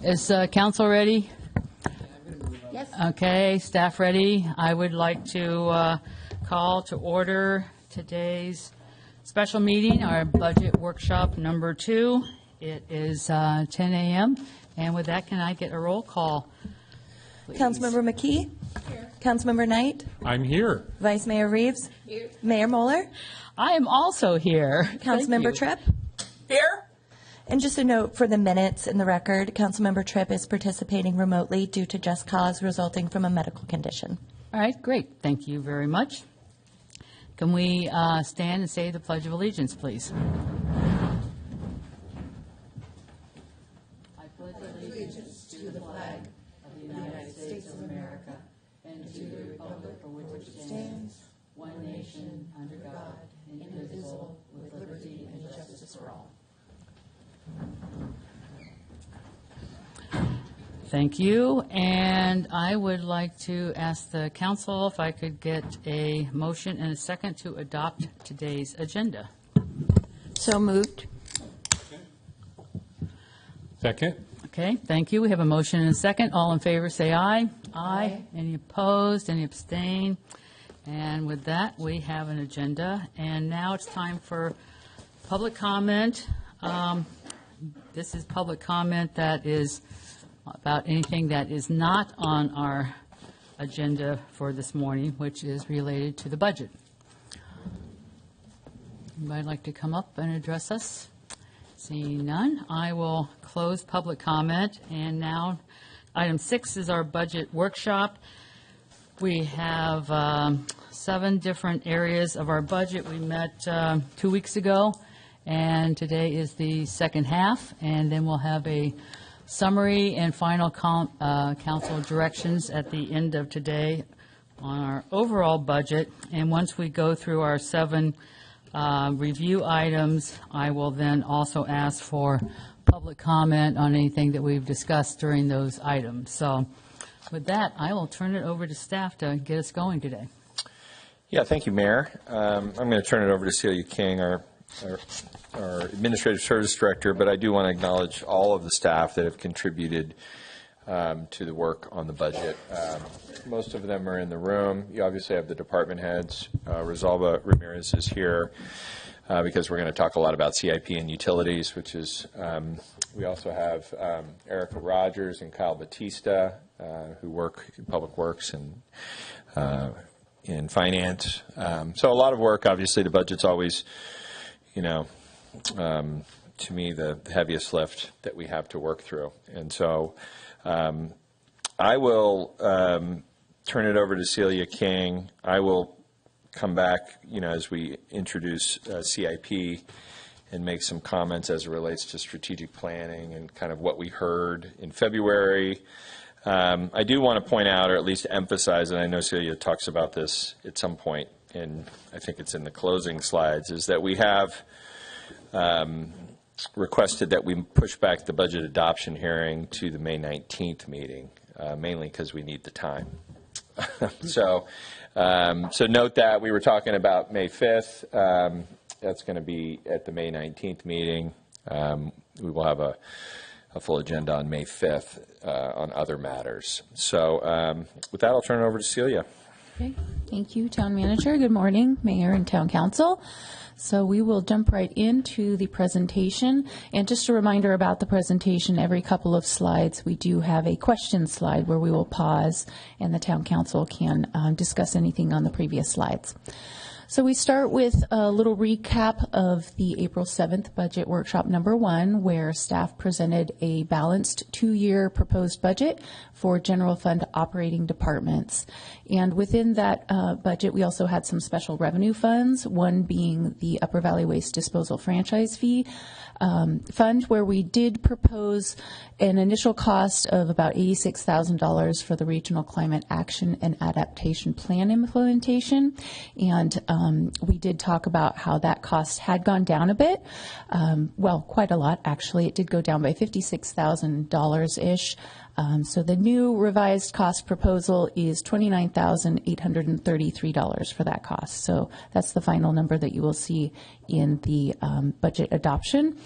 Is council ready? Yes. Okay, staff ready? I would like to call to order today's special meeting, our budget workshop number 2. It is 10 a.m. And with that, can I get a roll call, please? Councilmember McKee? Here. Councilmember Knight? I'm here. Vice Mayor Reeves? Here. Mayor Moeller? I am also here. Councilmember Tripp? Here. And just a note for the minutes in the record, Councilmember Tripp is participating remotely due to just cause resulting from a medical condition. All right, great. Thank you very much. Can we stand and say the Pledge of Allegiance, please? I pledge allegiance to the flag of the United States of America and to the republic for which it stands, one nation, under God, indivisible, with liberty and justice for all. Thank you. And I would like to ask the council if I could get a motion and a second to adopt today's agenda. So moved. Second. Okay, thank you. We have a motion and a second. All in favor, say aye. Aye. Any opposed? Any abstain? And with that, we have an agenda. And now it's time for public comment. This is public comment that is about anything that is not on our agenda for this morning, which is related to the budget. Anybody like to come up and address us? Seeing none, I will close public comment. And now, item 6 is our budget workshop. We have 7 different areas of our budget. We met 2 weeks ago, and today is the second half, and then we'll have a summary and final council directions at the end of today on our overall budget. And once we go through our 7 review items, I will then also ask for public comment on anything that we've discussed during those items. So with that, I will turn it over to staff to get us going today. Yeah, thank you, Mayor. I'm going to turn it over to Celia King, our Administrative Service Director, but I do want to acknowledge all of the staff that have contributed to the work on the budget. Most of them are in the room. You obviously have the department heads. Rosalba Ramirez is here because we're going to talk a lot about CIP and utilities, which is, we also have Erica Rogers and Kyle Batista, who work in Public Works and in finance. So a lot of work. Obviously, the budget's always, to me, the heaviest lift that we have to work through. And so I will turn it over to Celia King. I will come back, as we introduce CIP and make some comments as it relates to strategic planning and kind of what we heard in February. I do want to point out, or at least emphasize, and I know Celia talks about this at some point, and I think it's in the closing slides, is that we have requested that we push back the budget adoption hearing to the May 19th meeting, mainly because we need the time. So note that we were talking about May 5th. That's going to be at the May 19th meeting. We will have a full agenda on May 5th on other matters. So with that, I'll turn it over to Celia. Okay. Thank you, Town Manager. Good morning, Mayor and Town Council. So we will jump right into the presentation. And just a reminder about the presentation, every couple of slides we do have a question slide where we will pause and the Town Council can discuss anything on the previous slides. So we start with a little recap of the April 7th budget workshop number 1, where staff presented a balanced 2-year proposed budget for general fund operating departments. And within that budget, we also had some special revenue funds, one being the Upper Valley Waste Disposal franchise fee fund, where we did propose an initial cost of about $86,000 for the Regional Climate Action and Adaptation Plan implementation. And we did talk about how that cost had gone down a bit. Well, quite a lot, actually. It did go down by $56,000-ish. So the new revised cost proposal is $29,833 for that cost. So that's the final number that you will see in the budget adoption.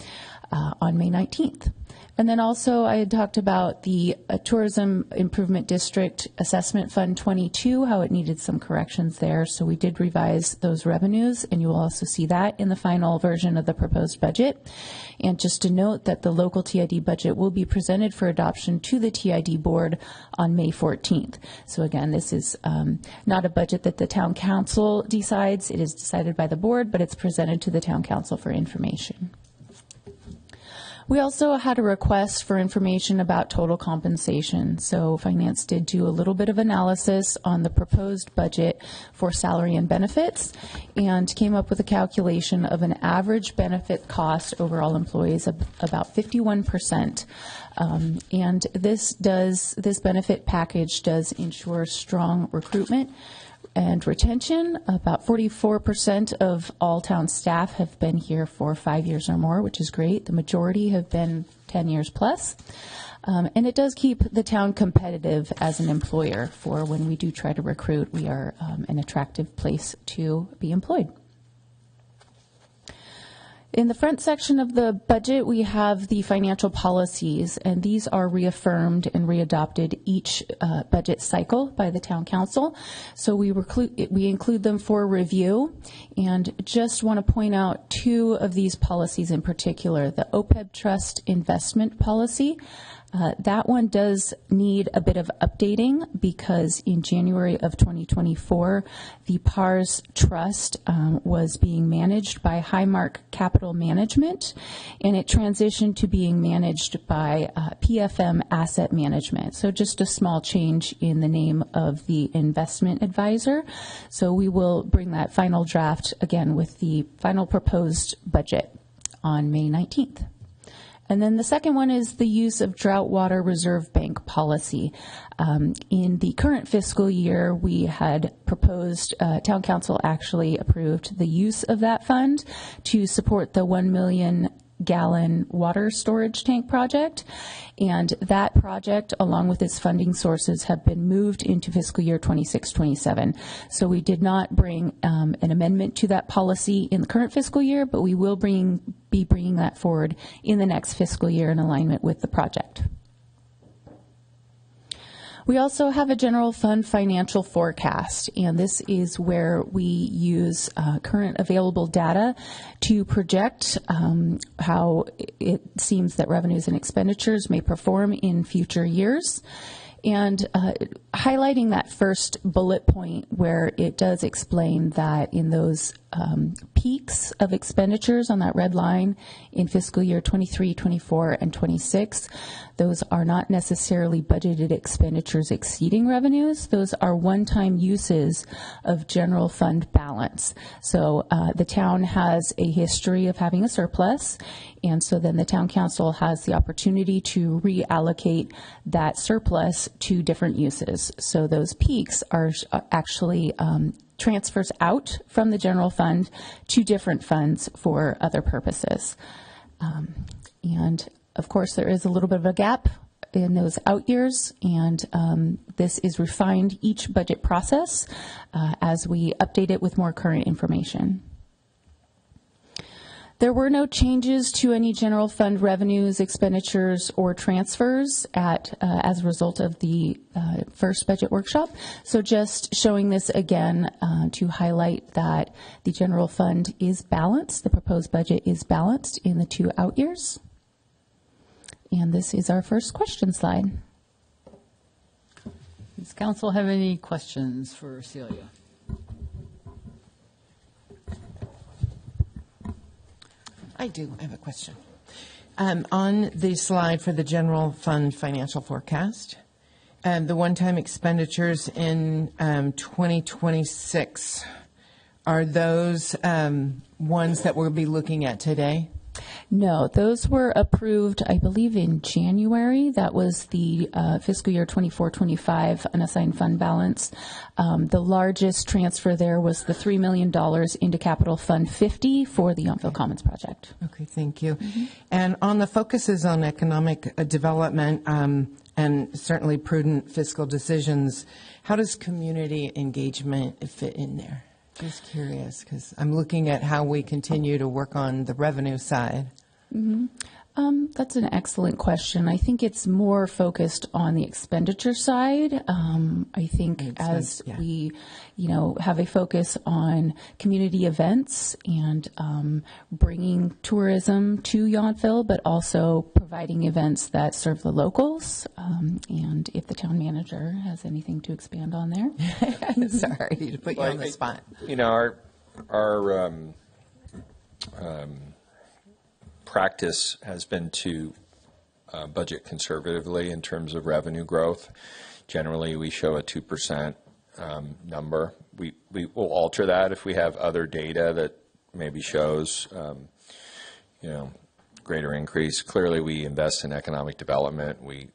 on May 19th. And then also I had talked about the Tourism Improvement District Assessment Fund 22, how it needed some corrections there. So we did revise those revenues, and you will also see that in the final version of the proposed budget. And just to note that the local TID budget will be presented for adoption to the TID board on May 14th. So again, this is not a budget that the town council decides. It is decided by the board, but it's presented to the town council for information. We also had a request for information about total compensation. So Finance did do a little bit of analysis on the proposed budget for salary and benefits and came up with a calculation of an average benefit cost over all employees of about 51%. And this benefit package does ensure strong recruitment and retention. About 44% of all town staff have been here for 5 years or more, which is great. The majority have been 10 years plus. And it does keep the town competitive as an employer for when we do try to recruit. We are an attractive place to be employed. In the front section of the budget, we have the financial policies, and these are reaffirmed and readopted each budget cycle by the town council. So we include them for review, and just want to point out two of these policies in particular. The OPEB Trust Investment Policy. That one does need a bit of updating because in January of 2024, the PARS Trust was being managed by Highmark Capital Management, and it transitioned to being managed by PFM Asset Management. So just a small change in the name of the investment advisor. So we will bring that final draft again with the final proposed budget on May 19th. And then the second one is the use of drought water reserve bank policy. In the current fiscal year, we had proposed, town council actually approved the use of that fund to support the 1 million gallon water storage tank project. And that project, along with its funding sources, have been moved into fiscal year 26-27. So we did not bring an amendment to that policy in the current fiscal year, but we will be bringing that forward in the next fiscal year in alignment with the project. We also have a general fund financial forecast, and this is where we use current available data to project how it seems that revenues and expenditures may perform in future years. And highlighting that first bullet point where it does explain that in those peaks of expenditures on that red line in fiscal year 23, 24, and 26, those are not necessarily budgeted expenditures exceeding revenues. Those are one-time uses of general fund balance. So the town has a history of having a surplus, and so then the town council has the opportunity to reallocate that surplus to different uses. So those peaks are actually transfers out from the general fund to different funds for other purposes. And of course, there is a little bit of a gap in those out years, and this is refined each budget process as we update it with more current information. There were no changes to any general fund revenues, expenditures, or transfers as a result of the first budget workshop. So just showing this again to highlight that the general fund is balanced. The proposed budget is balanced in the two out years. And this is our first question slide. Does council have any questions for Celia? I do have a question. On the slide for the general fund financial forecast, the one-time expenditures in 2026, are those ones that we'll be looking at today? No, those were approved, I believe, in January. That was the fiscal year 24-25 unassigned fund balance. The largest transfer there was the $3 million into Capital Fund 50 for the Yountville Commons project. Okay, thank you. Mm-hmm. And on the focuses on economic development and certainly prudent fiscal decisions, how does community engagement fit in there? Just curious, because I'm looking at how we continue to work on the revenue side. Mm-hmm. That's an excellent question. I think it's more focused on the expenditure side. I think as yeah. we, have a focus on community events and bringing tourism to Yountville, but also providing events that serve the locals. And if the town manager has anything to expand on there. Sorry to put you on the spot. Our practice has been to budget conservatively in terms of revenue growth. Generally, we show a 2% number. We will alter that if we have other data that maybe shows, greater increase. Clearly, we invest in economic development. We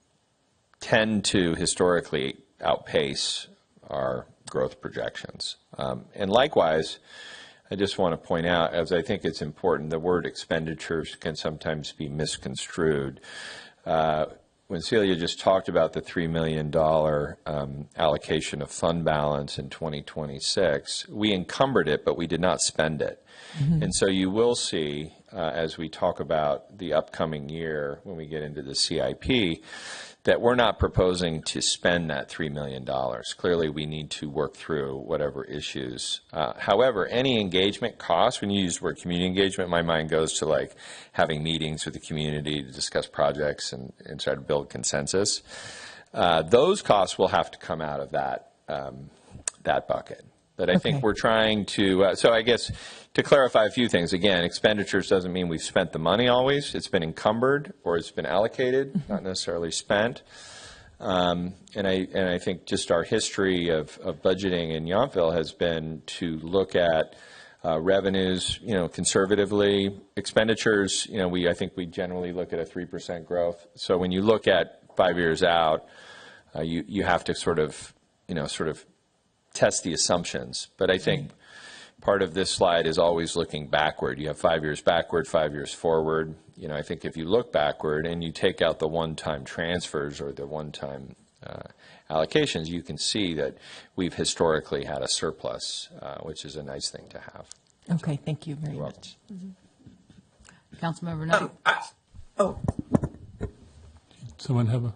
tend to historically outpace our growth projections. And likewise, I just want to point out, as I think it's important, the word expenditures can sometimes be misconstrued. When Celia just talked about the $3 million allocation of fund balance in 2026, we encumbered it, but we did not spend it. Mm-hmm. And so you will see, as we talk about the upcoming year, when we get into the CIP, that we're not proposing to spend that $3 million. Clearly, we need to work through whatever issues. However, any engagement costs, when you use the word community engagement, my mind goes to like having meetings with the community to discuss projects and try to build consensus. Those costs will have to come out of that bucket. But I think we're trying to, so I guess to clarify a few things, again, expenditures doesn't mean we've spent the money always. It's been encumbered or it's been allocated, not necessarily spent. And I think just our history of budgeting in Yountville has been to look at revenues, conservatively. Expenditures, I think we generally look at a 3% growth. So when you look at 5 years out, you have to sort of test the assumptions. But I think part of this slide is always looking backward. You have 5 years backward, 5 years forward. I think if you look backward and you take out the one-time transfers or the one-time allocations, you can see that we've historically had a surplus, which is a nice thing to have. Okay, thank you very much. Councilmember Knight. Someone have a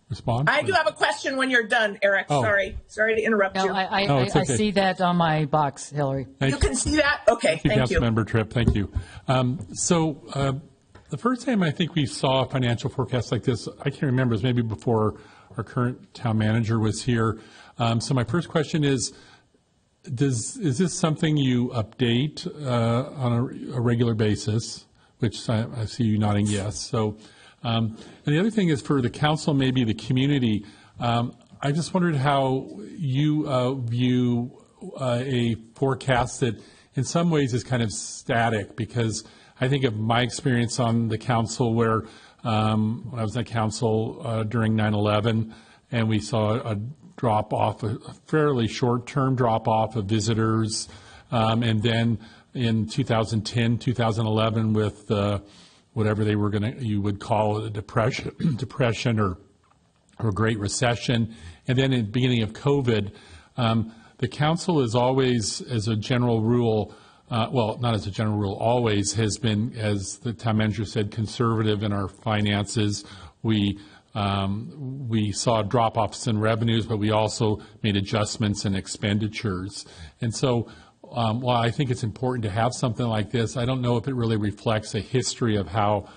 response? I do have a question when you're done, Eric. Oh. Sorry to interrupt No, you. it's I okay. see that on my box, Hillary. You can see that? Okay, thank you. Councilmember Tripp, thank you. The first time I think we saw a financial forecast like this, I can't remember, it was maybe before our current town manager was here. So my first question is this something you update on a regular basis, which I see you nodding yes. So, and the other thing is for the council, maybe the community, I just wondered how you view a forecast that in some ways is kind of static, because I think of my experience on the council where when I was on council during 9/11, and we saw a drop-off, a fairly short-term drop-off of visitors, and then in 2010, 2011 with whatever they were you would call it a depression or Great Recession. And then in the beginning of COVID, the council is always, as a general rule, well, not as a general rule, always has been, as the town manager said, conservative in our finances. We saw drop-offs in revenues, but we also made adjustments in expenditures. And so while I think it's important to have something like this, I don't know if it really reflects a history of how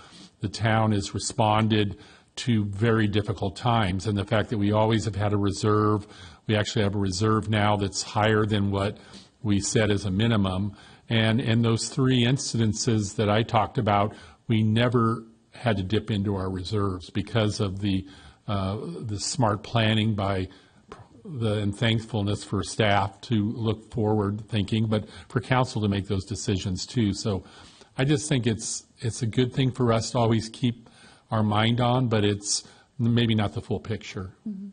the town has responded to very difficult times, and the fact that we always have had a reserve. We actually have a reserve now that's higher than what we set as a minimum. And in those three incidences that I talked about, we never had to dip into our reserves because of the smart planning and thankfulness for staff to look forward thinking, but for council to make those decisions too. So I just think it's a good thing for us to always keep our mind on, but it's maybe not the full picture. Mm-hmm.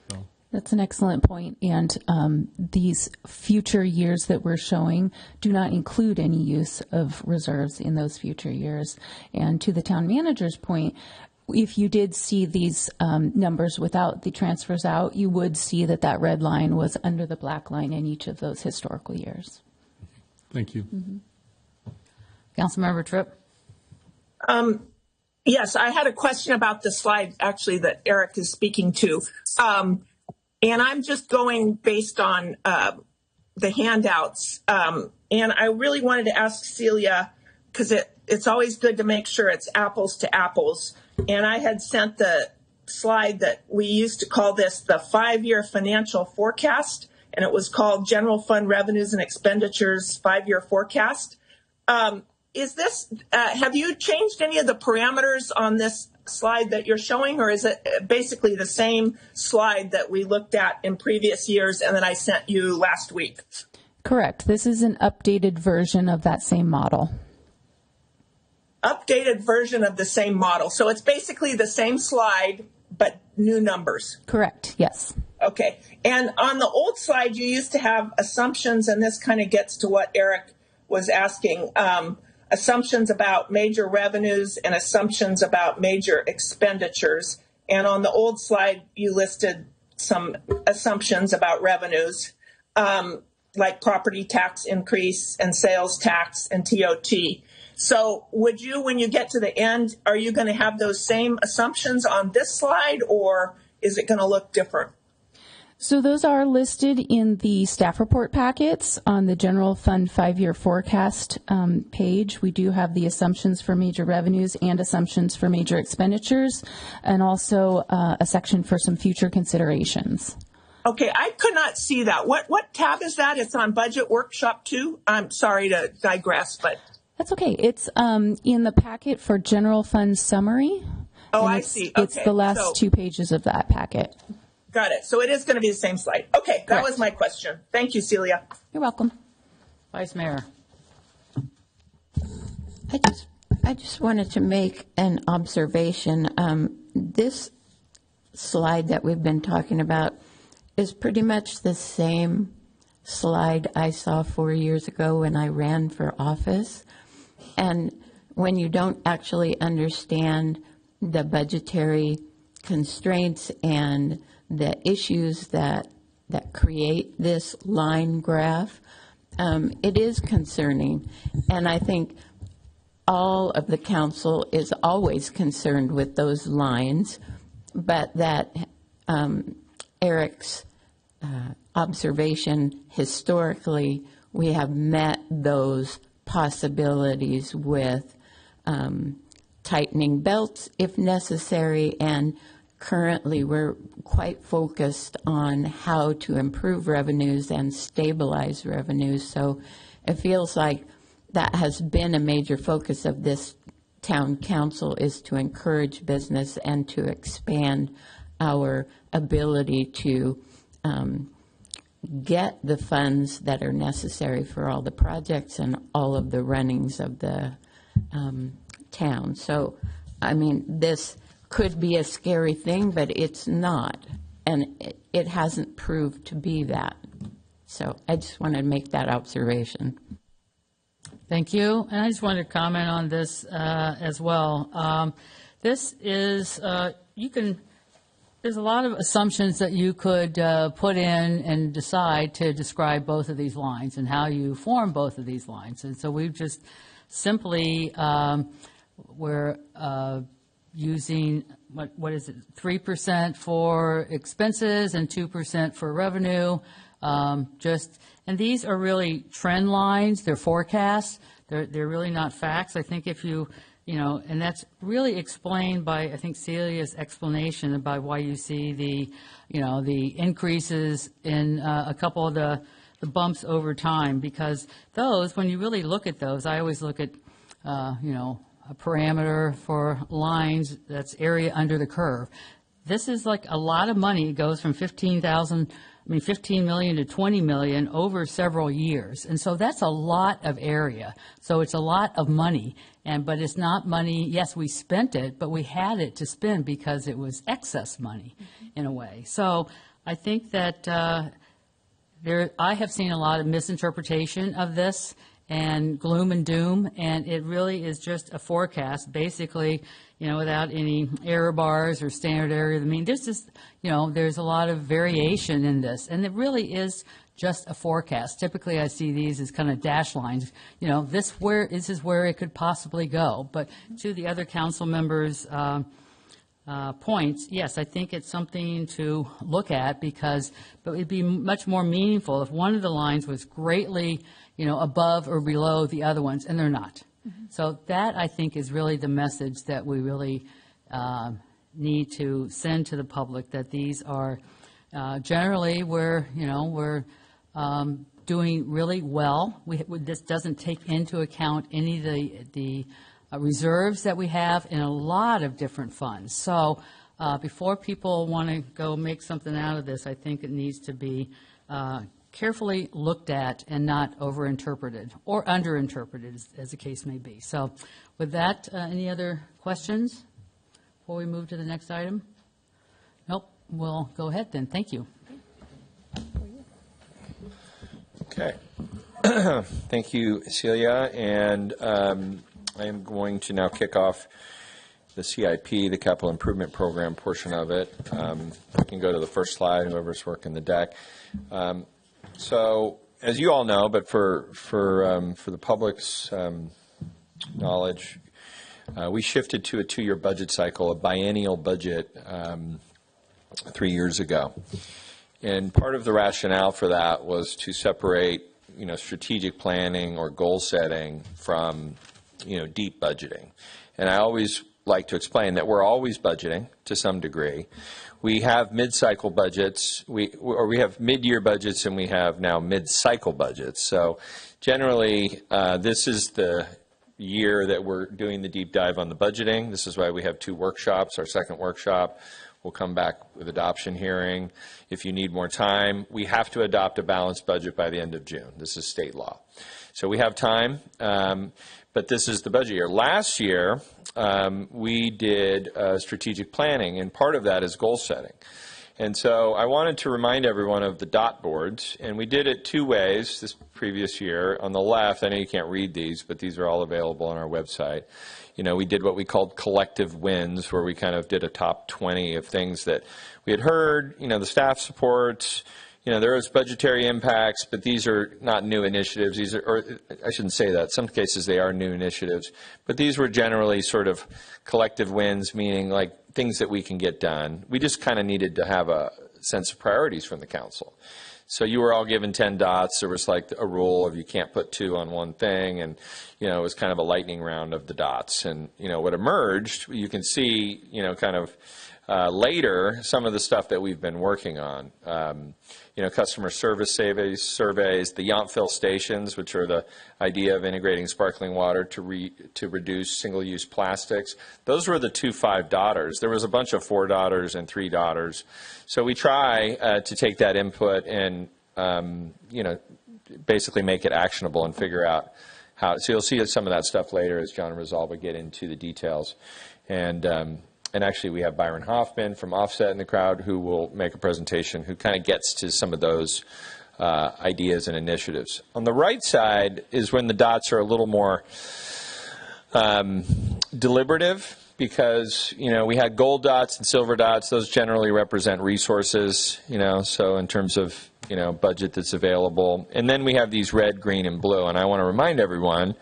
So. That's an excellent point. And these future years that we're showing do not include any use of reserves in those future years. And to the town manager's point, if you did see these numbers without the transfers out, you would see that red line was under the black line in each of those historical years. Thank you. Mm-hmm. Councilmember Tripp. Yes, I had a question about the slide actually that Eric is speaking to. And I'm just going based on the handouts. And I really wanted to ask Celia, because it's always good to make sure it's apples to apples. And I had sent the slide that we used to call this the 5-year financial forecast, and it was called General Fund Revenues and Expenditures 5-year forecast. Is this, have you changed any of the parameters on this slide that you're showing, or is it basically the same slide that we looked at in previous years and that I sent you last week? Correct. This is an updated version of that same model. Updated version of the same model. So it's basically the same slide, but new numbers. Correct. Yes. Okay. And on the old slide, you used to have assumptions, and this kind of gets to what Eric was asking. Assumptions about major revenues and assumptions about major expenditures. And on the old slide, you listed some assumptions about revenues, like property tax increase and sales tax and TOT. So would you, when you get to the end, are you going to have those same assumptions on this slide, or is it going to look different? So those are listed in the staff report packets on the general fund 5-year forecast page. We do have the assumptions for major revenues and assumptions for major expenditures, and also a section for some future considerations. Okay, I could not see that. What tab is that? It's on Budget Workshop 2? I'm sorry to digress, but... That's okay. It's in the packet for general fund summary. Oh, I see. Okay. It's the last 2 pages of that packet. Got it. So it is going to be the same slide. Okay, that Correct. was my question. Thank you, Celia. You're welcome. Vice Mayor. I just wanted to make an observation. This slide that we've been talking about is pretty much the same slide I saw 4 years ago when I ran for office. And when you don't actually understand the budgetary constraints and the issues that create this line graph, it is concerning. And I think all of the council is always concerned with those lines, but that Eric's observation, historically, we have met those possibilities with tightening belts if necessary, and currently we're quite focused on how to improve revenues and stabilize revenues. So it feels like that has been a major focus of this town council, is to encourage business and to expand our ability to get the funds that are necessary for all the projects and all of the runnings of the town. So, I mean, this could be a scary thing, but it's not, and it hasn't proved to be that. So I just wanted to make that observation. Thank you. And I just wanted to comment on this as well. This is, there's a lot of assumptions that you could put in and decide to describe both of these lines and how you form both of these lines. And so we've just simply, we're using, what is it, 3% for expenses and 2% for revenue. And these are really trend lines, they're forecasts, they're really not facts. I think if you and that's really explained by, I think, Celia's explanation about why you see the increases in a couple of the bumps over time, because those, when you really look at those, I always look at, a parameter for lines, that's area under the curve. This is like a lot of money. It goes from 15 million to 20 million over several years. And so that's a lot of area. So it's a lot of money. But it's not money, yes, we spent it, but we had it to spend because it was excess money in a way. So I think that I have seen a lot of misinterpretation of this and gloom and doom, and it really is just a forecast, basically, without any error bars or standard error. I mean, there's just, there's a lot of variation in this, and it really is just a forecast. Typically, I see these as kind of dash lines. You know, this is where it could possibly go. But to the other council members' points, yes, I think it's something to look at but it'd be much more meaningful if one of the lines was greatly, above or below the other ones, and they're not. So that, I think, is really the message that we really need to send to the public, that these are generally we're doing really well. This doesn't take into account any of the reserves that we have in a lot of different funds. So before people want to go make something out of this, I think it needs to be carefully looked at and not overinterpreted or underinterpreted, as the case may be. So with that, any other questions before we move to the next item? Nope. We'll go ahead then. Thank you. Okay. Thank you, Celia. And I am going to now kick off the CIP, the Capital Improvement Program portion of it. We can go to the first slide, whoever's working the deck. So, as you all know, but for the public's knowledge, we shifted to a 2-year budget cycle, a biennial budget, 3 years ago. And part of the rationale for that was to separate, strategic planning or goal setting from, deep budgeting. And I always like to explain that we're always budgeting to some degree. We have mid-cycle budgets, we have mid-year budgets, and we have now mid-cycle budgets. So generally, this is the year that we're doing the deep dive on the budgeting. This is why we have 2 workshops. Our second workshop will come back with adoption hearing. If you need more time, we have to adopt a balanced budget by the end of June. This is state law. So we have time, but this is the budget year. Last year, we did strategic planning, and part of that is goal setting. And so I wanted to remind everyone of the dot boards, and we did it 2 ways this previous year. On the left, I know you can't read these, but these are all available on our website. We did what we called collective wins, where we kind of did a top 20 of things that we had heard, the staff supports, there was budgetary impacts, but these are not new initiatives. These are, or I shouldn't say that. Some cases they are new initiatives, but these were generally sort of collective wins, meaning like things that we can get done. We just kind of needed to have a sense of priorities from the council. So you were all given 10 dots. There was like a rule of you can't put 2 on one thing, and it was kind of a lightning round of the dots. And what emerged, you can see, kind of later some of the stuff that we've been working on. Customer service surveys, the Yountville stations, which are the idea of integrating sparkling water to reduce single-use plastics. Those were the 2 5-dotters. There was a bunch of 4-dotters and 3-dotters. So we try to take that input and, basically make it actionable and figure out how. So you'll see some of that stuff later as John Rizal get into the details. And actually, we have Byron Hoffman from Offset in the crowd who will make a presentation who kind of gets to some of those ideas and initiatives. On the right side is when the dots are a little more deliberative, because, we had gold dots and silver dots. Those generally represent resources, so in terms of, budget that's available. And then we have these red, green, and blue. And I want to remind everyone,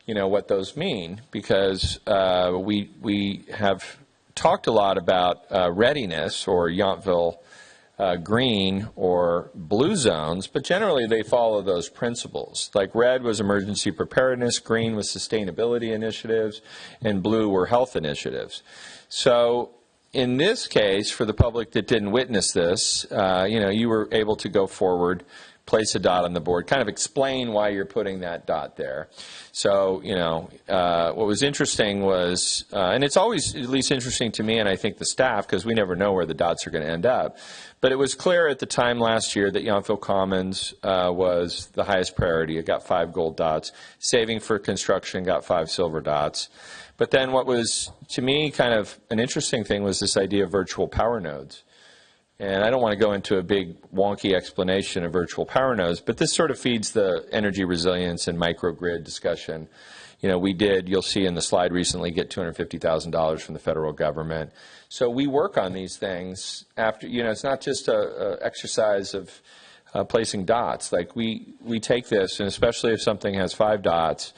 what those mean, because we have talked a lot about readiness, or Yountville green or blue zones, but generally they follow those principles. Like red was emergency preparedness, green was sustainability initiatives, and blue were health initiatives. So in this case, for the public that didn't witness this, you were able to go forward, place a dot on the board, kind of explain why you're putting that dot there. So, what was interesting was, and it's always at least interesting to me and I think the staff, because we never know where the dots are going to end up, but it was clear at the time last year that Yountville Commons was the highest priority. It got 5 gold dots. Saving for Construction got 5 silver dots. But then what was, to me, kind of an interesting thing was this idea of virtual power nodes. And I don't want to go into a big wonky explanation of virtual power nodes, but this sort of feeds the energy resilience and microgrid discussion. We did, you'll see in the slide recently, get $250,000 from the federal government. So we work on these things after, it's not just a exercise of placing dots. Like we take this, and especially if something has 5 dots,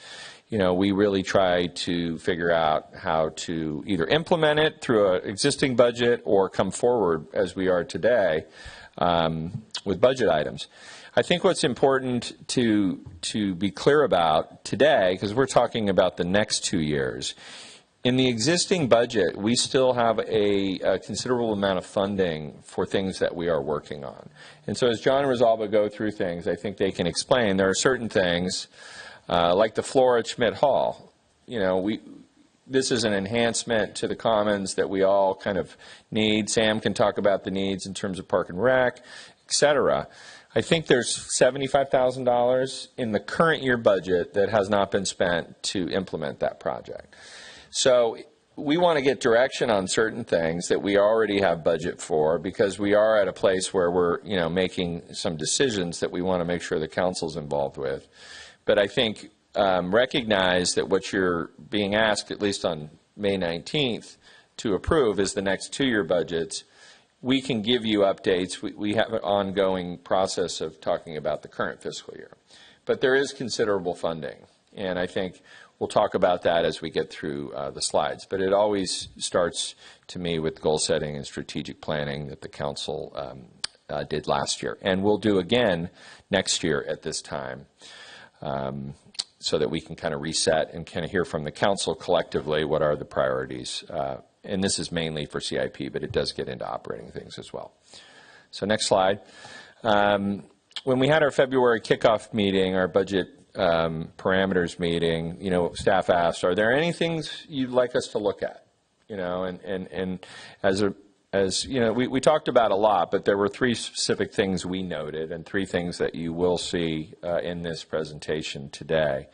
we really try to figure out how to either implement it through an existing budget or come forward as we are today with budget items. I think what's important to be clear about today, because we're talking about the next 2 years, in the existing budget, we still have a considerable amount of funding for things that we are working on. And so as John and Rosalba go through things, I think they can explain there are certain things, like the floor at Schmidt Hall. This is an enhancement to the commons that we all kind of need. Sam can talk about the needs in terms of Park and Rec, et cetera. I think there's $75,000 in the current year budget that has not been spent to implement that project. So we want to get direction on certain things that we already have budget for, because we are at a place where we're, making some decisions that we want to make sure the council's involved with. But I think recognize that what you're being asked, at least on May 19th, to approve is the next 2-year budgets. We can give you updates. We have an ongoing process of talking about the current fiscal year. But there is considerable funding, and I think we'll talk about that as we get through the slides. But it always starts, to me, with goal setting and strategic planning that the council did last year. And we'll do again next year at this time, so that we can kind of reset and kind of hear from the council collectively what are the priorities. And this is mainly for CIP, but it does get into operating things as well. So next slide. When we had our February kickoff meeting, our budget parameters meeting, staff asked, are there any things you'd like us to look at? And as we talked about a lot, but there were 3 specific things we noted and 3 things that you will see in this presentation today.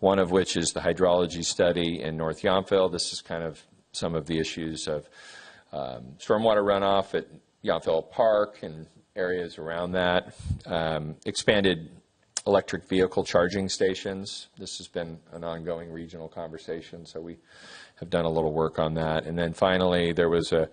One of which is the hydrology study in North Yountville. This is kind of some of the issues of stormwater runoff at Yountville Park and areas around that. Expanded electric vehicle charging stations. This has been an ongoing regional conversation, so we have done a little work on that. And then finally, there was a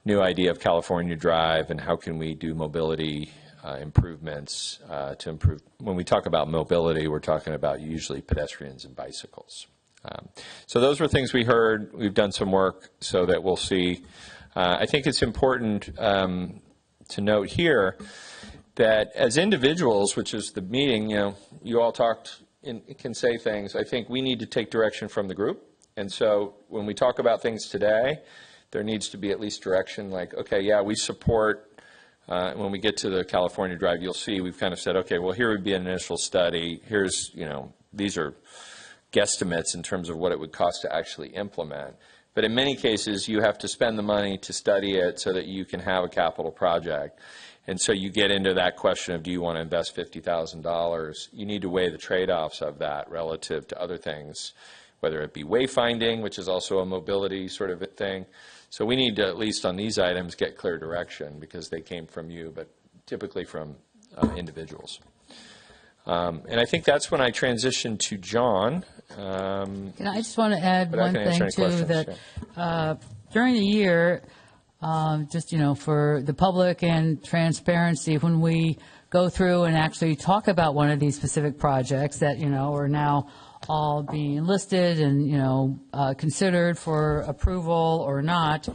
new idea of California Drive and how can we do mobility improvements to improve. When we talk about mobility, we're talking about usually pedestrians and bicycles. So those were things we heard. We've done some work so that we'll see. I think it's important to note here that as individuals, which is the meeting, you all talked and can say things. I think we need to take direction from the group. And so when we talk about things today, there needs to be at least direction like, okay, yeah, we support, when we get to the California Drive, you'll see we've kind of said, okay, well, here would be an initial study. Here's, these are guesstimates in terms of what it would cost to actually implement. But in many cases, you have to spend the money to study it so that you can have a capital project. And so you get into that question of, do you want to invest $50,000? You need to weigh the trade-offs of that relative to other things, whether it be wayfinding, which is also a mobility sort of a thing. So we need to, at least on these items, get clear direction because they came from you, but typically from individuals. And I think that's when I transitioned to John. I just want to add one thing, too, that during the year, just, for the public and transparency, when we go through and actually talk about one of these specific projects that, are now all being listed and, considered for approval or not,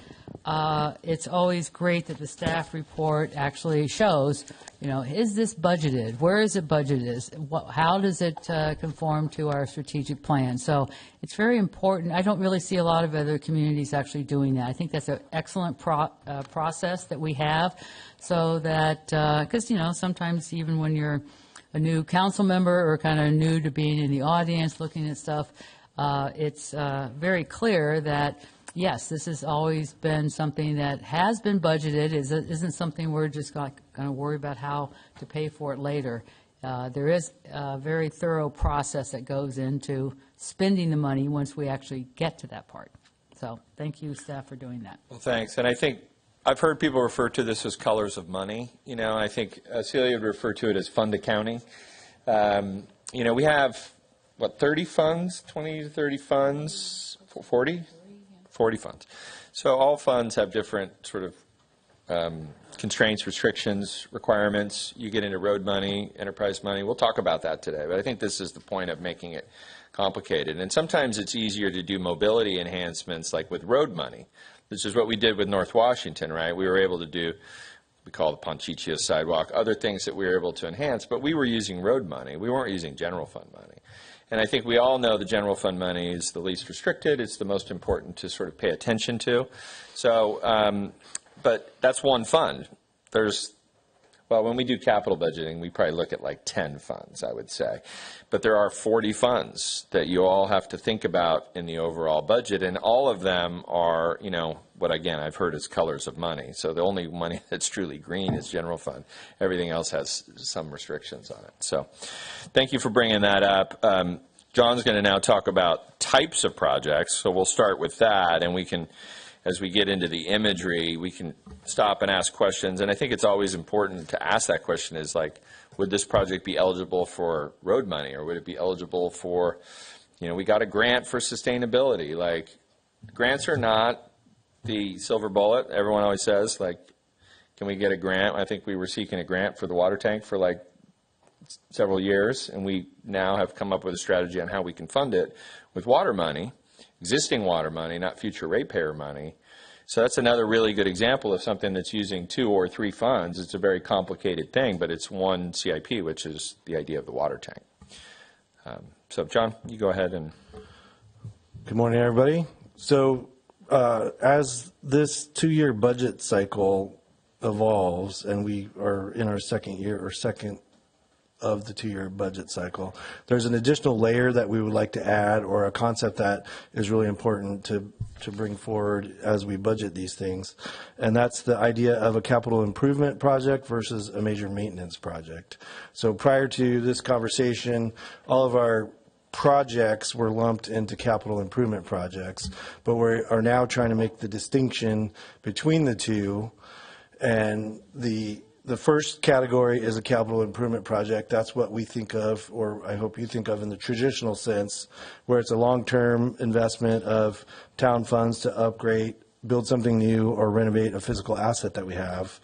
it's always great that the staff report actually shows, is this budgeted? Where is it budgeted? How does it conform to our strategic plan? So it's very important. I don't really see a lot of other communities actually doing that. I think that's an excellent process that we have so that, because, sometimes even when you're a new council member or kind of new to being in the audience looking at stuff, it's very clear that, yes, this has always been something that has been budgeted. Isn't something we're just going to worry about how to pay for it later. There is a very thorough process that goes into spending the money once we actually get to that part. So thank you, staff, for doing that. Well, thanks. And I think I've heard people refer to this as colors of money. I think Celia would refer to it as fund accounting. We have, 30 funds, 20 to 30 funds, 40? 40 funds. So all funds have different sort of constraints, restrictions, requirements. You get into road money, enterprise money. We'll talk about that today, but I think this is the point of making it complicated. And sometimes it's easier to do mobility enhancements like with road money. This is what we did with North Washington, right? We were able to do, we call the Ponchicchio sidewalk, other things that we were able to enhance, but we were using road money. We weren't using general fund money. And I think we all know the general fund money is the least restricted. It's the most important to sort of pay attention to. So, but that's one fund. Well, when we do capital budgeting, we probably look at like 10 funds, I would say. But there are 40 funds that you all have to think about in the overall budget, and all of them are, what again I've heard is colors of money. So the only money that's truly green is general fund. Everything else has some restrictions on it. So thank you for bringing that up. John's going to now talk about types of projects, so we'll start with that, and we can, as we get into the imagery, we can stop and ask questions. And I think it's always important to ask that question is like, would this project be eligible for road money, or would it be eligible for, we got a grant for sustainability. Like, grants are not the silver bullet. Everyone always says, like, can we get a grant? I think we were seeking a grant for the water tank for like several years, and we now have come up with a strategy on how we can fund it with water money. Existing water money, not future ratepayer money. So that's another really good example of something that's using 2 or 3 funds. It's a very complicated thing, but it's one CIP, which is the idea of the water tank. So, John, you go ahead and. Good morning, everybody. So, as this 2-year budget cycle evolves, and we are in our second of the 2-year budget cycle, there's an additional layer that we would like to add, or a concept that is really important to bring forward as we budget these things. And that's the idea of a capital improvement project versus a major maintenance project. So prior to this conversation, all of our projects were lumped into capital improvement projects, but we are now trying to make the distinction between the two. And the first category is a capital improvement project. That's what we think of, or I hope you think of in the traditional sense, where it's a long-term investment of town funds to upgrade, build something new, or renovate a physical asset that we have.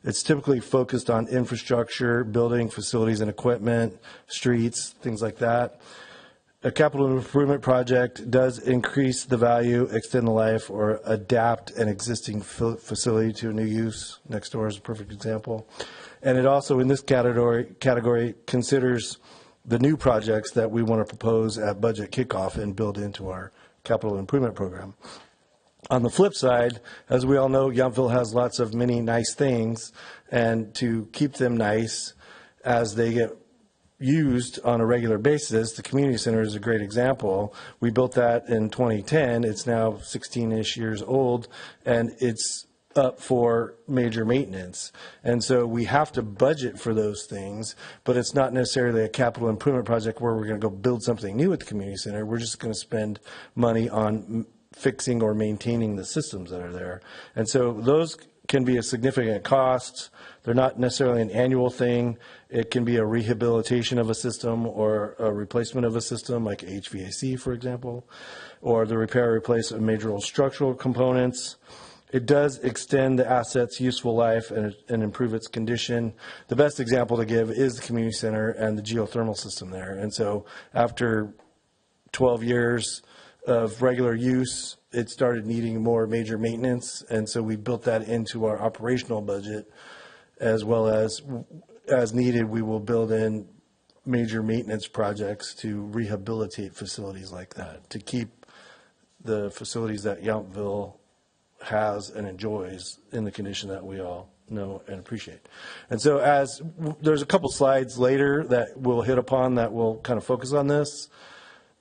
It's typically focused on infrastructure, building, facilities and equipment, streets, things like that. A capital improvement project does increase the value, extend the life, or adapt an existing facility to a new use. Next door is a perfect example. And it also, in this category considers the new projects that we want to propose at budget kickoff and build into our capital improvement program. On the flip side, as we all know, Yountville has lots of many nice things, and to keep them nice as they get used on a regular basis, the community center is a great example. We built that in 2010. It's now 16-ish years old, and it's up for major maintenance. And so we have to budget for those things, but it's not necessarily a capital improvement project where we're going to go build something new at the community center. We're just going to spend money on fixing or maintaining the systems that are there. And so those can be a significant cost. They're not necessarily an annual thing. It can be a rehabilitation of a system or a replacement of a system, like HVAC, for example, or the repair or replace of major structural components. It does extend the asset's useful life and improve its condition. The best example to give is the community center and the geothermal system there. And so after 12 years of regular use, it started needing more major maintenance, and so we built that into our operational budget, as well as needed, we will build in major maintenance projects to rehabilitate facilities like that, to keep the facilities that Yountville has and enjoys in the condition that we all know and appreciate. And so there's a couple slides later that we'll hit upon that will kind of focus on this.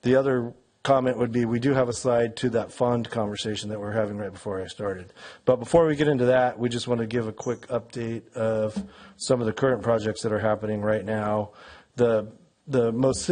The other comment would be, we do have a slide to that fund conversation that we're having right before I started. But before we get into that, we just want to give a quick update of some of the current projects that are happening right now. The most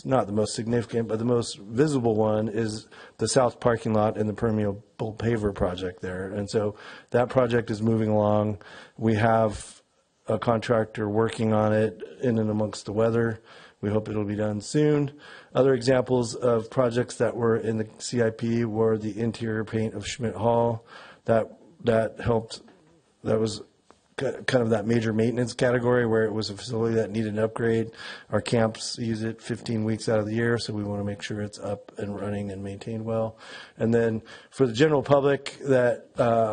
not the most significant, but the most visible one is the south parking lot and the permeable paver project there. And so that project is moving along. We have a contractor working on it in and amongst the weather. We hope it'll be done soon. Other examples of projects that were in the CIP were the interior paint of Schmidt Hall. That helped That was kind of that major maintenance category where it was a facility that needed an upgrade. Our camps use it 15 weeks out of the year, so we want to make sure it's up and running and maintained well. And then for the general public, that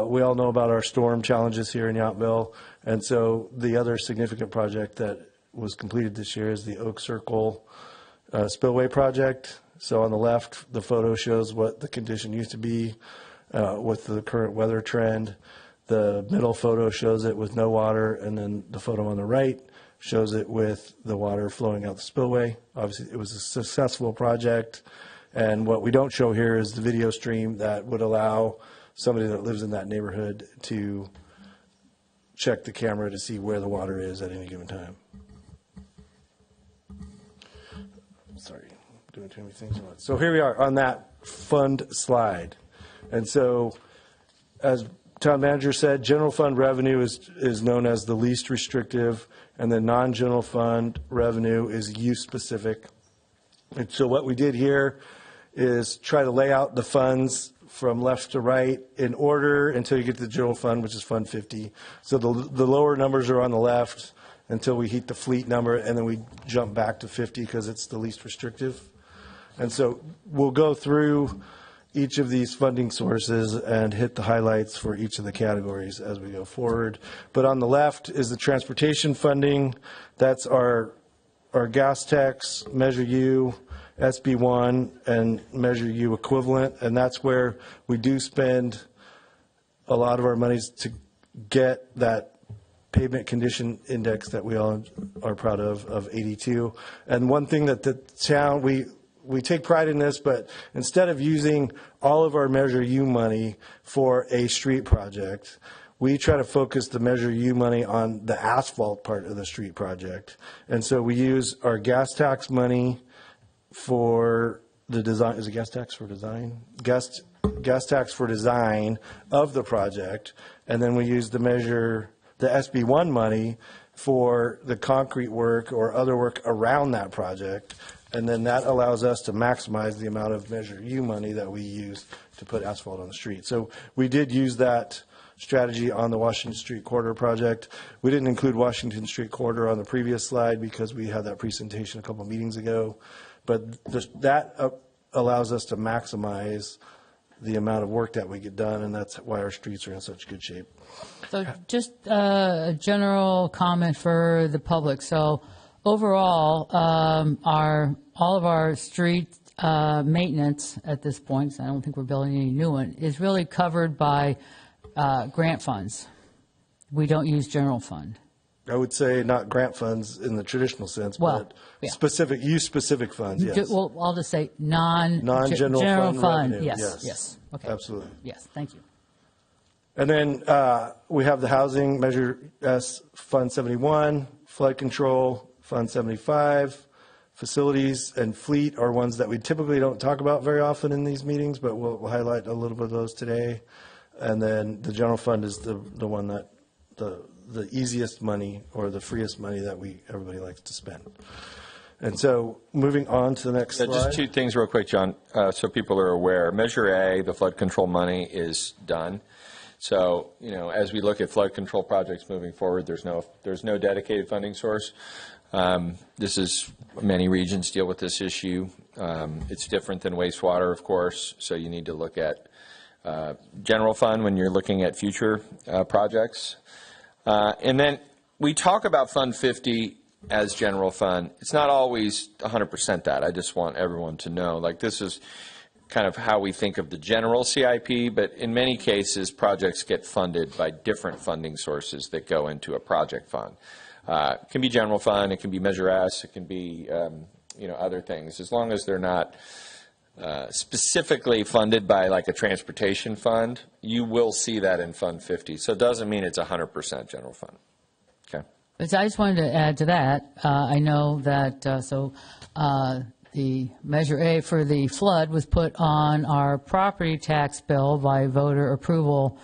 we all know about our storm challenges here in Yountville. And so the other significant project that was completed this year is the Oak Circle spillway project. So on the left, the photo shows what the condition used to be with the current weather trend. The middle photo shows it with no water, and then the photo on the right shows it with the water flowing out the spillway. Obviously, it was a successful project, and what we don't show here is the video stream that would allow somebody that lives in that neighborhood to check the camera to see where the water is at any given time. Sorry, I'm doing too many things at once. So here we are on that fund slide. And so, as Town Manager said, general fund revenue is known as the least restrictive, and then non-general fund revenue is use-specific. And so what we did here is try to lay out the funds from left to right in order until you get to the general fund, which is Fund 50. So the lower numbers are on the left until we hit the fleet number, and then we jump back to 50 because it's the least restrictive. And so we'll go through each of these funding sources and hit the highlights for each of the categories as we go forward. But on the left is the transportation funding. That's our gas tax, Measure U, SB1, and Measure U equivalent. And that's where we do spend a lot of our monies to get that pavement condition index that we all are proud of 82. And one thing that the town, we take pride in this, but instead of using all of our Measure U money for a street project, we try to focus the Measure U money on the asphalt part of the street project. And so we use our gas tax money for the design. Is it gas tax for design? Gas tax for design of the project. And then we use the SB1 money for the concrete work or other work around that project. And then that allows us to maximize the amount of Measure U money that we use to put asphalt on the street. So we did use that strategy on the Washington Street Corridor project. We didn't include Washington Street Corridor on the previous slide because we had that presentation a couple of meetings ago. But that allows us to maximize the amount of work that we get done, and that's why our streets are in such good shape. So just a general comment for the public. So overall, all of our street maintenance at this point, so I don't think we're building any new one, is really covered by grant funds. We don't use general fund. I would say not grant funds in the traditional sense, Well, but yeah. specific funds, yes. Well, I'll just say non-general General fund revenue, Yes, yes. yes. Okay. Absolutely. Yes, thank you. And then we have the housing Measure S, Fund 71, flood control, Fund 75, facilities and fleet are ones that we typically don't talk about very often in these meetings, but we'll highlight a little bit of those today. And then the general fund is the one that the easiest money or the freest money that everybody likes to spend. And so moving on to the next slide. Just two things real quick, John, so people are aware. Measure A, the flood control money, is done. So, as we look at flood control projects moving forward, there's no dedicated funding source. This is, many regions deal with this issue. It's different than wastewater, of course, so you need to look at general fund when you're looking at future projects. And then we talk about Fund 50 as general fund. It's not always 100% that. I just want everyone to know, this is kind of how we think of the general CIP, but in many cases, projects get funded by different funding sources that go into a project fund. It can be general fund, it can be Measure S, it can be other things. As long as they're not specifically funded by a transportation fund, you will see that in Fund 50. So it doesn't mean it's 100% general fund. Okay. But I just wanted to add to that. I know that the Measure A for the flood was put on our property tax bill by voter approval.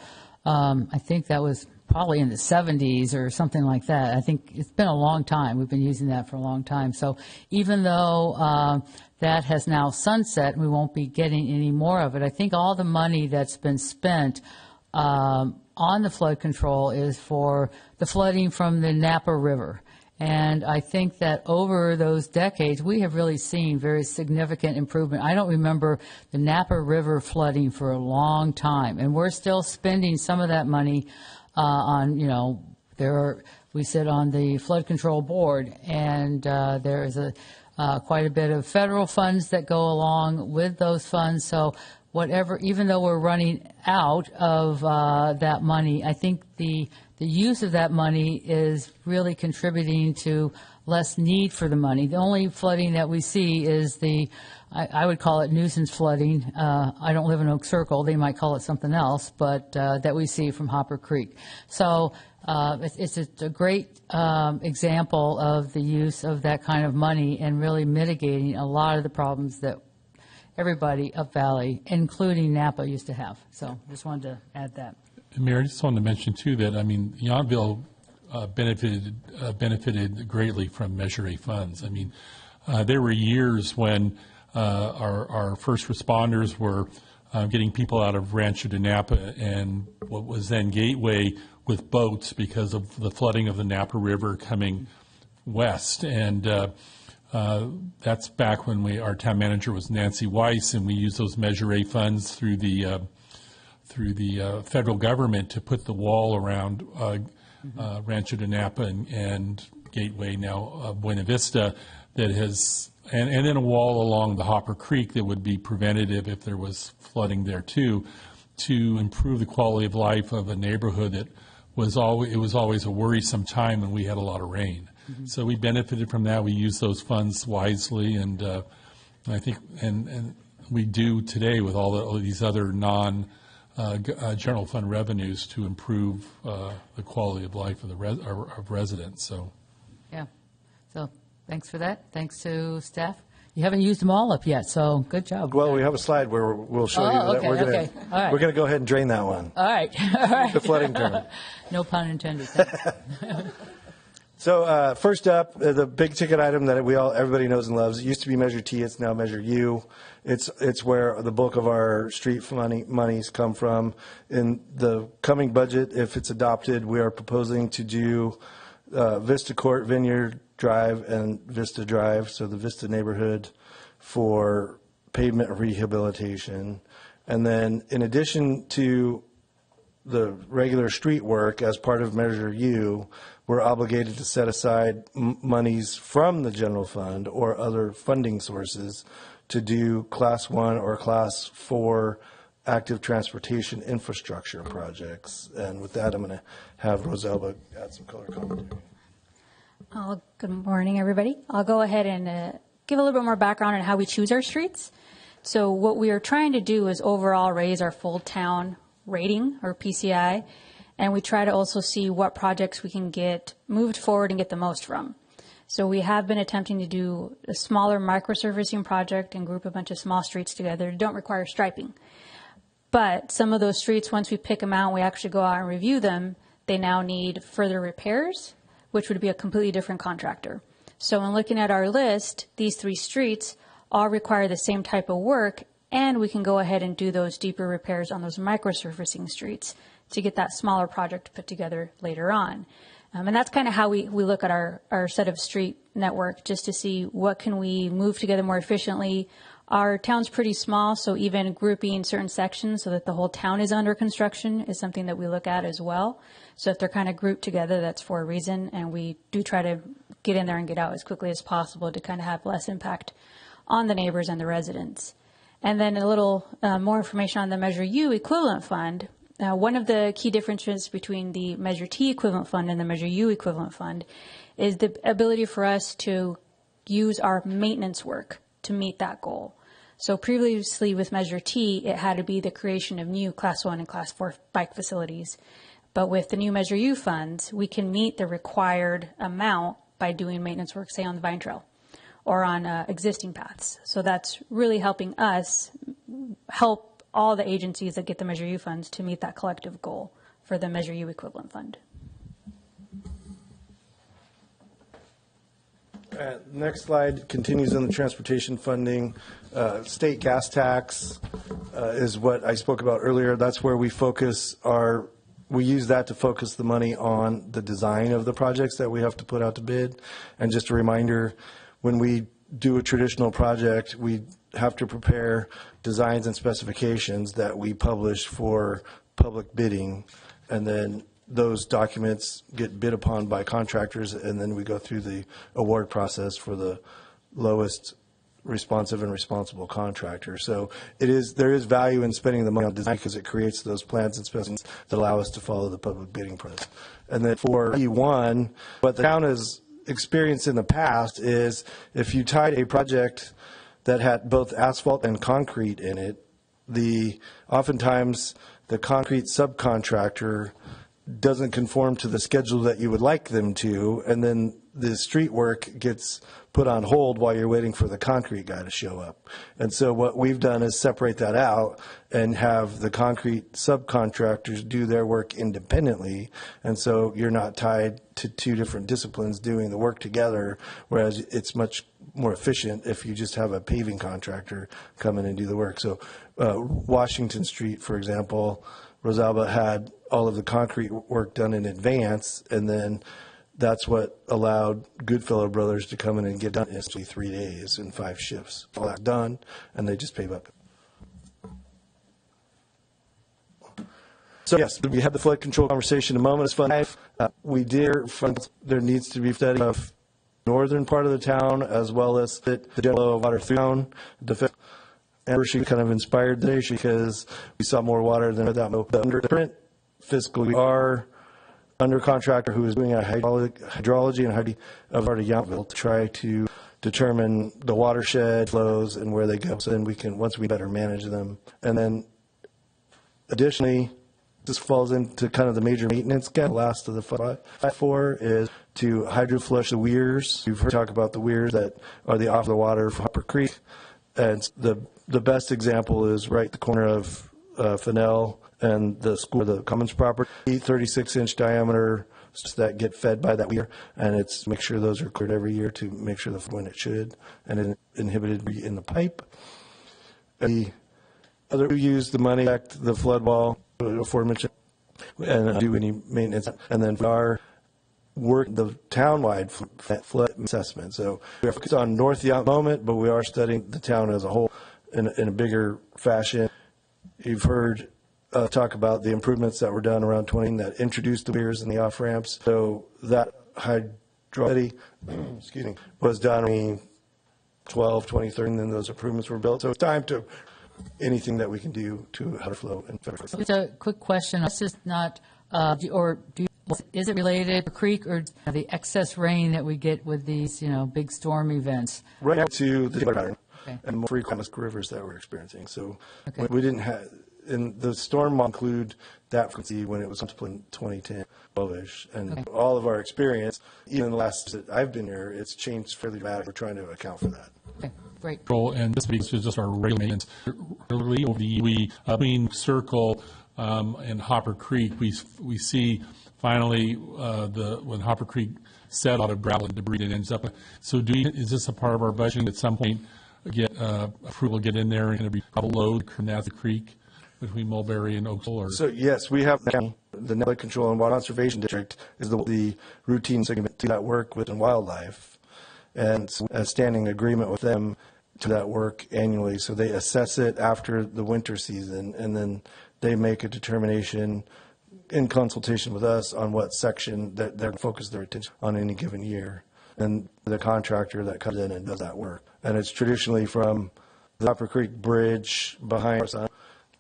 I think that was probably in the 70s or something like that. I think it's been a long time. We've been using that for a long time. So even though that has now sunset, we won't be getting any more of it. I think all the money that's been spent on the flood control is for the flooding from the Napa River. And I think that over those decades, we have really seen very significant improvement. I don't remember the Napa River flooding for a long time, and we're still spending some of that money on, we sit on the flood control board, and there is quite a bit of federal funds that go along with those funds. So whatever, even though we're running out of that money, I think the use of that money is really contributing to less need for the money. The only flooding that we see is I would call it nuisance flooding. I don't live in Oak Circle. They might call it something else, but that we see from Hopper Creek. So it's a great example of the use of that kind of money and really mitigating a lot of the problems that everybody up Valley, including Napa, used to have. So just wanted to add that. And Mayor, I just wanted to mention, too, that, Yountville benefited greatly from Measure A funds. There were years when our first responders were getting people out of Rancho de Napa and what was then Gateway with boats because of the flooding of the Napa River coming west. And that's back when our town manager was Nancy Weiss, and we used those Measure A funds through the federal government to put the wall around Rancho de Napa and Gateway, now Buena Vista, that has, and then a wall along the Hopper Creek that would be preventative if there was flooding there too, to improve the quality of life of a neighborhood that was always a worrisome time when we had a lot of rain. So we benefited from that. We used those funds wisely, and I think, and we do today with all these other general fund revenues to improve the quality of life of of residents. So, yeah. So thanks for that. Thanks to staff. You haven't used them all up yet, so good job. Well, we have a slide where we'll show you that. Okay, We're gonna, okay. All right. We're going to go ahead and drain that one. All right. All right. The flooding tournament. No pun intended. Thanks. So first up, the big ticket item that everybody knows and loves. It used to be Measure T. It's now Measure U. It's where the bulk of our street monies come from. In the coming budget, if it's adopted, we are proposing to do Vista Court, Vineyard Drive, and Vista Drive, so the Vista neighborhood, for pavement rehabilitation. And then in addition to the regular street work, as part of Measure U, we're obligated to set aside monies from the general fund or other funding sources to do Class 1 or Class 4 active transportation infrastructure projects. And with that, I'm going to have Rosalba add some color commentary. Good morning, everybody. I'll go ahead and give a little bit more background on how we choose our streets. So what we are trying to do is overall raise our full town rating, or PCI, and we try to also see what projects we can get moved forward and get the most from. So we have been attempting to do a smaller microservicing project and group a bunch of small streets together that don't require striping. But some of those streets, once we pick them out, we actually go out and review them, they now need further repairs, which would be a completely different contractor. So in looking at our list, these 3 streets all require the same type of work, and we can go ahead and do those deeper repairs on those microsurfacing streets to get that smaller project put together later on. And that's kind of how we look at our set of street network, just to see what can we move together more efficiently. Our town's pretty small, so even grouping certain sections so that the whole town is under construction is something that we look at as well. So if they're kind of grouped together, that's for a reason, and we do try to get in there and get out as quickly as possible to kind of have less impact on the neighbors and the residents. And then a little more information on the Measure U equivalent fund. One of the key differences between the Measure T equivalent fund and the Measure U equivalent fund is the ability for us to use our maintenance work to meet that goal. So previously with Measure T, it had to be the creation of new Class 1 and Class 4 bike facilities. But with the new Measure U funds, we can meet the required amount by doing maintenance work, say on the Vine Trail or on existing paths. So that's really helping us help all the agencies that get the Measure U funds to meet that collective goal for the Measure U equivalent fund. Next slide continues in the transportation funding. State gas tax is what I spoke about earlier. That's where we use that to focus the money on the design of the projects that we have to put out to bid. And just a reminder, when we do a traditional project, we have to prepare designs and specifications that we publish for public bidding, and then those documents get bid upon by contractors, and then we go through the award process for the lowest responsive and responsible contractor. So there is value in spending the money on design because it creates those plans and specifications that allow us to follow the public bidding process. And then for E1, what the town has experienced in the past is if you tied a project that had both asphalt and concrete in it, oftentimes the concrete subcontractor doesn't conform to the schedule that you would like them to, and then the street work gets put on hold while you're waiting for the concrete guy to show up. And so what we've done is separate that out and have the concrete subcontractors do their work independently, and so you're not tied to two different disciplines doing the work together, whereas it's much more efficient if you just have a paving contractor come in and do the work. So Washington Street, for example, Rosalba had all of the concrete work done in advance, and then that's what allowed Goodfellow Brothers to come in and get done in 3 days in 5 shifts. All that done, and they just pave up. So yes, we had the flood control conversation a moment. It's fun. We did. There needs to be study of northern part of the town as well as the flow of water through town. And she kind of inspired today because we saw more water than without the under current fiscal. We are under contractor who is doing a hydrology and of Yountville to try to determine the watershed flows and where they go. So then we can, once we better manage them. And then additionally, this falls into kind of the major maintenance gap. The last of the 5-4 is to hydroflush the weirs. You've heard talk about the weirs that are off the water for Hopper Creek. And the best example is right at the corner of Fennell and the school, the Commons property, 36-inch diameter that get fed by that weir, and it's make sure those are cleared every year to make sure when it should, and it inhibited in the pipe. The other who use the money back to the flood wall aforementioned and do any maintenance, and then our work the townwide flood assessment. So we are focused on North Yountville moment, but we are studying the town as a whole in a bigger fashion. You've heard talk about the improvements that were done around 20 that introduced the weirs and the off ramps. So that hydrology was done in 12, 20, 30, and then those improvements were built. So it's time to anything that we can do to how to flow. Just a quick question. This is not, is it related to creek or the excess rain that we get with these, big storm events? Right now to the pattern and more frequent rivers that we're experiencing. So we didn't have, and the storm will include that frequency when it was in 2010, 12-ish. And all of our experience, even in the last that I've been here, it's changed fairly dramatically. We're trying to account for that. Okay, great. And this is just our regular maintenance. Early over the year, between Circle and Hopper Creek, we see finally when Hopper Creek set out of gravel and debris it ends up. So is this a part of our budget at some point get approval get in there and be a load Carnatha Creek between Mulberry and Oakville? So yes, we have the Flood Control and Water Conservation District is the routine segment to that work within wildlife, and a standing agreement with them to that work annually. So they assess it after the winter season, and then they make a determination in consultation with us on what section that they're focus their attention on any given year, and the contractor that comes in and does that work. And it's traditionally from the Hopper Creek Bridge behind us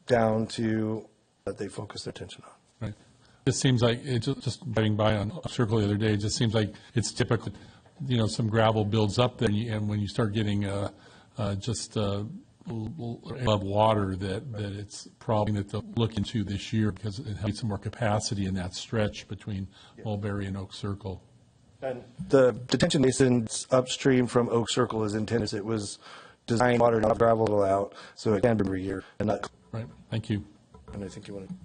down to that they focus their attention on. Right. It seems like it's just driving by on Circle the other day. It just seems like it's typical. Some gravel builds up there, and when you start getting just above water, that it's probably that they'll look into this year because it has some more capacity in that stretch between Mulberry and Oak Circle. And the detention basin upstream from Oak Circle is intended. It was designed water not gravel out, so it can be every year. And that, right. Thank you. And I think you want to.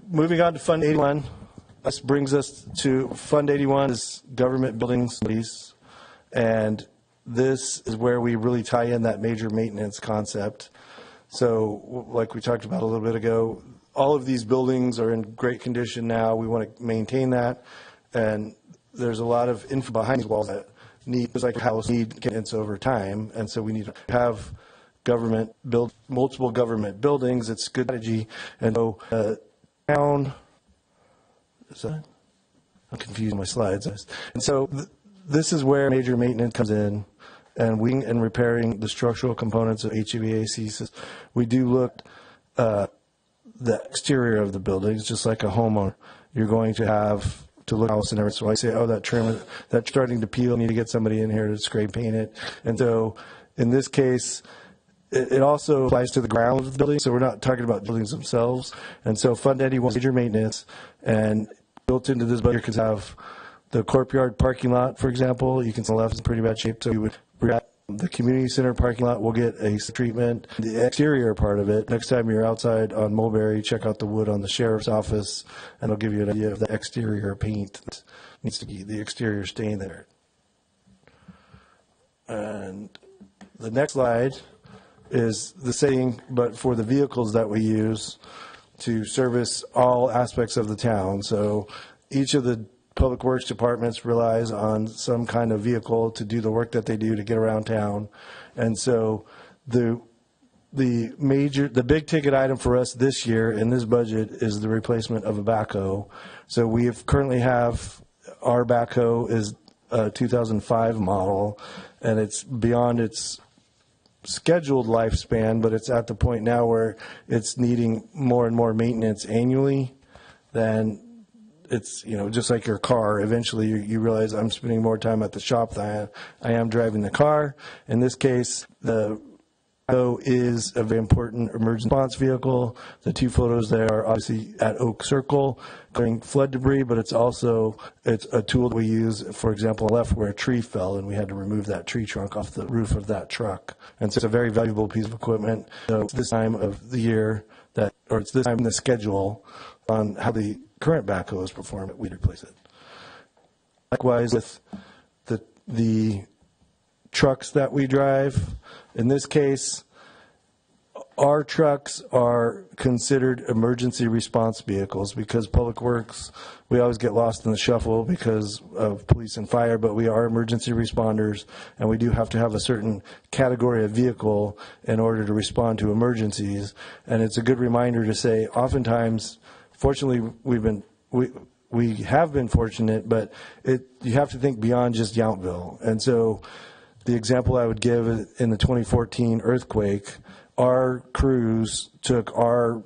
Moving on to Fund 81. this brings us to Fund 81 is government buildings lease, and this is where we really tie in that major maintenance concept. So like we talked about a little bit ago, all of these buildings are in great condition now. We want to maintain that, and there's a lot of info behind these walls that need, just like a house, need maintenance over time, and so we need to have government build multiple government buildings. It's good strategy, and so town. I'm confusing my slides, and so this is where major maintenance comes in. And repairing the structural components of HVAC systems. We do look the exterior of the buildings, just like a homeowner. You're going to have to look at the house and everything. So I say, oh, that trim, that's starting to peel. I need to get somebody in here to spray paint it. And so in this case, it also applies to the ground of the building. So we're not talking about buildings themselves. And so Fund 81 major maintenance, and built into this budget can have the courtyard parking lot, for example. You can see the left is in pretty bad shape. So we would. The community center parking lot will get a treatment. The exterior part of it, next time you're outside on Mulberry, check out the wood on the sheriff's office, and it'll give you an idea of the exterior paint that needs to be the exterior stain there. And the next slide is the same, but for the vehicles that we use to service all aspects of the town. So each of the Public Works departments relies on some kind of vehicle to do the work that they do to get around town. And so the big ticket item for us this year in this budget is the replacement of a backhoe. So we currently have, our backhoe is a 2005 model, and it's beyond its scheduled lifespan, but it's at the point now where it's needing more and more maintenance annually than it's, just like your car. Eventually you realize I'm spending more time at the shop than I am driving the car. In this case, the backhoe is a very important emergency response vehicle. The two photos there are obviously at Oak Circle clearing flood debris, but it's a tool that we use, for example, on the left where a tree fell and we had to remove that tree trunk off the roof of that truck. And so it's a very valuable piece of equipment. So it's this time of the year it's this time in the schedule on how the current backhoe is performed, we'd replace it. Likewise with the trucks that we drive. In this case, our trucks are considered emergency response vehicles because Public Works, we always get lost in the shuffle because of police and fire, but we are emergency responders, and we do have to have a certain category of vehicle in order to respond to emergencies. And it's a good reminder to say, oftentimes, fortunately, we have been fortunate, but you have to think beyond just Yountville. And so the example I would give in the 2014 earthquake, our crews took our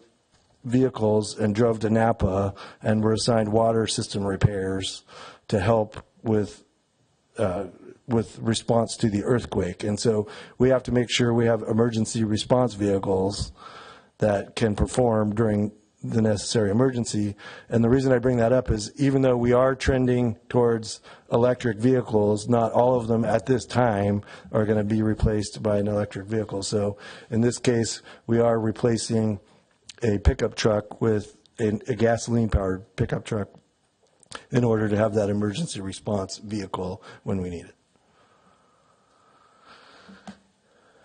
vehicles and drove to Napa and were assigned water system repairs to help with response to the earthquake. And so we have to make sure we have emergency response vehicles that can perform during the necessary emergency. And the reason I bring that up is even though we are trending towards electric vehicles, not all of them at this time are going to be replaced by an electric vehicle. So in this case, we are replacing a pickup truck with a gasoline-powered pickup truck in order to have that emergency response vehicle when we need it.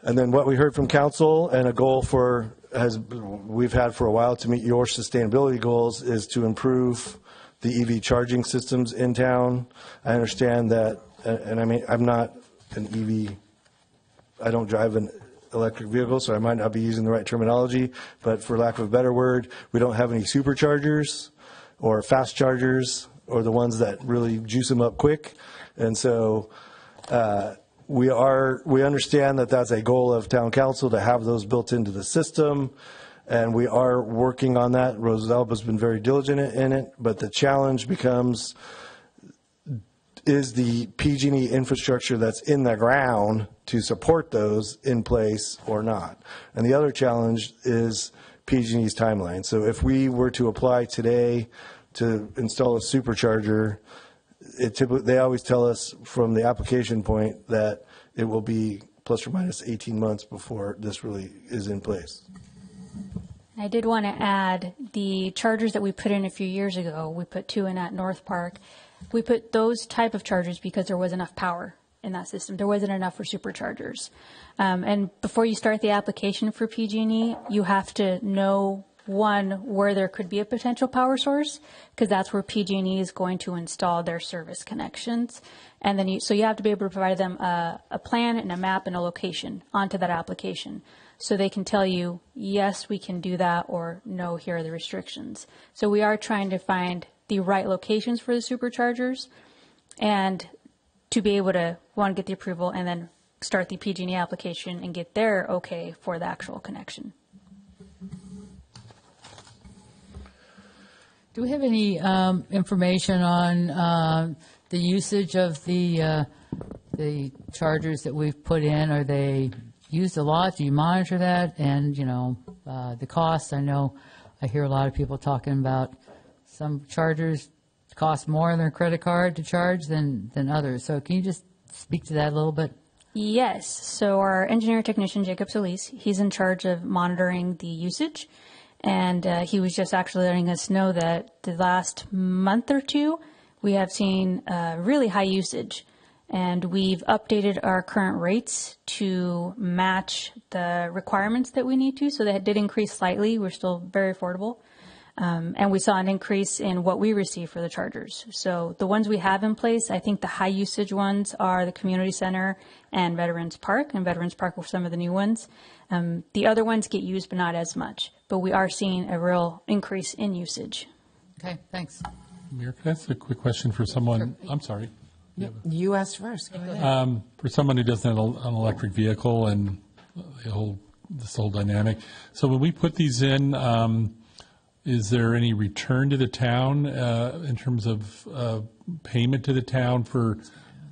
And then what we heard from council and a goal we've had for a while to meet your sustainability goals is to improve the EV charging systems in town. I understand that, and I mean, I'm not an EV, I don't drive an electric vehicle, so I might not be using the right terminology, but for lack of a better word, we don't have any superchargers or fast chargers or the ones that really juice them up quick. And so we understand that that's a goal of town council to have those built into the system, and we are working on that. Rosalba's been very diligent in it, but the challenge becomes, is the PG&E infrastructure that's in the ground to support those in place or not? And the other challenge is PG&E's timeline. So if we were to apply today to install a supercharger, they always tell us from the application point that it will be plus or minus 18 months before this really is in place. I did want to add the chargers that we put in a few years ago. We put 2 in at North Park. We put those type of chargers because there was enough power in that system. There wasn't enough for superchargers. And before you start the application for PG&E, you have to know, one, where there could be a potential power source, because that's where PG&E is going to install their service connections. And then so you have to be able to provide them a plan and a map and a location onto that application. So they can tell you, yes, we can do that, or no, here are the restrictions. So we are trying to find the right locations for the superchargers and to be able to, one, get the approval and then start the PG&E application and get their okay for the actual connection. Do we have any information on the usage of the chargers that we've put in? Are they used a lot? Do you monitor that? And, the cost, I hear a lot of people talking about some chargers cost more on their credit card to charge than others. So can you just speak to that a little bit? Yes. So our engineer technician, Jacob Solis, he's in charge of monitoring the usage. And he was just actually letting us know that the last month or two, we have seen really high usage. And we've updated our current rates to match the requirements that we need to. So that did increase slightly. We're still very affordable. And we saw an increase in what we receive for the chargers. So the ones we have in place, I think the high usage ones are the community center and Veterans Park. And Veterans Park were some of the new ones. The other ones get used, but not as much. But we are seeing a real increase in usage. Okay, thanks. Mayor, can I ask a quick question for someone? Sure. I'm sorry. You asked first. Go ahead. For someone who doesn't have an electric vehicle and this whole dynamic. So when we put these in, is there any return to the town in terms of payment to the town for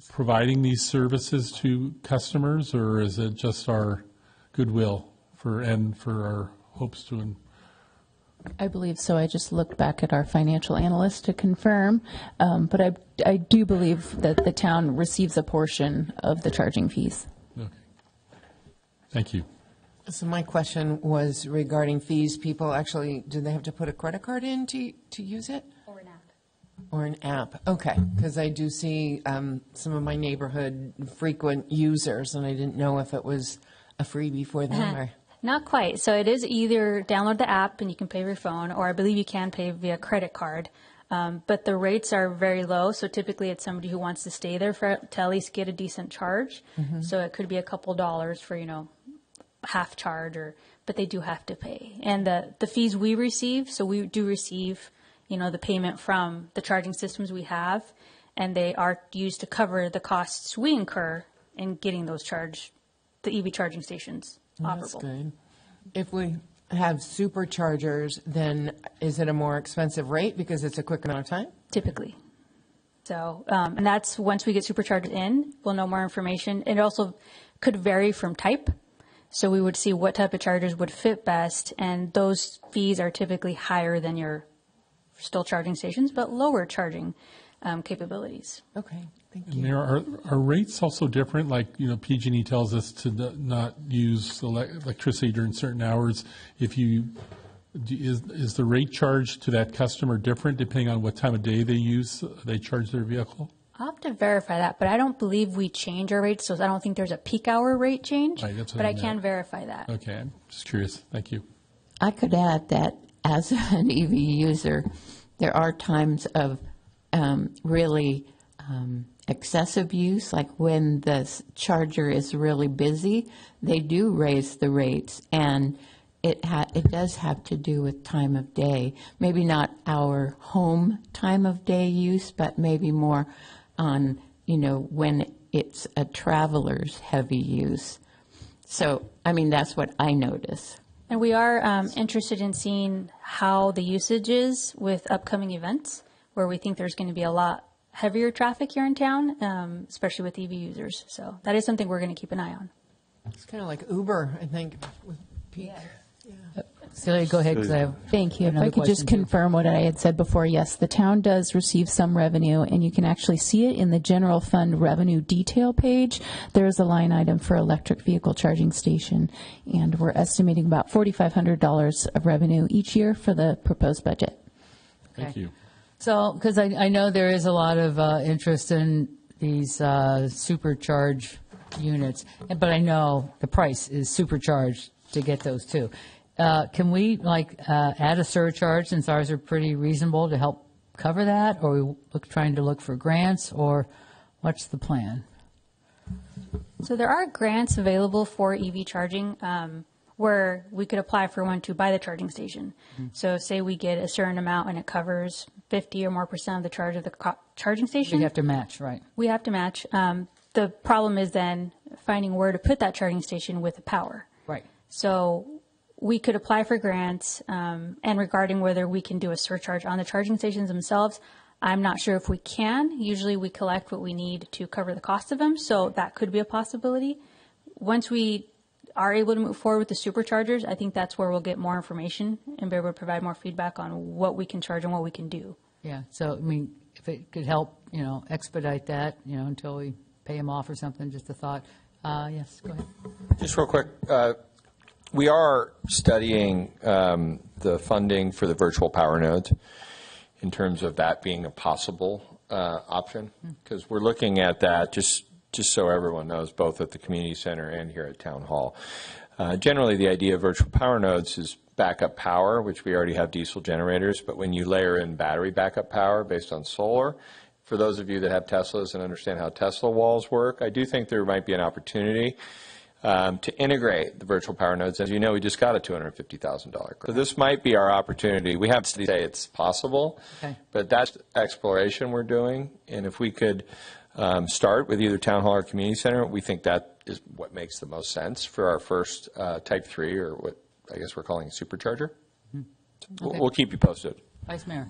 providing these services to customers, or is it just our goodwill for our hopes to? I believe so. I just looked back at our financial analyst to confirm, but I do believe that the town receives a portion of the charging fees. Okay. Thank you. So my question was regarding fees. People actually, do they have to put a credit card in to use it? Or an app. Or an app? Okay, because I do see some of my neighborhood frequent users, and I didn't know if it was a freebie for them or. Not quite. So it is either download the app and you can pay with your phone, or I believe you can pay via credit card. But the rates are very low. So typically it's somebody who wants to stay there to at least get a decent charge. Mm-hmm. So it could be a couple dollars for, half charge, but they do have to pay. And the fees we receive, so we do receive, the payment from the charging systems we have, and they are used to cover the costs we incur in getting those the EV charging stations operable. That's good. If we have superchargers, then is it a more expensive rate because it's a quicker amount of time? Typically. So, and that's once we get superchargers in, we'll know more information. It also could vary from type. So we would see what type of chargers would fit best, and those fees are typically higher than your still charging stations, but lower charging capabilities. Okay, thank you. Mayor, are rates also different? Like, PG&E tells us to not use electricity during certain hours. Is the rate charged to that customer different depending on what time of day they charge their vehicle? I'll have to verify that, but I don't believe we change our rates, so I don't think there's a peak hour rate change. Right, that's what but I meant. can verify that. Okay, I'm just curious. Thank you. I could add that as an EV user, there are times of really excessive use, like when the charger is really busy, they do raise the rates, and it does have to do with time of day. Maybe not our home time of day use, but maybe more on, when it's a traveler's heavy use. So, that's what I notice. And we are interested in seeing how the usage is with upcoming events, where we think there's going to be a lot heavier traffic here in town, especially with EV users. So that is something we're going to keep an eye on. It's kind of like Uber, I think, with peak. Celia, go ahead, because I have Thank you. If another I could just question, too. confirm what I had said before, yes, the town does receive some revenue, and you can actually see it in the general fund revenue detail page. There is a line item for electric vehicle charging station, and we're estimating about $4,500 of revenue each year for the proposed budget. Thank you. So, because I know there is a lot of interest in these supercharge units, but I know the price is supercharged to get those too. Can we add a surcharge since ours are pretty reasonable to help cover that? Or are we trying to look for grants, or what's the plan? So there are grants available for EV charging where we could apply for one to buy the charging station. So say we get a certain amount and it covers 50 or more % of the charge of the charging station. We have to match, right? We have to match. The problem is then finding where to put that charging station with the power. Right. So we could apply for grants, and regarding whether we can do a surcharge on the charging stations themselves, I'm not sure if we can. Usually we collect what we need to cover the cost of them, so that could be a possibility. Once we are able to move forward with the superchargers, I think that's where we'll get more information and be able to provide more feedback on what we can charge and what we can do. Yeah, so, I mean, if it could help, expedite that, until we pay them off or something, just a thought. Yes, go ahead. Just real quick, we are studying the funding for the virtual power nodes in terms of that being a possible option, because we're looking at that just so everyone knows, both at the community center and here at Town Hall. Generally, the idea of virtual power nodes is backup power, which we already have diesel generators, but when you layer in battery backup power based on solar, for those of you that have Teslas and understand how Tesla walls work, I do think there might be an opportunity to integrate the virtual power nodes. As you know, we just got a $250,000 grant. So this might be our opportunity. We have to say it's possible, but that's exploration we're doing. And if we could start with either Town Hall or Community Center, we think that is what makes the most sense for our first Type 3, or what I guess we're calling a supercharger. We'll keep you posted. Vice Mayor.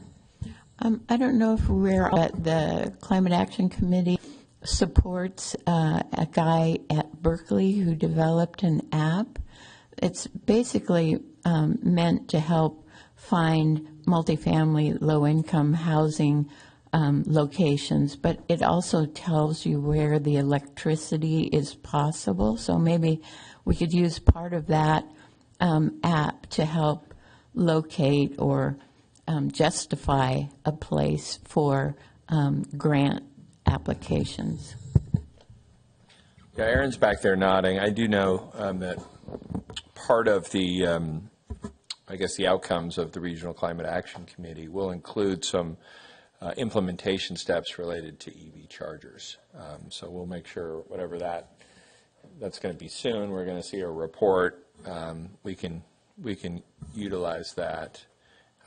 I don't know if the Climate Action Committee supports a guy at Berkeley who developed an app. It's basically meant to help find multifamily low-income housing locations, but it also tells you where the electricity is possible. So maybe we could use part of that app to help locate or justify a place for grant applications. Yeah, Aaron's back there nodding. I do know that part of the, I guess, the outcomes of the Regional Climate Action Committee will include some implementation steps related to EV chargers. So we'll make sure whatever that's going to be soon. We're going to see a report. We can utilize that.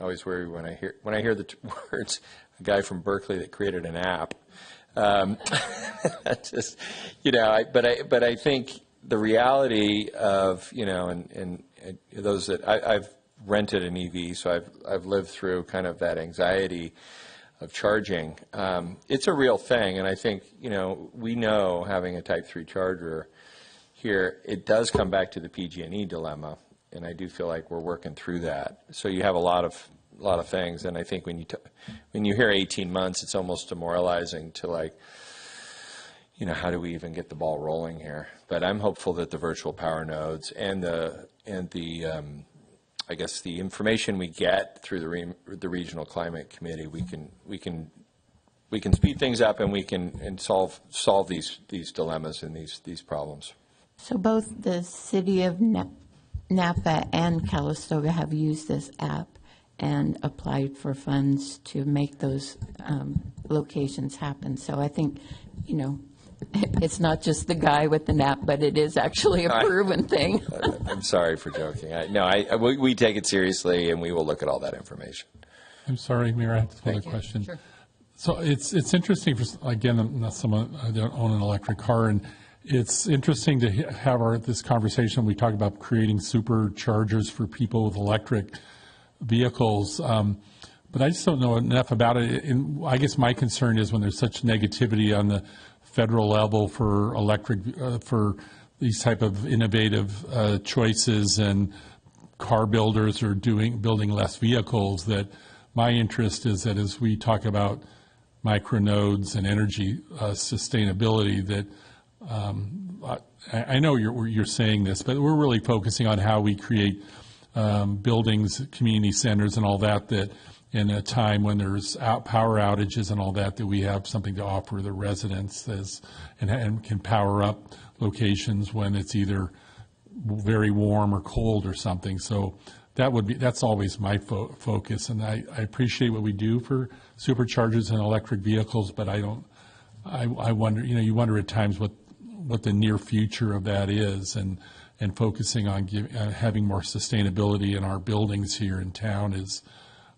I always worry when I hear the words a guy from Berkeley that created an app. Just but I think the reality of and those that I've rented an EV, so I've lived through kind of that anxiety of charging. It's a real thing, and I think we know, having a Type 3 charger here, it does come back to the PG&E dilemma, and I do feel like we're working through that. So you have a lot of things, and I think when you hear 18 months, it's almost demoralizing to how do we even get the ball rolling here? But I'm hopeful that the virtual power nodes and the I guess the information we get through the Regional Climate Committee, we can speed things up, and we can solve these dilemmas and these problems. So both the city of Napa and Calistoga have used this app and applied for funds to make those locations happen. So I think, it's not just the guy with the app, but it is actually a proven thing. I'm sorry for joking. We take it seriously, and we will look at all that information. I'm sorry, Mayor, I have another question. Sure. So it's interesting, again, I'm not someone, I don't own an electric car, and it's interesting to have this conversation. We talk about creating superchargers for people with electric vehicles, but I just don't know enough about it. And I guess my concern is when there's such negativity on the federal level for electric, for these type of innovative choices and car builders are building less vehicles, that my interest is that as we talk about micronodes and energy sustainability, that I know you're saying this, but we're really focusing on how we create buildings, community centers, and all that. That in a time when there's power outages and all that, that we have something to offer the residents and can power up locations when it's either very warm or cold or something. So that's always my focus, and I appreciate what we do for superchargers and electric vehicles, but I wonder, you wonder at times what the near future of that is, and focusing on having more sustainability in our buildings here in town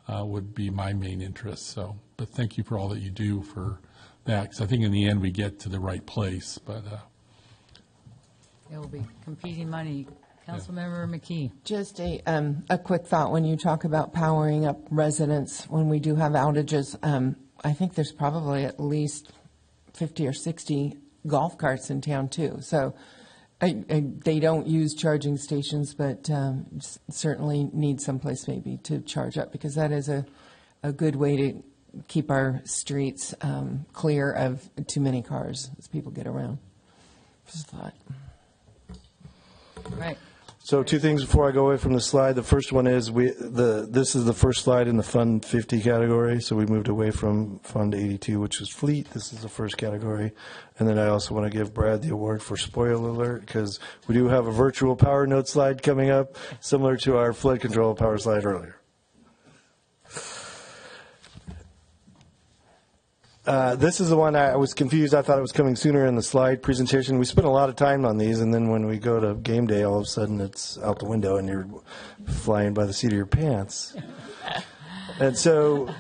would be my main interest. So, but thank you for all that you do for that, because I think in the end we get to the right place. But It will be competing money. Councilmember McKee. Just a quick thought. When you talk about powering up residents when we do have outages, I think there's probably at least 50 or 60 golf carts in town too. So they don't use charging stations, but certainly need someplace maybe to charge up, because that is a good way to keep our streets clear of too many cars as people get around. Just a thought. Right. So two things before I go away from the slide. The first one is this is the first slide in the Fund 50 category. So we moved away from Fund 82, which is fleet. This is the first category. And then I also want to give Brad the award for spoiler alert, because we do have a virtual power node slide coming up, similar to our flood control power slide earlier. This is the one I was confused. I thought it was coming sooner in the slide presentation. We spent a lot of time on these, and then when we go to game day, all of a sudden it's out the window and you're flying by the seat of your pants. And so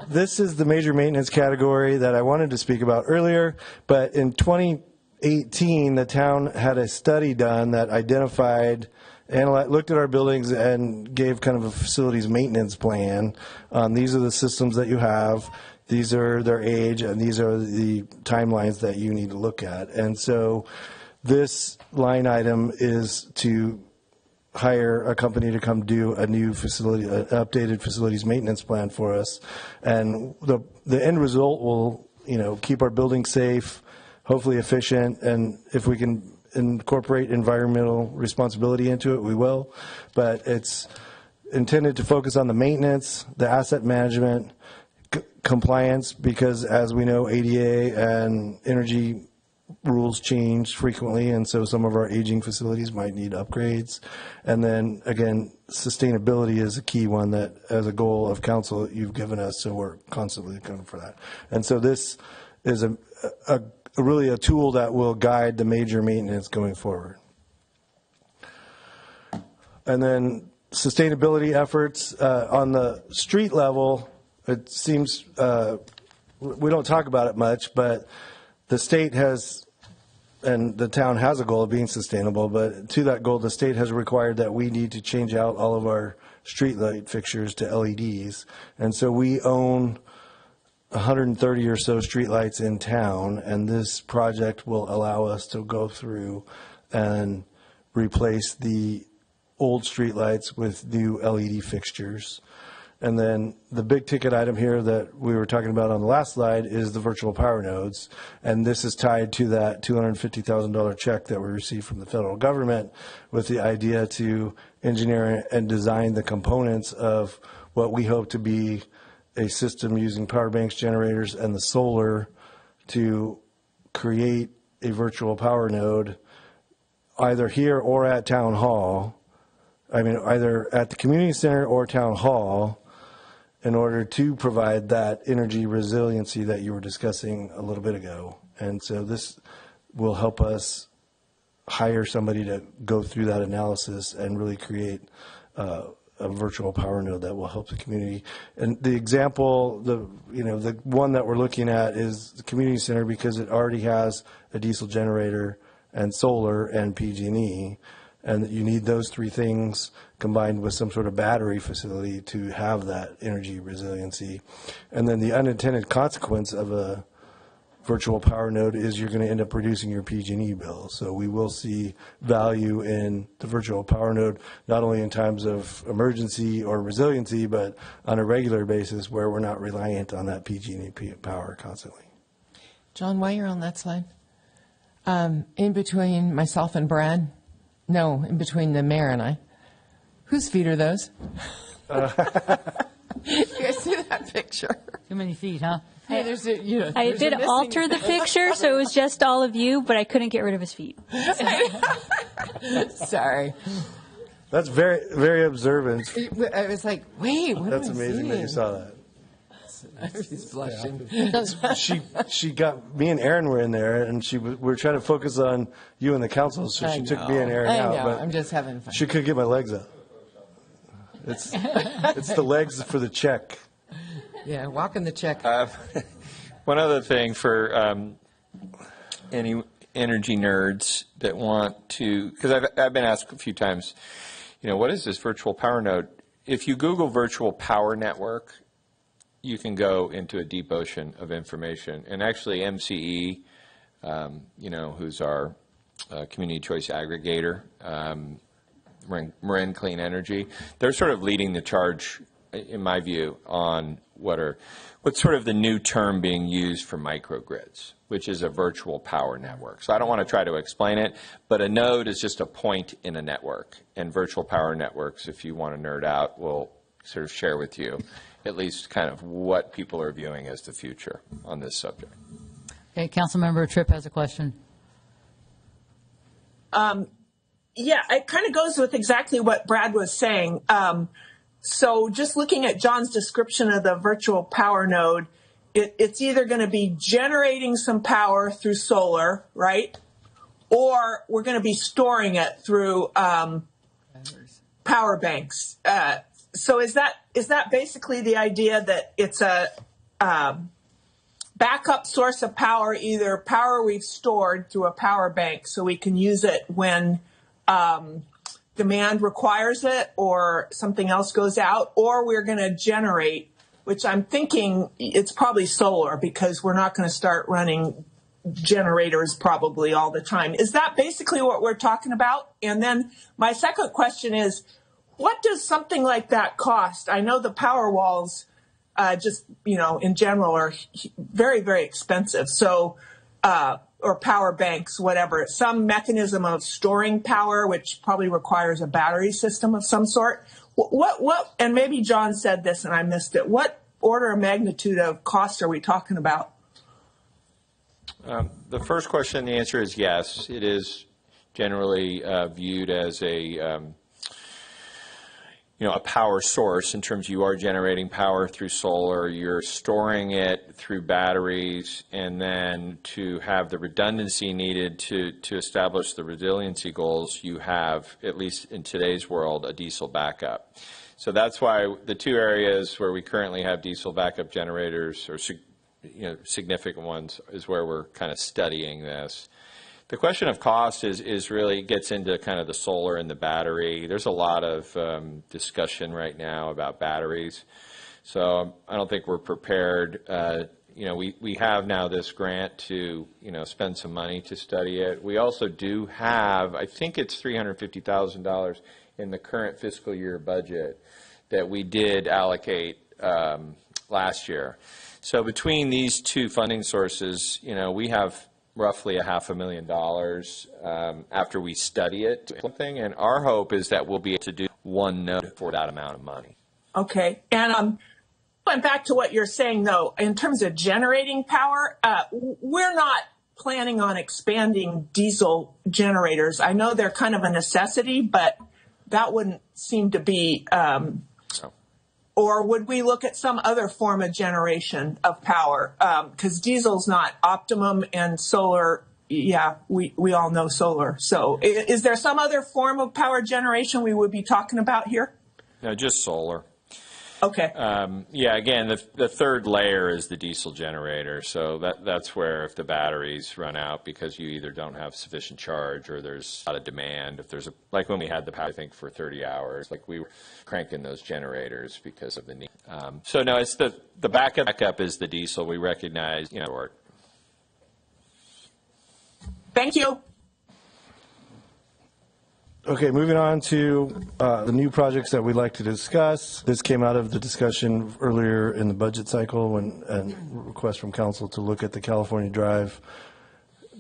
this is the major maintenance category that I wanted to speak about earlier. But in 2018, the town had a study done that identified looked at our buildings and gave kind of a facilities maintenance plan. These are the systems that you have. These are their age, and these are the timelines that you need to look at. And so this line item is to hire a company to come do a new facility, an updated facilities maintenance plan for us. And the end result will, keep our buildings safe, hopefully efficient, and if we can incorporate environmental responsibility into it, we will. But it's intended to focus on the maintenance, the asset management, compliance, because as we know, ADA and energy rules change frequently, and so some of our aging facilities might need upgrades. And then again, sustainability is a key one that, as a goal of council, you've given us, so we're constantly looking for that. And so this is really a tool that will guide the major maintenance going forward. And then sustainability efforts on the street level. It seems we don't talk about it much, but the state has, and the town has a goal of being sustainable, but to that goal, the state has required that we need to change out all of our street light fixtures to LEDs. And so we own 130 or so street lights in town, and this project will allow us to go through and replace the old street lights with new LED fixtures. And then the big ticket item here that we were talking about on the last slide is the virtual power nodes. And this is tied to that $250,000 check that we received from the federal government, with the idea to engineer and design the components of what we hope to be a system using power banks, generators, and the solar to create a virtual power node either here or at town hall. I mean, either at the community center or town hall, in order to provide that energy resiliency that you were discussing a little bit ago. And so this will help us hire somebody to go through that analysis and really create a virtual power node that will help the community. And the example, the one that we're looking at is the community center, because it already has a diesel generator and solar and PG&E. And you need those three things combined with some sort of battery facility to have that energy resiliency. And then the unintended consequence of a virtual power node is you're going to end up reducing your PG&E bill. So we will see value in the virtual power node, not only in times of emergency or resiliency, but on a regular basis where we're not reliant on that PG&E power constantly. John, while you're on that slide, in between myself and Brad, no, in between the mayor and I, whose feet are those? You guys see that picture? Too many feet, huh? Hey, there's a, you know, I there's a did missing- alter the picture, so it was just all of you, but I couldn't get rid of his feet. Sorry. That's very, very observant. I was like, wait, what That's am I amazing that you seeing? saw that. He's blushing. She got, me and Aaron were in there, and we were trying to focus on you and the council, so she took me and Aaron I out. know. But I'm just having fun. she couldn't get my legs up. It's the legs for the check. Yeah, walking the check. One other thing for any energy nerds that want to, because I've been asked a few times, what is this virtual power node? If you Google virtual power network, you can go into a deep ocean of information. And actually MCE, who's our community choice aggregator, Marin Clean Energy, they're sort of leading the charge, in my view, on what's sort of the new term being used for microgrids, which is a virtual power network. So I don't want to try to explain it, but a node is just a point in a network. And virtual power networks, if you want to nerd out, will sort of share with you at least kind of what people are viewing as the future on this subject. Okay, Councilmember Tripp has a question. Yeah, it kind of goes with exactly what Brad was saying. So just looking at John's description of the virtual power node, it's either going to be generating some power through solar, right? Or we're going to be storing it through power banks. So is that basically the idea that it's a backup source of power, either power we've stored through a power bank so we can use it when demand requires it or something else goes out, or we're going to generate, which I'm thinking it's probably solar because we're not going to start running generators probably all the time. Is that basically what we're talking about? And then my second question is, what does something like that cost? I know the power walls in general are very, very expensive. So, or power banks, whatever, some mechanism of storing power, which probably requires a battery system of some sort. What, and maybe John said this and I missed it. What order of magnitude of cost are we talking about? The first question, the answer is yes. It is generally viewed as a power source in terms you are generating power through solar, you're storing it through batteries, and then to have the redundancy needed to establish the resiliency goals, you have, at least in today's world, a diesel backup. So that's why the two areas where we currently have diesel backup generators, or significant ones, is where we're kind of studying this. The question of cost is really gets into kind of the solar and the battery. There's a lot of discussion right now about batteries. So I don't think we're prepared. We have now this grant to, spend some money to study it. We also do have, I think it's $350,000 in the current fiscal year budget that we did allocate last year. So between these two funding sources, we have roughly $500,000 after we study it, and our hope is that we'll be able to do one node for that amount of money. Okay, and going back to what you're saying though, in terms of generating power, we're not planning on expanding diesel generators. I know they're kind of a necessity, but that wouldn't seem to be. Or would we look at some other form of generation of power? Because diesel's not optimum, and solar, yeah, we all know solar. So is there some other form of power generation we would be talking about here? No, just solar. Okay. Again, the third layer is the diesel generator. So that's where if the batteries run out because you either don't have sufficient charge or there's a lot of demand, if there's like when we had the power, I think, for 30 hours, like we were cranking those generators because of the need. So no, it's the backup is the diesel. We recognize, Thank you. Okay, moving on to the new projects that we'd like to discuss. This came out of the discussion earlier in the budget cycle when a request from council to look at the California Drive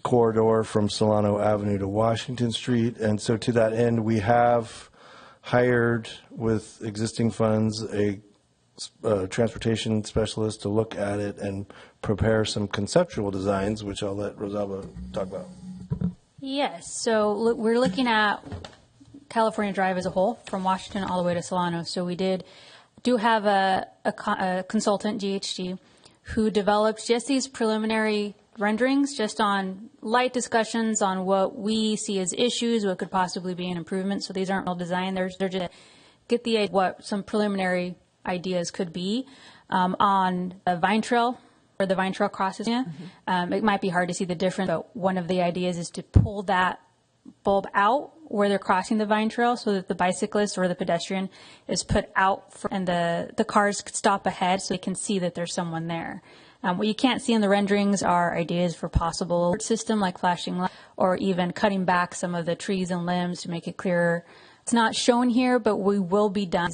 corridor from Solano Avenue to Washington Street. And so to that end, we have hired with existing funds a transportation specialist to look at it and prepare some conceptual designs, which I'll let Rosalba talk about. Yes, so we're looking at California Drive as a whole, from Washington all the way to Solano. So we do have a consultant, GHG, who developed just these preliminary renderings, just on light discussions on what we see as issues, what could possibly be an improvement. So these aren't real design. They're just get the what some preliminary ideas could be on a Vine Trail. Where the Vine Trail crosses, it might be hard to see the difference, but one of the ideas is to pull that bulb out where they're crossing the Vine Trail so that the bicyclist or the pedestrian is put out and the cars stop ahead so they can see that there's someone there. What you can't see in the renderings are ideas for possible alert system like flashing lights or even cutting back some of the trees and limbs to make it clearer. It's not shown here, but we will be done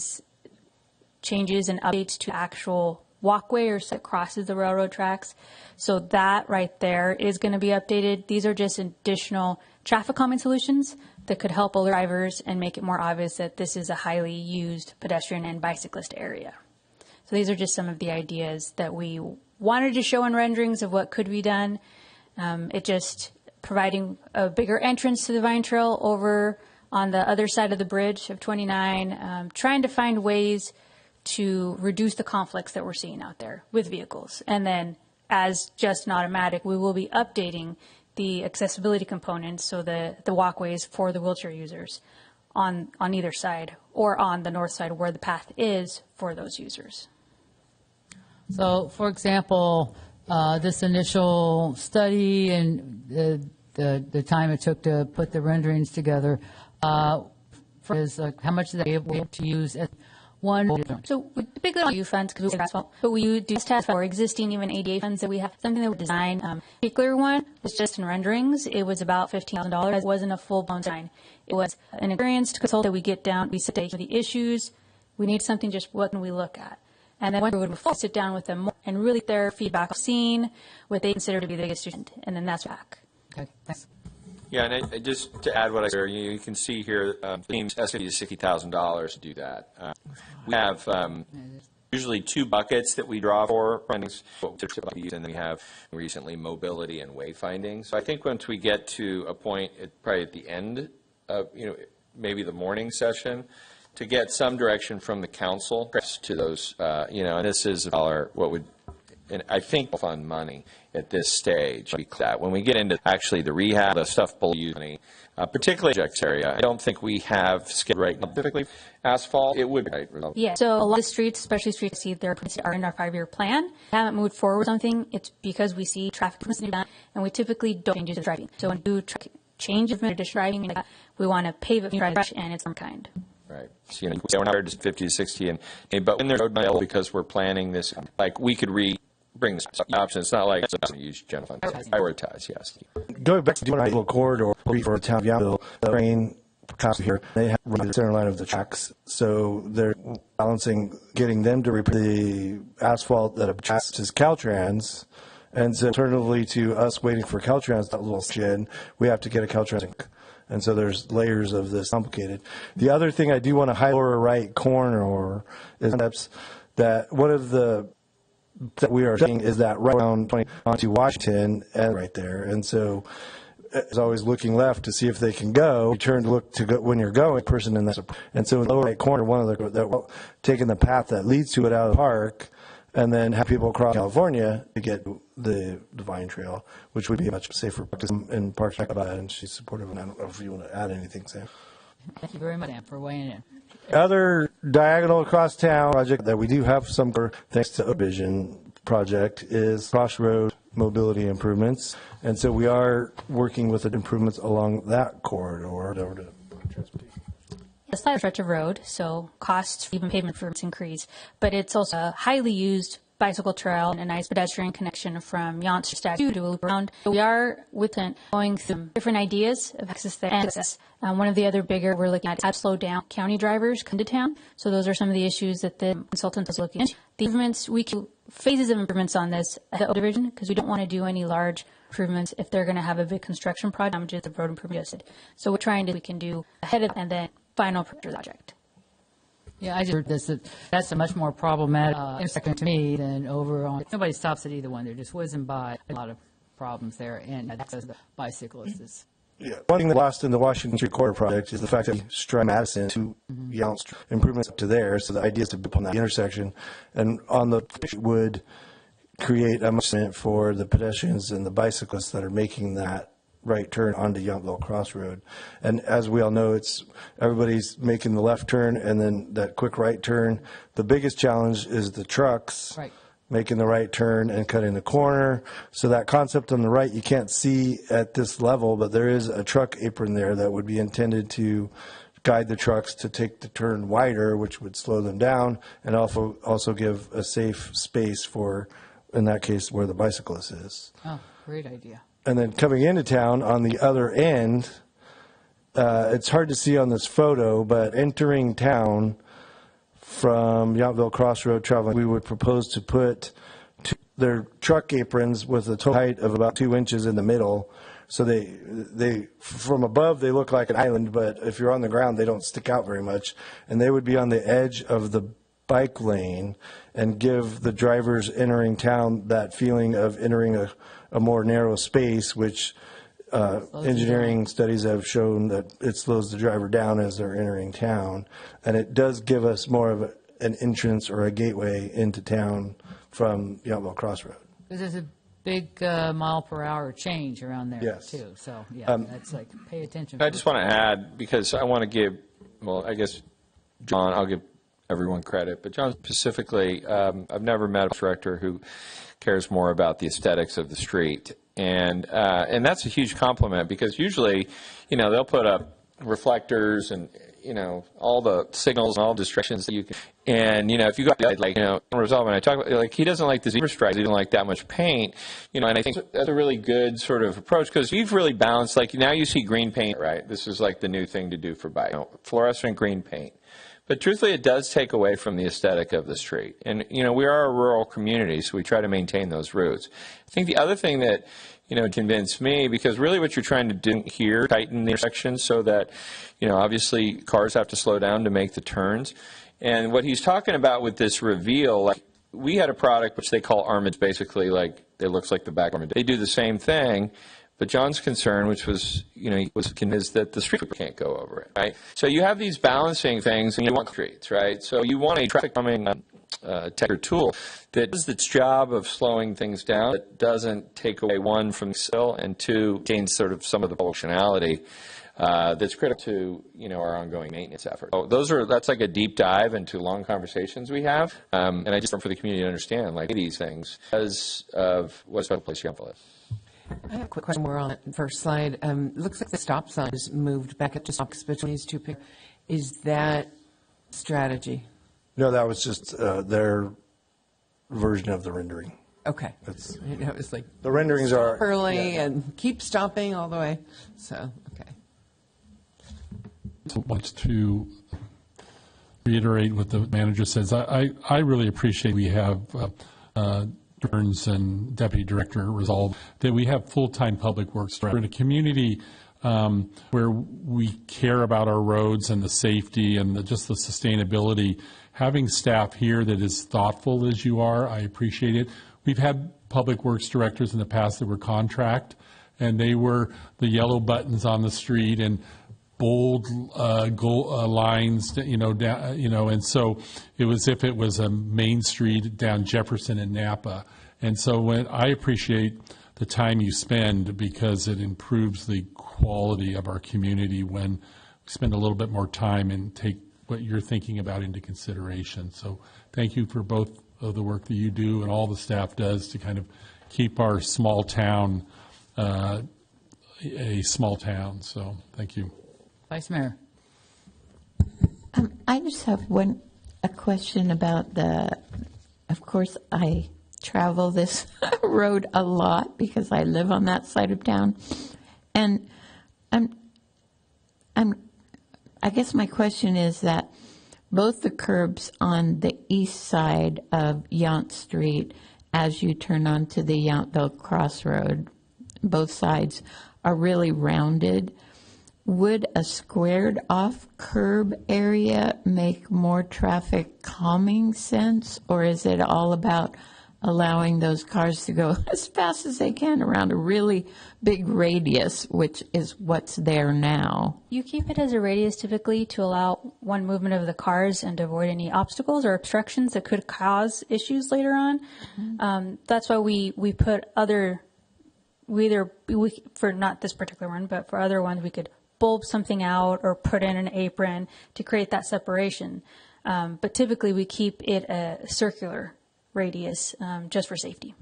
changes and updates to actual walkway or that crosses the railroad tracks. So that right there is going to be updated. These are just additional traffic calming solutions that could help alert drivers and make it more obvious that this is a highly used pedestrian and bicyclist area. So these are just some of the ideas that we wanted to show in renderings of what could be done. It just providing a bigger entrance to the Vine Trail over on the other side of the bridge of 29, trying to find ways to reduce the conflicts that we're seeing out there with vehicles. And then as just an automatic, we will be updating the accessibility components, so the walkways for the wheelchair users on either side or on the north side where the path is for those users. So, for example, this initial study and the time it took to put the renderings together, is how much are they able to use at one? So we typically don't use funds because we asphalt, but we do test for existing even ADA funds that we have. Something that we designed. Particular one was just in renderings. It was about $15,000. It wasn't a full-blown design. It was an experienced consultant that we get down. We sit down with the issues. We need something. Just what can we look at? And then we would sit down with them and really get their feedback, seeing what they consider to be the biggest student, and then that's back. Okay, thanks. Yeah, and I just to add what I said, you can see here, the team's estimated $60,000 to do that. We have usually two buckets that we draw for findings, and then we have recently mobility and wayfinding. So I think once we get to a point, probably at the end of, maybe the morning session, to get some direction from the council to those, and this is what would, and I think fund money at this stage. That when we get into actually the rehab, the stuff below money, particularly project area, I don't think we have skid right now. Typically, asphalt, it would be right. Yeah. So a lot of streets, especially streets, are in our 5-year plan. We haven't moved forward with something. It's because we see traffic done, and we typically don't change the driving. So when we do change of additional driving, we want to pave it from fresh, and it's some kind. Right. So, we're not to 50 to 60, but when there's road mile, because we're planning this, like we could bring this option. It's not like it's going to use general funds. Prioritize, yes. Going back to doing a little corridor for the town of Yountville, the train cops here, they have the center line of the tracks, so they're balancing getting them to repair the asphalt that obstructs Caltrans. And so alternatively to us waiting for Caltrans, that little shed, we have to get a Caltrans. And so there's layers of this complicated. The other thing I do want to highlight, lower right corner, is that one of the that we are seeing is that right around onto Washington and right there. And so it's always looking left to see if they can go. You turn to look to go when you're going, person in that. And so in the lower right corner, one of the taking the path that leads to it out of the park, and then have people across California to get the Vine Trail, which would be a much safer practice. And Parks about that, and she's supportive. And I don't know if you want to add anything, Sam. Thank you very much, Sam, for weighing in. Other diagonal across town project that we do have some thanks to Vision project is crossroad mobility improvements, and so we are working with the improvements along that corridor over to transportation. The slight stretch of road, so costs, even pavement improvements increase, but it's also a highly used bicycle trail and a nice pedestrian connection from Yonts statue to a loop around. We are going through different ideas of access. One of the other bigger we're looking at is how to slow down county drivers come to town. So those are some of the issues that the consultant is looking at. The improvements, we can phases of improvements on this at the division because we don't want to do any large improvements if they're going to have a big construction project, which is the road improvement. So we're trying to we can do ahead of and then final project. Yeah, I just heard this, that's a much more problematic intersection to me than over on, nobody stops at either one. They're just whizzing by. A lot of problems there, and access to the bicyclists is. Yeah. One thing that lost in the Washington Street Corridor project is the fact that we strike Madison to Younts improvements up to there. So the idea is to build on that intersection, and on the would create a movement for the pedestrians and the bicyclists that are making that right turn onto Yountville Crossroad. And as we all know, it's everybody's making the left turn and then that quick right turn. The biggest challenge is the trucks making the right turn and cutting the corner. So that concept on the right you can't see at this level, but there is a truck apron there that would be intended to guide the trucks to take the turn wider, which would slow them down and also give a safe space for, in that case, where the bicyclist is. Oh, great idea. And then coming into town on the other end, it's hard to see on this photo, but entering town from Yountville Crossroad traveling, we would propose to put their truck aprons with a total height of about 2 inches in the middle. So they from above, they look like an island, but if you're on the ground, they don't stick out very much. And they would be on the edge of the bike lane and give the drivers entering town that feeling of entering a more narrow space, which engineering studies have shown that it slows the driver down as they're entering town. And it does give us more of an entrance or a gateway into town from Yountville Crossroad. Because there's a big mile per hour change around there, Yes. too. So, yeah, that's like, pay attention. I just want to add, because I want to give, well, I guess, John, I'll give everyone credit, but John specifically, I've never met a director who cares more about the aesthetics of the street. And that's a huge compliment, because usually, they'll put up reflectors and, all the signals and all the distractions that you can. And, if you go Resolve, and I talk about, he doesn't like the zebra stripes, he doesn't like that much paint, and I think that's a really good sort of approach, because you've really balanced, now you see green paint, right? This is like the new thing to do for bike, fluorescent green paint. But truthfully, it does take away from the aesthetic of the street. And, we are a rural community, so we try to maintain those roots. I think the other thing that, convinced me, because really what you're trying to do here, tighten the intersection so that, obviously cars have to slow down to make the turns. And what he's talking about with this reveal, we had a product which they call Armage, basically it looks like the back Armage. They do the same thing. But John's concern, which was, he was convinced that the street can't go over it, right? So you have these balancing things, and you want streets, right? So you want a traffic calming tech or tool that does its job of slowing things down, that doesn't take away, one, from the sill, and two, gains sort of some of the functionality that's critical to, our ongoing maintenance effort. So that's like a deep dive into long conversations we have, and I just want for the community to understand, these things because of what a special place Yountville is. I have a quick question. We're on the first slide. Looks like the stop sign is moved back up to stop between these two pictures. Is that strategy? No, that was just their version of the rendering. Okay. It's like the renderings are early and keep stopping all the way. So, okay. I want to reiterate what the manager says. I really appreciate we have Burns and Deputy Director Resolve, that we have full-time public works director in a community where we care about our roads and the safety and just the sustainability. Having staff here that is thoughtful as you are, I appreciate it. We've had public works directors in the past that were contract, and they were the yellow buttons on the street and bold lines, and so it was if it was a main street down Jefferson and Napa. And so I appreciate the time you spend, because it improves the quality of our community when we spend a little bit more time and take what you're thinking about into consideration. So thank you for both of the work that you do and all the staff does to kind of keep our small town a small town. So thank you. Vice Mayor. I just have a question about the of course, I travel this road a lot because I live on that side of town. And I guess my question is that both the curbs on the east side of Yount Street, as you turn onto the Yountville Crossroad, both sides are really rounded. Would a squared off curb area make more traffic calming sense, or is it all about allowing those cars to go as fast as they can around a really big radius, which is what's there now? You keep it as a radius typically to allow one movement of the cars and to avoid any obstacles or obstructions that could cause issues later on. That's why we put for not this particular one, but for other ones, we could bulb something out or put in an apron to create that separation. But typically we keep it a circular radius just for safety.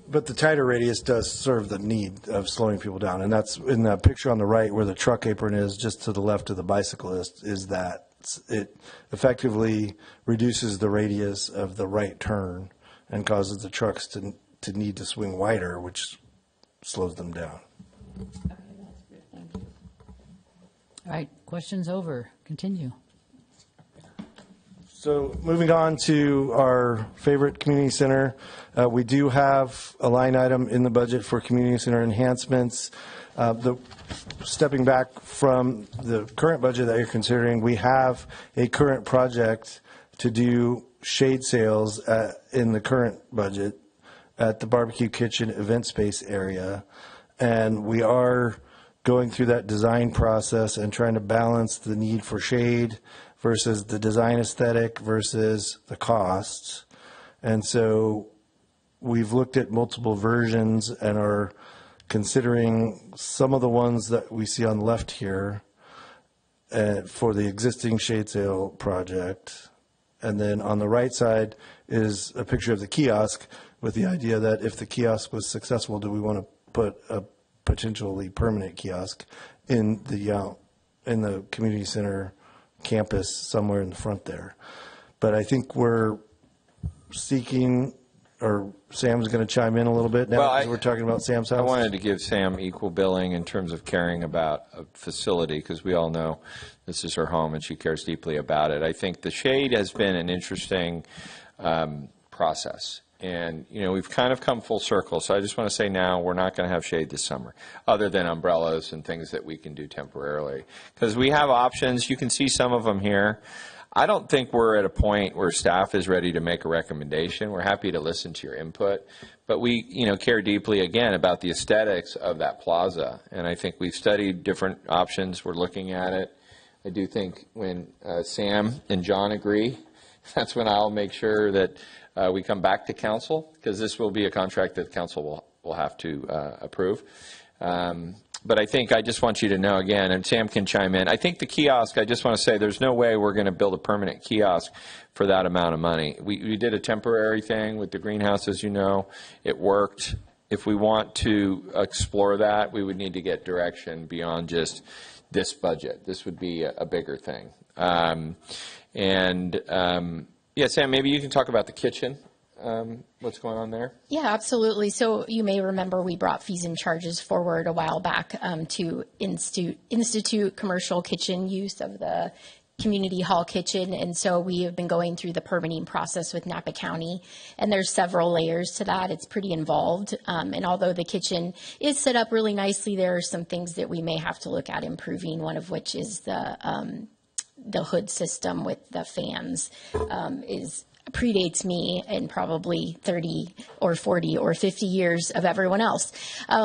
But the tighter radius does serve the need of slowing people down, and that's in the picture on the right where the truck apron is, just to the left of the bicyclist, is that it effectively reduces the radius of the right turn and causes the trucks to need to swing wider, which slows them down. All right, questions over. Continue. So moving on to our favorite community center, we do have a line item in the budget for community center enhancements. Stepping back from the current budget that you're considering, we have a current project to do shade sales in the current budget at the barbecue kitchen event space area. And we are going through that design process and trying to balance the need for shade versus the design aesthetic versus the costs. And so we've looked at multiple versions and are considering some of the ones that we see on the left here for the existing shade sale project. And then on the right side is a picture of the kiosk with the idea that if the kiosk was successful, do we want to put a potentially permanent kiosk in the community center campus somewhere in the front there. But I think we're seeking, or Sam's going to chime in a little bit now because we're talking about Sam's house. I wanted to give Sam equal billing in terms of caring about a facility, because we all know this is her home and she cares deeply about it. I think the shade has been an interesting process. And, we've kind of come full circle. So I just want to say now we're not going to have shade this summer, other than umbrellas and things that we can do temporarily. Because we have options. You can see some of them here. I don't think we're at a point where staff is ready to make a recommendation. We're happy to listen to your input. But we, care deeply, again, about the aesthetics of that plaza. And I think we've studied different options. We're looking at it. I do think when Sam and John agree, that's when I'll make sure that we come back to council, because this will be a contract that council will have to approve. But I think I just want you to know, again, and Sam can chime in, I think the kiosk, I just want to say there's no way we're going to build a permanent kiosk for that amount of money. We did a temporary thing with the greenhouse, as you know. It worked. If we want to explore that, we would need to get direction beyond just this budget. This would be a bigger thing. Yeah, Sam, maybe you can talk about the kitchen, what's going on there? Yeah, absolutely. So you may remember we brought fees and charges forward a while back to institute commercial kitchen use of the community hall kitchen. And so we have been going through the permitting process with Napa County, and there's several layers to that. It's pretty involved. And although the kitchen is set up really nicely, there are some things that we may have to look at improving, one of which is the hood system with the fans predates me in probably 30 or 40 or 50 years of everyone else.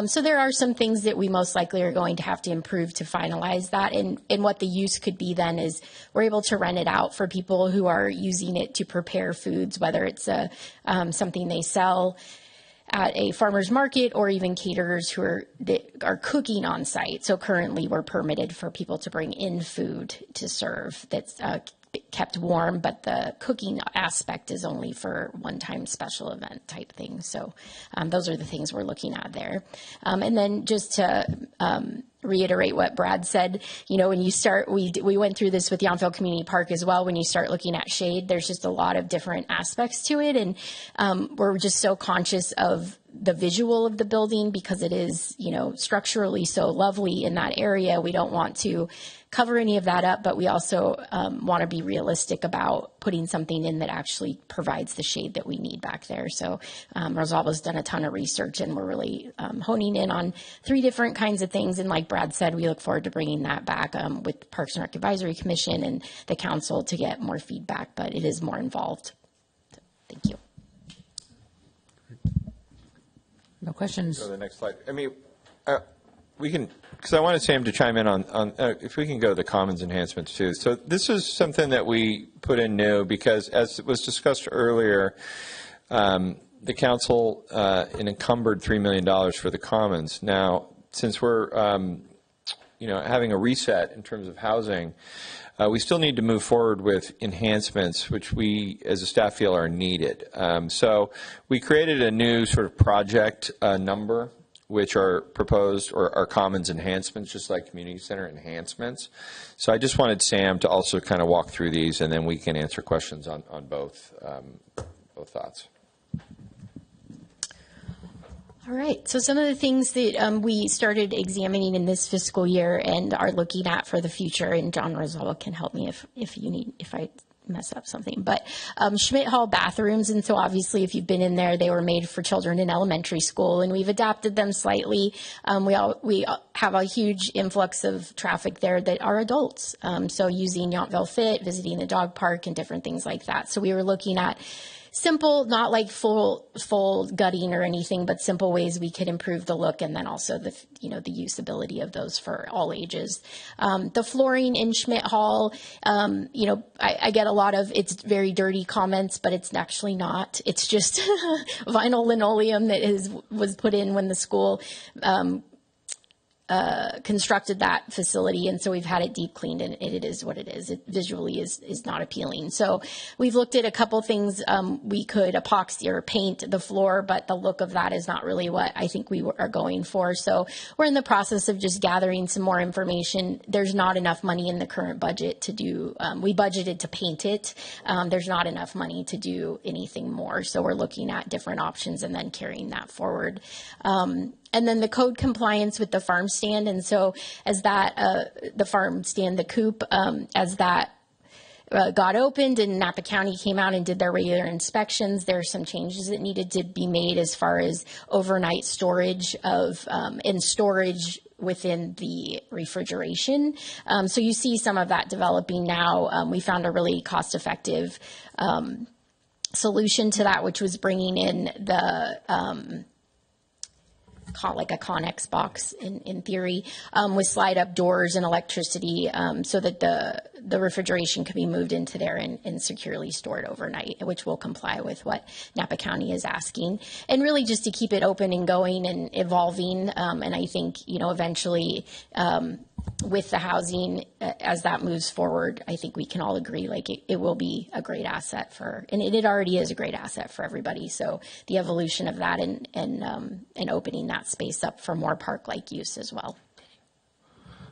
So there are some things that we most likely are going to have to improve to finalize that. And what the use could be then is we're able to rent it out for people who are using it to prepare foods, whether it's something they sell at a farmer's market or even caterers who are cooking on site. So currently we're permitted for people to bring in food to serve that's kept warm, but the cooking aspect is only for one-time special event type things. So those are the things we're looking at there. And then just to reiterate what Brad said. You know, when you start, we went through this with Yountville Community Park as well. When you start looking at shade, there's just a lot of different aspects to it. And we're just so conscious of the visual of the building because it is, you know, structurally so lovely in that area. We don't want to cover any of that up, but we also want to be realistic about putting something in that actually provides the shade that we need back there. So Rosalba's done a ton of research, and we're really honing in on 3 different kinds of things. And like Brad said, we look forward to bringing that back with Parks and Rec Advisory Commission and the council to get more feedback, but it is more involved. So, thank you. No questions? Go to the next slide. I mean, we can, because I wanted Sam to chime in on if we can go to the commons enhancements too. So this is something that we put in new because, as was discussed earlier, the council encumbered $3 million for the commons. Now, since we're having a reset in terms of housing, we still need to move forward with enhancements, which we as a staff feel are needed. So we created a new sort of project number, which are proposed or are commons enhancements, just like community center enhancements. So I just wanted Sam to also kind of walk through these, and then we can answer questions on both thoughts. All right. So some of the things that we started examining in this fiscal year and are looking at for the future, and John Rosalba can help me if I mess up something, but Schmidt Hall bathrooms. And so obviously if you've been in there, they were made for children in elementary school, and we've adapted them slightly. We have a huge influx of traffic there that are adults. So using Yountville Fit, visiting the dog park and different things like that. So we were looking at simple, not like full gutting or anything, but simple ways we could improve the look, and then also the usability of those for all ages. The flooring in Schmidt Hall, I get a lot of it's very dirty comments, but it's actually not. It's just vinyl linoleum that was put in when the school constructed that facility, and so we've had it deep cleaned, and it is what it is. It visually is not appealing. So we've looked at a couple things. We could epoxy or paint the floor, but the look of that is not really what I think we are going for. So we're in the process of just gathering some more information. There's not enough money in the current budget to do, we budgeted to paint it. There's not enough money to do anything more. So we're looking at different options and then carrying that forward. And then the code compliance with the farm stand. And so as that, the farm stand, the coop, as that got opened and Napa County came out and did their regular inspections, there are some changes that needed to be made as far as overnight storage of, and storage within the refrigeration. So you see some of that developing now. We found a really cost-effective solution to that, which was bringing in the like a Connex box in theory, with slide up doors and electricity, so that the refrigeration can be moved into there and securely stored overnight, which will comply with what Napa County is asking, and really just to keep it open and going and evolving. And I think, eventually, with the housing, as that moves forward, I think we can all agree, like it will be a great asset and it already is a great asset for everybody. So the evolution of that and opening that space up for more park-like use as well.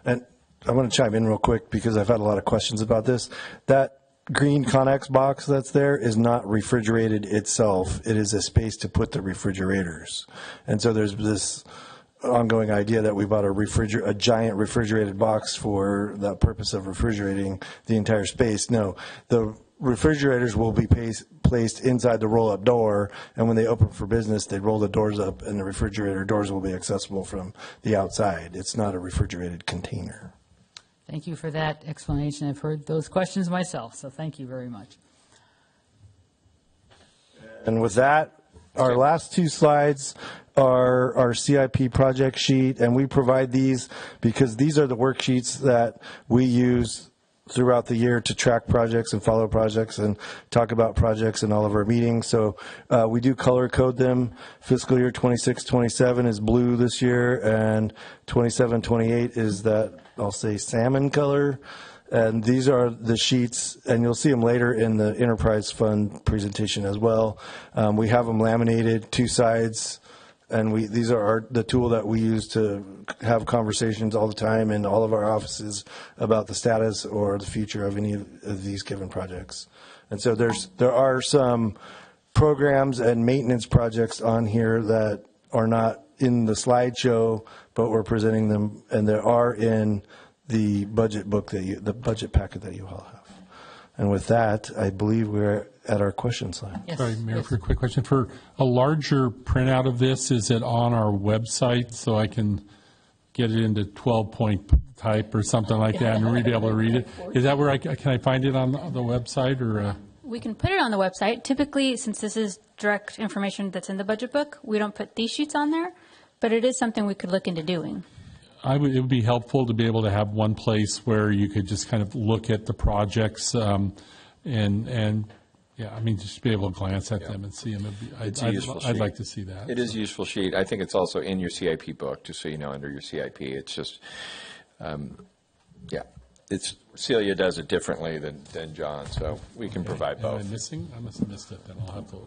And I want to chime in real quick because I've had a lot of questions about this. That green Connex box that's there is not refrigerated itself. It is a space to put the refrigerators. And so there's this ongoing idea that we bought a giant refrigerated box for the purpose of refrigerating the entire space. No, the refrigerators will be placed inside the roll-up door, and when they open for business, they roll the doors up, and the refrigerator doors will be accessible from the outside. It's not a refrigerated container. Thank you for that explanation. I've heard those questions myself, so thank you very much. And with that, our last 2 slides are our CIP project sheet, and we provide these because these are the worksheets that we use throughout the year to track projects and follow projects and talk about projects in all of our meetings. So we do color code them. Fiscal year 26-27 is blue this year, and 27-28 is that, I'll say, salmon color. And these are the sheets, and you'll see them later in the enterprise fund presentation as well. We have them laminated 2 sides And these are the tool that we use to have conversations all the time in all of our offices about the status or the future of any of these given projects. And so there are some programs and maintenance projects on here that are not in the slideshow, but we're presenting them, and they are in the budget book the budget packet that you all have. And with that, I believe we're at our question slide. Yes. Sorry, Mayor, for a quick question. For a larger printout of this, is it on our website so I can get it into 12-point type or something like that and be able to read it? Is that where can I find it on the website or? We can put it on the website. Typically, since this is direct information that's in the budget book, we don't put these sheets on there, but it is something we could look into doing. It would be helpful to be able to have one place where you could just kind of look at the projects and yeah, I mean, just be able to glance at them and see them. It's a useful sheet. I'd like to see that. It is a useful sheet. I think it's also in your CIP book, just so you know, under your CIP. It's just, yeah, Celia does it differently than John, so we can provide both. Am I missing? I must have missed it, then I'll have to.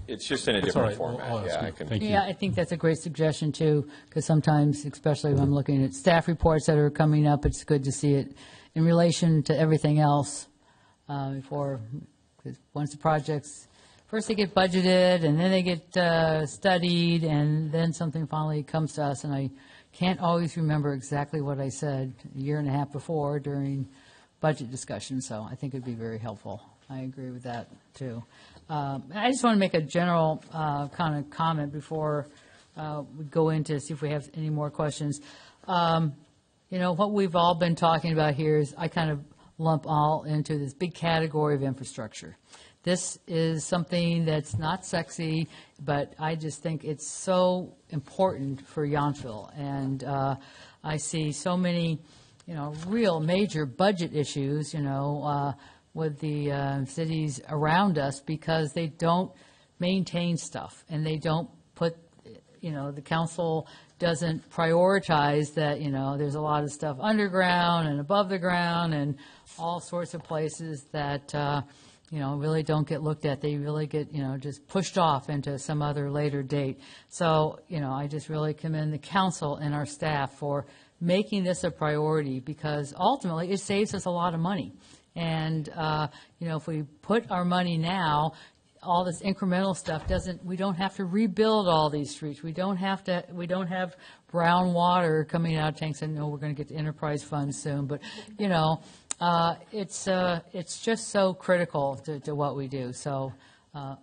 It's just in a It's all different right. format. I'll ask Yeah, you. I can. Thank you. Yeah, I think that's a great suggestion too, because sometimes, especially when I'm looking at staff reports that are coming up, it's good to see it in relation to everything else before, because once the projects, first they get budgeted and then they get studied and then something finally comes to us, and I can't always remember exactly what I said a year and a half before during budget discussion, so I think it'd be very helpful. I agree with that too. I just want to make a general kind of comment before we go into see if we have any more questions. You know, what we've all been talking about here is I kind of lump all into this big category of infrastructure. This is something that's not sexy, but I just think it's so important for Yountville. And I see so many, you know, real major budget issues, you know, with the cities around us because they don't maintain stuff and they don't put, you know, the council doesn't prioritize that, you know, there's a lot of stuff underground and above the ground and all sorts of places that, you know, really don't get looked at. They really get, you know, just pushed off into some other later date. So, you know, I just really commend the council and our staff for making this a priority because ultimately it saves us a lot of money. And, you know, if we put our money now, all this incremental stuff we don't have to rebuild all these streets. We don't have brown water coming out of tanks. And no, we're going to get to enterprise funds soon. But, you know, it's just so critical to what we do. So,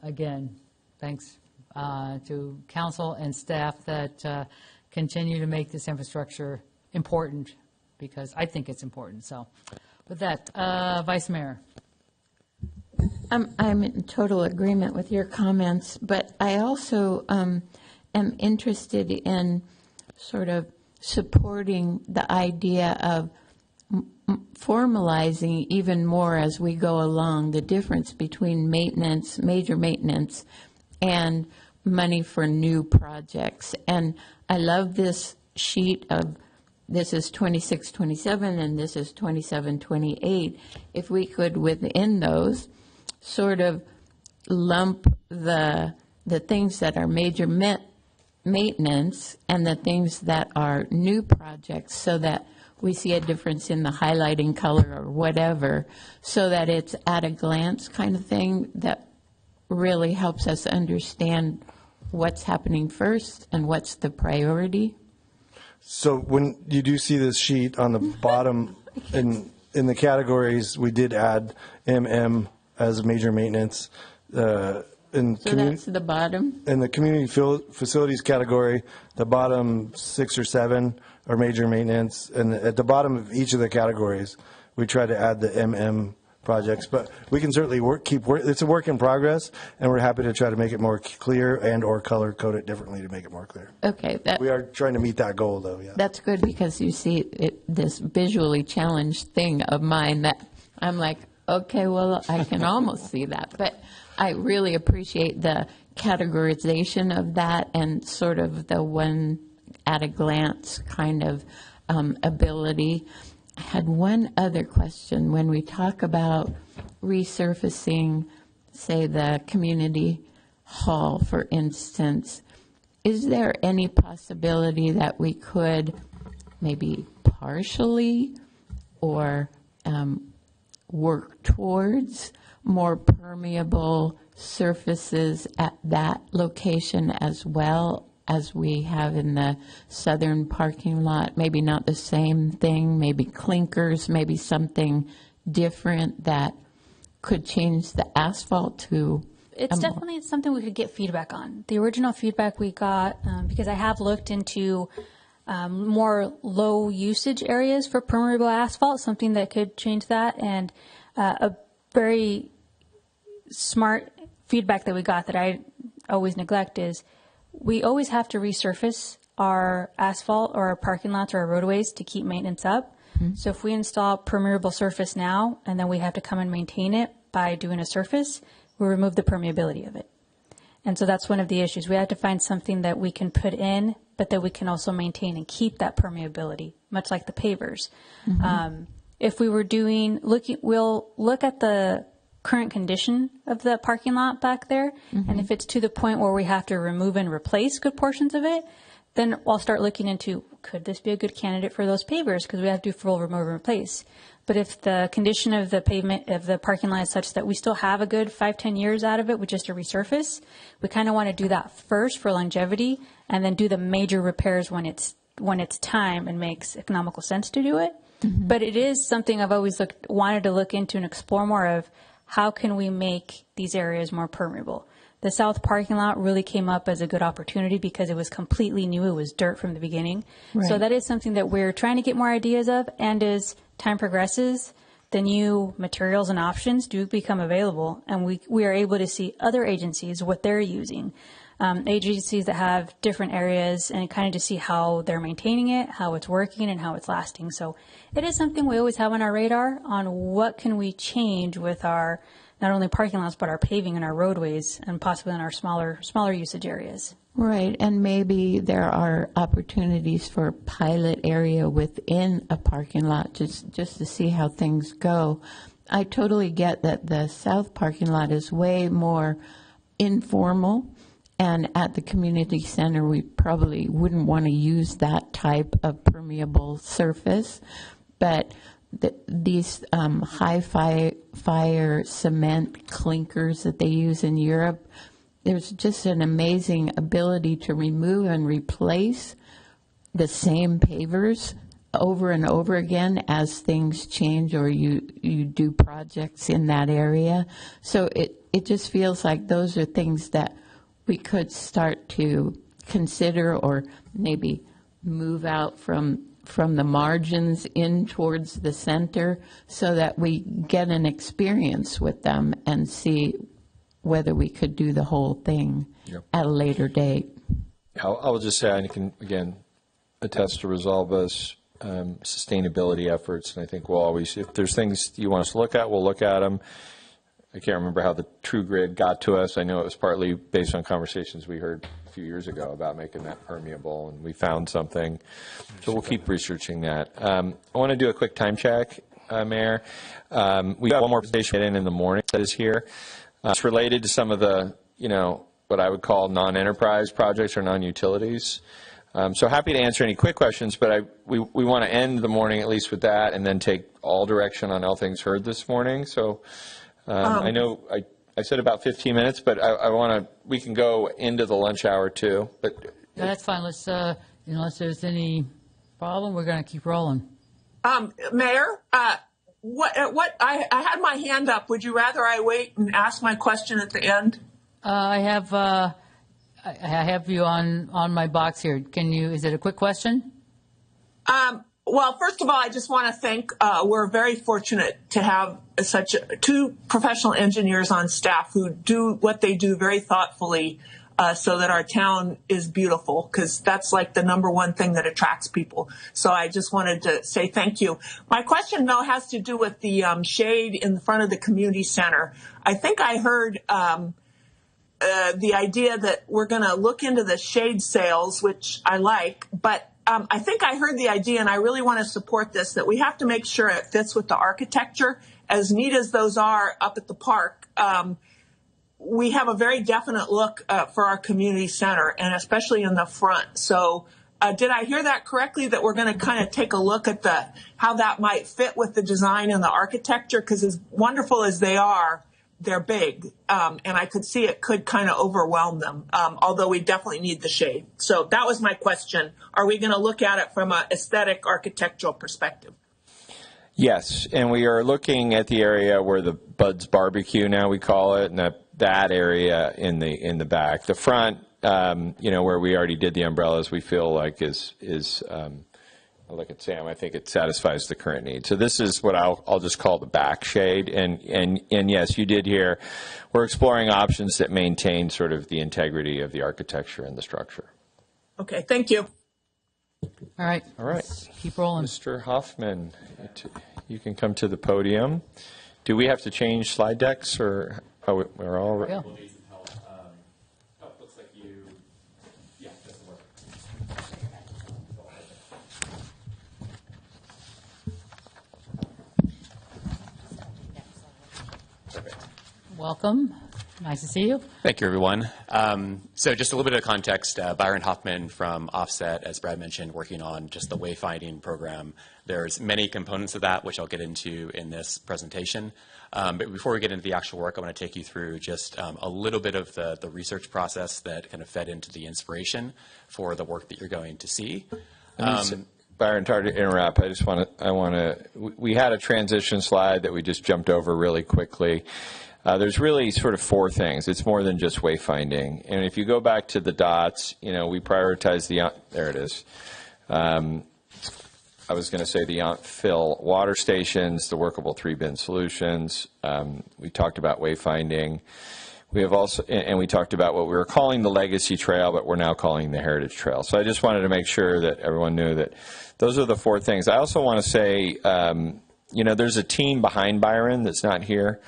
again, thanks to council and staff that continue to make this infrastructure important because I think it's important. So with that, Vice Mayor. I'm in total agreement with your comments, but I also am interested in sort of supporting the idea of formalizing even more as we go along the difference between maintenance, major maintenance, and money for new projects. And I love this sheet of this is 26-27 and this is 27-28. If we could, within those, sort of lump the things that are major maintenance and the things that are new projects so that we see a difference in the highlighting color or whatever, so that it's at a glance kind of thing that really helps us understand what's happening first and what's the priority. So when you do see this sheet on the bottom, in the categories, we did add MM as major maintenance. So that's the bottom? In the community facilities category, the bottom 6 or 7 are major maintenance. And at the bottom of each of the categories, we try to add the MM projects. But we can certainly it's a work in progress, and we're happy to try to make it more clear and or color code it differently to make it more clear. Okay. We are trying to meet that goal, though, yeah. That's good because you see this visually challenged thing of mine that I'm like, okay, well, I can almost see that. But I really appreciate the categorization of that and sort of the one at a glance kind of ability. I had one other question. When we talk about resurfacing, say, the community hall, for instance, is there any possibility that we could maybe partially or work towards more permeable surfaces at that location as well as we have in the southern parking lot? Maybe not the same thing, maybe clinkers, maybe something different that could change the asphalt to... It's definitely something we could get feedback on. The original feedback we got, because I have looked into more low usage areas for permeable asphalt, something that could change that. And a very smart feedback that we got that I always neglect is we always have to resurface our asphalt or our parking lots or our roadways to keep maintenance up. Mm-hmm. So if we install permeable surface now and then we have to come and maintain it by doing a surface, we remove the permeability of it. And so that's one of the issues. We have to find something that we can put in, but that we can also maintain and keep that permeability, much like the pavers. Mm-hmm. If we were we'll look at the current condition of the parking lot back there. Mm-hmm. And if it's to the point where we have to remove and replace good portions of it, then I'll start looking into, could this be a good candidate for those pavers? Because we have to do full remove and replace. But if the condition of the pavement, of the parking lot is such that we still have a good 5-10 years out of it with just a resurface, we kind of want to do that first for longevity and then do the major repairs when it's time and makes economical sense to do it. Mm-hmm. But it is something I've always wanted to look into and explore more of. How can we make these areas more permeable? The south parking lot really came up as a good opportunity because it was completely new. It was dirt from the beginning. Right. So that is something that we're trying to get more ideas of. And as time progresses, the new materials and options do become available. And we are able to see other agencies, what they're using. Agencies that have different areas and kind of to see how they're maintaining it, how it's working, and how it's lasting. So it is something we always have on our radar on what can we change with our not only parking lots, but our paving and our roadways and possibly in our smaller usage areas. Right, and maybe there are opportunities for a pilot area within a parking lot just to see how things go. I totally get that the south parking lot is way more informal. And at the community center, we probably wouldn't want to use that type of permeable surface. But these high fire cement clinkers that they use in Europe, there's just an amazing ability to remove and replace the same pavers over and over again as things change or you do projects in that area. So it just feels like those are things that we could start to consider or maybe move out from the margins in towards the center so that we get an experience with them and see whether we could do the whole thing at a later date. I'll just say I can, again, attest to Resolva's sustainability efforts, and I think we'll always, if there's things you want us to look at, we'll look at them. I can't remember how the True Grid got to us. I know it was partly based on conversations we heard a few years ago about making that permeable, and we found something. So we'll keep researching that. I want to do a quick time check, Mayor. We got one more presentation in the morning that is here. It's related to some of the, what I would call non-enterprise projects or non-utilities. So happy to answer any quick questions, but we want to end the morning at least with that and then take all direction on all things heard this morning. So I know I said about 15 minutes, but I want to, we can go into the lunch hour too. But no, that's fine. Let's, unless there's any problem, we're going to keep rolling. Mayor, what I had my hand up. Would you rather I wait and ask my question at the end? I have you on my box here. Is it a quick question? Well, first of all, I just want to thank, we're very fortunate to have such two professional engineers on staff who do what they do very thoughtfully so that our town is beautiful, because that's like the number one thing that attracts people. So I just wanted to say thank you. My question, though, has to do with the shade in front of the community center. I think I heard the idea that we're going to look into the shade sales, which I like, but I think I heard the idea, and I really want to support this, that we have to make sure it fits with the architecture. As neat as those are up at the park, we have a very definite look for our community center, and especially in the front. So did I hear that correctly, that we're going to kind of take a look at how that might fit with the design and the architecture? Because as wonderful as they are, they're big, and I could see it could kind of overwhelm them, although we definitely need the shade. So that was my question. Are we going to look at it from an aesthetic architectural perspective? Yes, and we are looking at the area where the Bud's Barbecue, now we call it, and that area in the back. The front, where we already did the umbrellas, we feel like is I'll look at Sam. I think it satisfies the current need. So this is what I'll just call the back shade. And yes, you did hear, we're exploring options that maintain sort of the integrity of the architecture and the structure. Okay, thank you. All right. All right. Let's keep rolling. Mr. Hoffman, you can come to the podium. Do we have to change slide decks, or we're all Yeah. Welcome. Nice to see you. Thank you, everyone. So just a little bit of context, Byron Hoffman from Offset, as Brad mentioned, working on just the wayfinding program. There's many components of that, which I'll get into in this presentation. But before we get into the actual work, I want to take you through just a little bit of the research process that kind of fed into the inspiration for the work that you're going to see. Byron, sorry to interrupt. We had a transition slide that we just jumped over really quickly. There's really sort of four things. It's more than just wayfinding. And if you go back to the dots, we prioritize there it is. I was going to say the fill water stations, the workable 3-bin solutions. We talked about wayfinding. We have also, and we talked about what we were calling the Legacy Trail, but we're now calling the Heritage Trail. So I just wanted to make sure that everyone knew that those are the four things. I also want to say, there's a team behind Byron that's not here.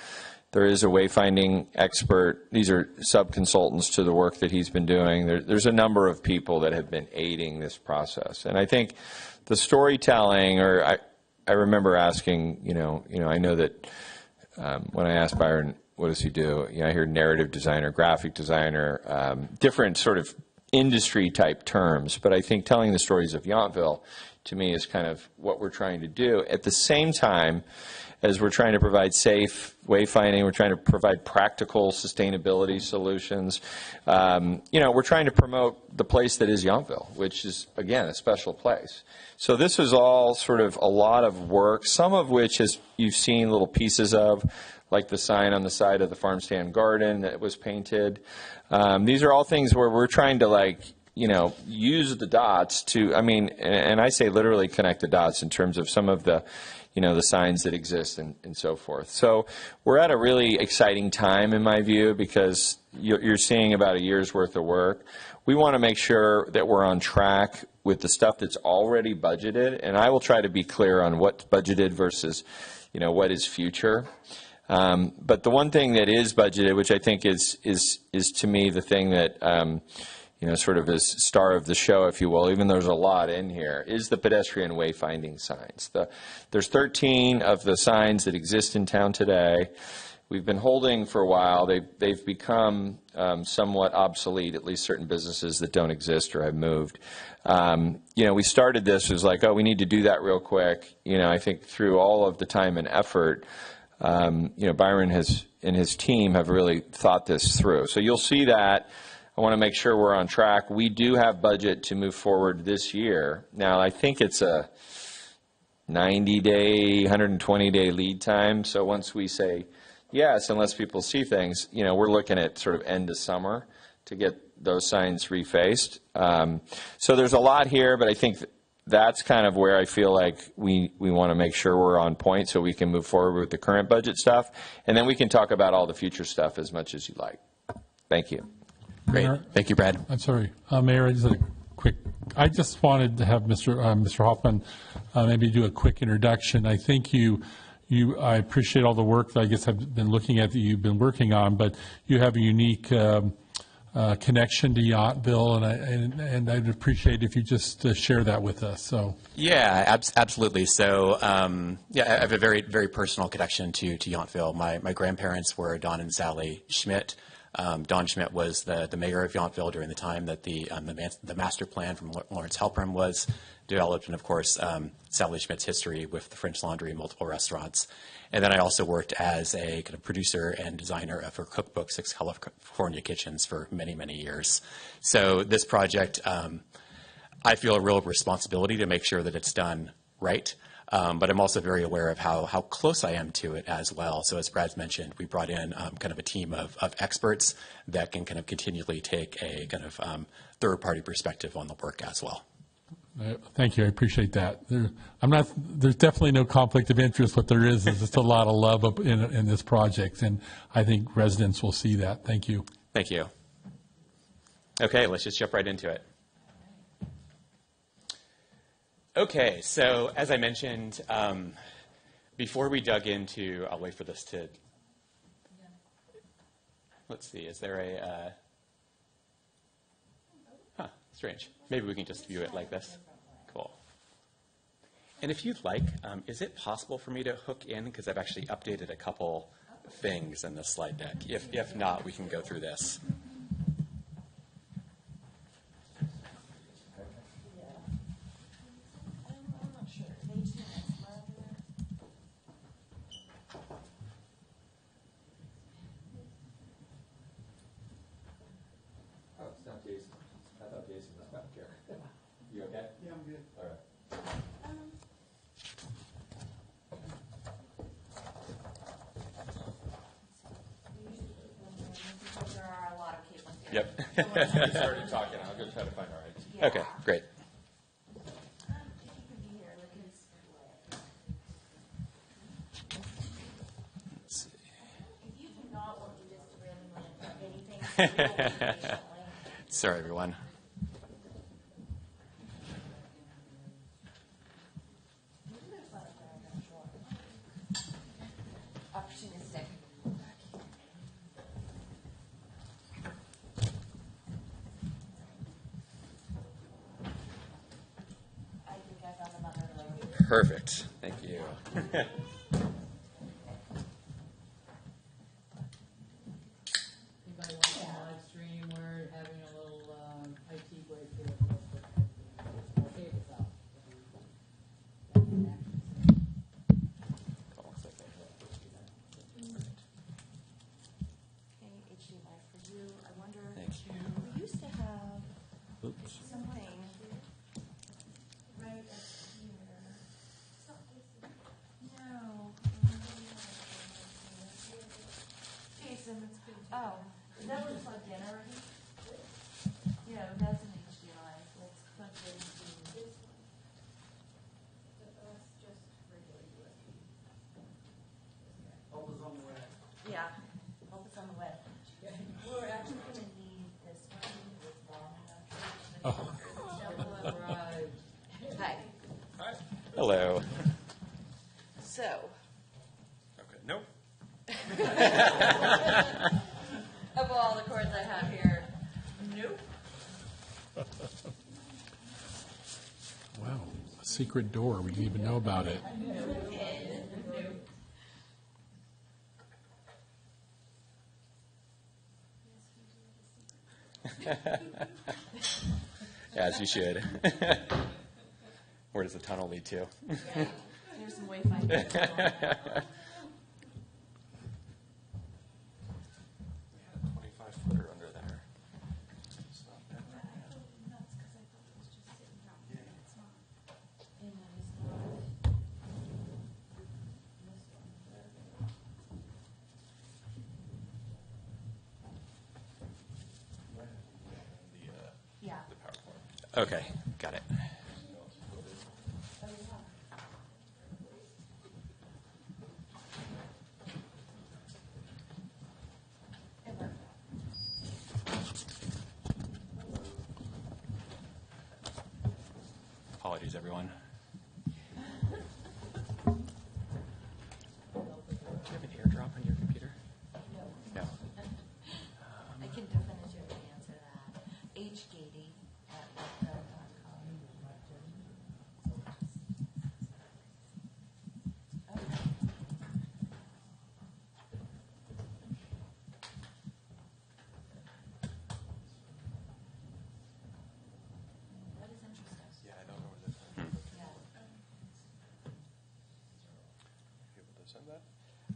There is a wayfinding expert. These are sub-consultants to the work that he's been doing. There's a number of people that have been aiding this process. And I think the storytelling, or I remember asking, I know that when I asked Byron, what does he do? I hear narrative designer, graphic designer, different sort of industry type terms. But I think telling the stories of Yountville, to me, is kind of what we're trying to do. At the same time, as we're trying to provide safe wayfinding, we're trying to provide practical sustainability solutions. We're trying to promote the place that is Yountville, which is, again, a special place. So this is all sort of a lot of work, some of which you've seen little pieces of, like the sign on the side of the farm stand garden that was painted. These are all things where we're trying to use the dots to, and I say literally connect the dots in terms of some of the the signs that exist and so forth. So we're at a really exciting time, in my view, because you're seeing about a year's worth of work. We want to make sure that we're on track with the stuff that's already budgeted, and I will try to be clear on what's budgeted versus, what is future. But the one thing that is budgeted, which I think is to me the thing that sort of is star of the show, if you will, even though there's a lot in here, is the pedestrian wayfinding signs. There's 13 of the signs that exist in town today. We've been holding for a while. They've become somewhat obsolete, at least certain businesses that don't exist or have moved. We started this as like, we need to do that real quick. I think through all of the time and effort, Byron and his team have really thought this through. So you'll see that. I want to make sure we're on track. We do have budget to move forward this year. Now, I think it's a 90-day, 120-day lead time. So once we say yes, unless people see things, we're looking at sort of end of summer to get those signs refaced. So there's a lot here, but I think that's kind of where I feel like we want to make sure we're on point so we can move forward with the current budget stuff. And then we can talk about all the future stuff as much as you like. Thank you. Great. Thank you, Brad. I'm sorry. Mayor, I just wanted to have Mr. Hoffman maybe do a quick introduction. I think I appreciate all the work that I guess I've been looking at that you've been working on, but you have a unique connection to Yountville, and I'd appreciate if you just share that with us. So. Yeah, absolutely. So, I have a very, very personal connection to Yountville. My grandparents were Don and Sally Schmidt. Don Schmidt was the mayor of Yountville during the time that the master plan from Lawrence Halpern was developed, and of course, Sally Schmidt's history with the French Laundry and multiple restaurants. And then I also worked as a kind of producer and designer for Cookbook 6 California Kitchens for many, many years. So this project, I feel a real responsibility to make sure that it's done right. But I'm also very aware of how close I am to it as well. So as Brad's mentioned, we brought in kind of a team of experts that can kind of continually take a kind of third-party perspective on the work as well. Thank you. I appreciate that. There's definitely no conflict of interest. What there is just a lot of love in this project, and I think residents will see that. Thank you. Thank you. Okay, let's just jump right into it. Okay, so as I mentioned, before we dug into, I'll wait for this to, let's see, is there a, strange. Maybe we can just view it like this. Cool. And if you'd like, is it possible for me to hook in, because I've actually updated a couple things in the slide deck. If not, we can go through this. You okay? Yeah, I'm good. All right. There are a lot of cables here. Yep. You started talking. I'll go try to find our IT. Okay, great. Let's see. If you do not want to just really want anything, Sorry, everyone. opportunistic. I think I found another load. Perfect. Thank you. Anybody watching live stream, we're having a little IT break here. Okay, it's out. Okay, HDMI for you. I wonder, Thank you. we used to have Oops. something right up here. No. Jason, it's good. Oh, is that what's plugged in already? Yeah, that's an HDMI. Let's plug it into this one. That's just regular USB. Help is on the way. Yeah, help is on the way. We're actually going to need this one. It's long enough. Hi. Hello. So, Okay. Nope. of all the cords I have here, nope. Wow, a secret door. We didn't even know about it. As you should. Where does the tunnel lead to? There's some wayfinding. 25-footer under there. Yeah. Okay, got it. Apologies, everyone. Do you have an AirDrop on your computer? No. I can definitively answer that. hgady@webco.com. Okay.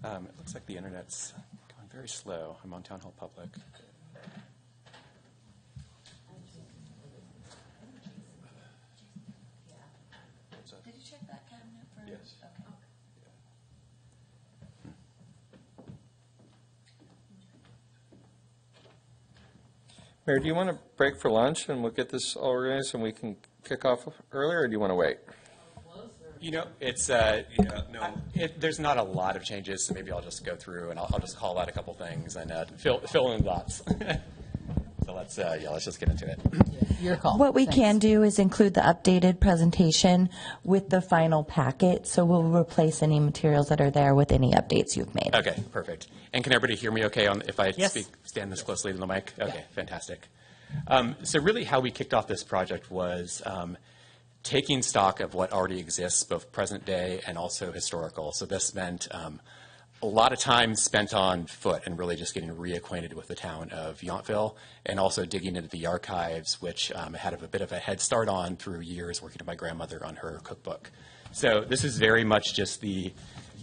It looks like the internet's going very slow. I'm on Town Hall Public. Did you check that cabinet for? Yes. Okay. Mayor, do you want to break for lunch and we'll get this all organized and we can kick off earlier, or do you want to wait? You know, it's, there's not a lot of changes, so maybe I'll just go through and I'll just call out a couple things and fill in the dots. So let's just get into it. Your call. What we Thanks. can do is include the updated presentation with the final packet, so we'll replace any materials that are there with any updates you've made. Okay, perfect. And can everybody hear me okay if I Yes. stand this closely to the mic? Okay, fantastic. So really how we kicked off this project was taking stock of what already exists, both present day and also historical. So this meant a lot of time spent on foot and really just getting reacquainted with the town of Yountville, and also digging into the archives, which I had a bit of a head start on through years working with my grandmother on her cookbook. So this is very much just the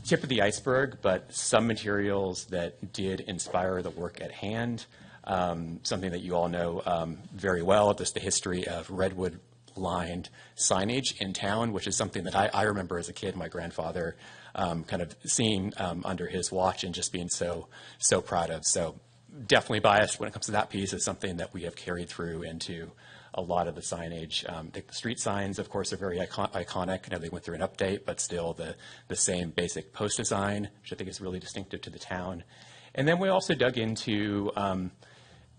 tip of the iceberg, but some materials that did inspire the work at hand. Something that you all know very well, just the history of redwood lined signage in town, which is something that I remember as a kid, my grandfather kind of seeing under his watch and just being so proud of. So definitely biased when it comes to that piece. It's something that we have carried through into a lot of the signage. I think the street signs, of course, are very iconic. I know they went through an update, but still the same basic post design, which I think is really distinctive to the town. And then we also dug into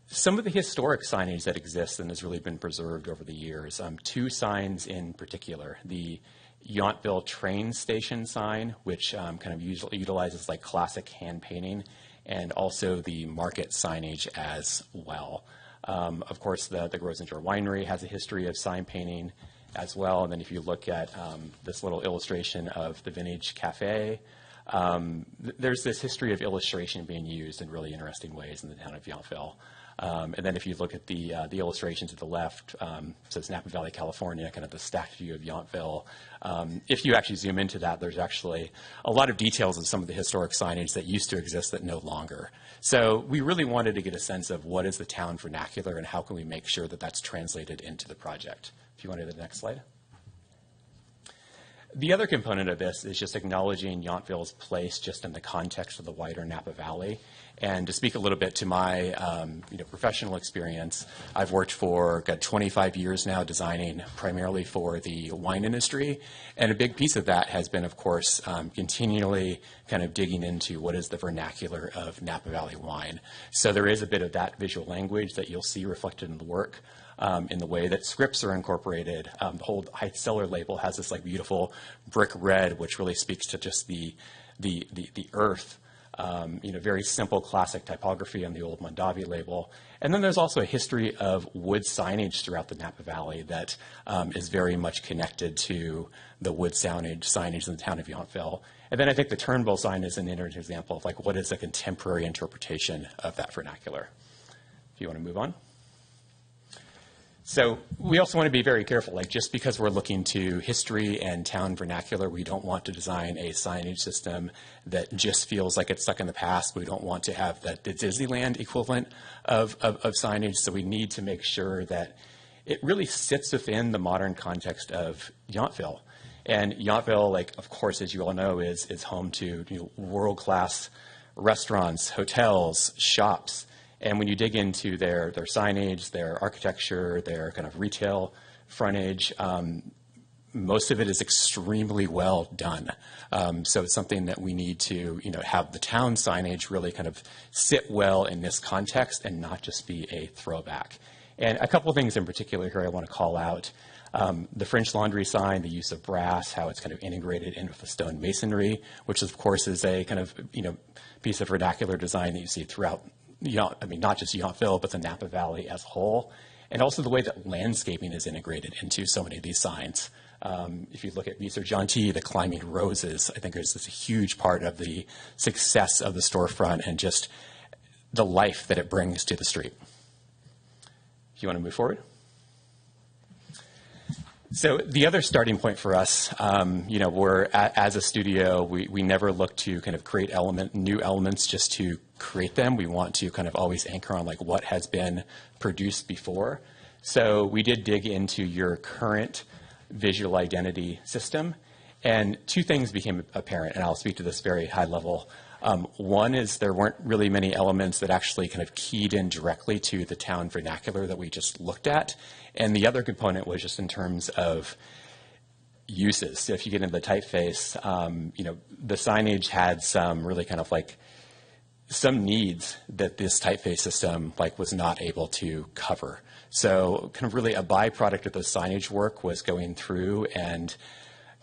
some of the historic signage that exists and has really been preserved over the years. Two signs in particular: the Yountville train station sign, which kind of utilizes like classic hand painting, and also the market signage as well. Of course, the Grosinger Winery has a history of sign painting as well. And then if you look at this little illustration of the Vintage Cafe, there's this history of illustration being used in really interesting ways in the town of Yountville. And then if you look at the illustrations to the left, so it's Napa Valley, California, kind of the stacked view of Yountville. If you actually zoom into that, there's actually a lot of details of some of the historic signage that used to exist that no longer. So we really wanted to get a sense of what is the town vernacular and how can we make sure that that's translated into the project. If you want to go to the next slide. The other component of this is just acknowledging Yountville's place just in the context of the wider Napa Valley. And to speak a little bit to my professional experience, I've worked for 25 years now designing primarily for the wine industry. And a big piece of that has been, of course, continually kind of digging into what is the vernacular of Napa Valley wine. So there is a bit of that visual language that you'll see reflected in the work. In the way that scripts are incorporated. The whole Heights Cellar label has this like beautiful brick red, which really speaks to just the earth. Very simple classic typography on the old Mondavi label. And then there's also a history of wood signage throughout the Napa Valley that is very much connected to the wood signage in the town of Yountville. And then I think the Turnbull sign is an interesting example of like what is a contemporary interpretation of that vernacular. If you want to move on. So we also want to be very careful, like just because we're looking to history and town vernacular, we don't want to design a signage system that just feels like it's stuck in the past. We don't want to have the Disneyland equivalent of signage. So we need to make sure that it really sits within the modern context of Yountville. And Yountville, like, of course, as you all know, is home to world-class restaurants, hotels, shops. And when you dig into their signage, their architecture, their kind of retail frontage, most of it is extremely well done. So it's something that we need to, have the town signage really kind of sit well in this context and not just be a throwback. And a couple of things in particular here I want to call out. The French Laundry sign, the use of brass, how it's kind of integrated in with the stone masonry, which of course is a kind of, piece of vernacular design that you see throughout not just Yountville, but the Napa Valley as a whole, and also the way that landscaping is integrated into so many of these signs. If you look at Visor Gentil, the climbing roses, I think there's this huge part of the success of the storefront and just the life that it brings to the street. If you want to move forward. So the other starting point for us, we're as a studio, we never look to kind of create new elements just to create them. We want to kind of always anchor on like what has been produced before. So we did dig into your current visual identity system, and two things became apparent, and I'll speak to this very high level. One is there weren't really many elements that actually kind of keyed in directly to the town vernacular that we just looked at. And the other component was just in terms of uses. So if you get into the typeface, the signage had some really kind of like some needs that this typeface system like was not able to cover. So kind of really a byproduct of the signage work was going through and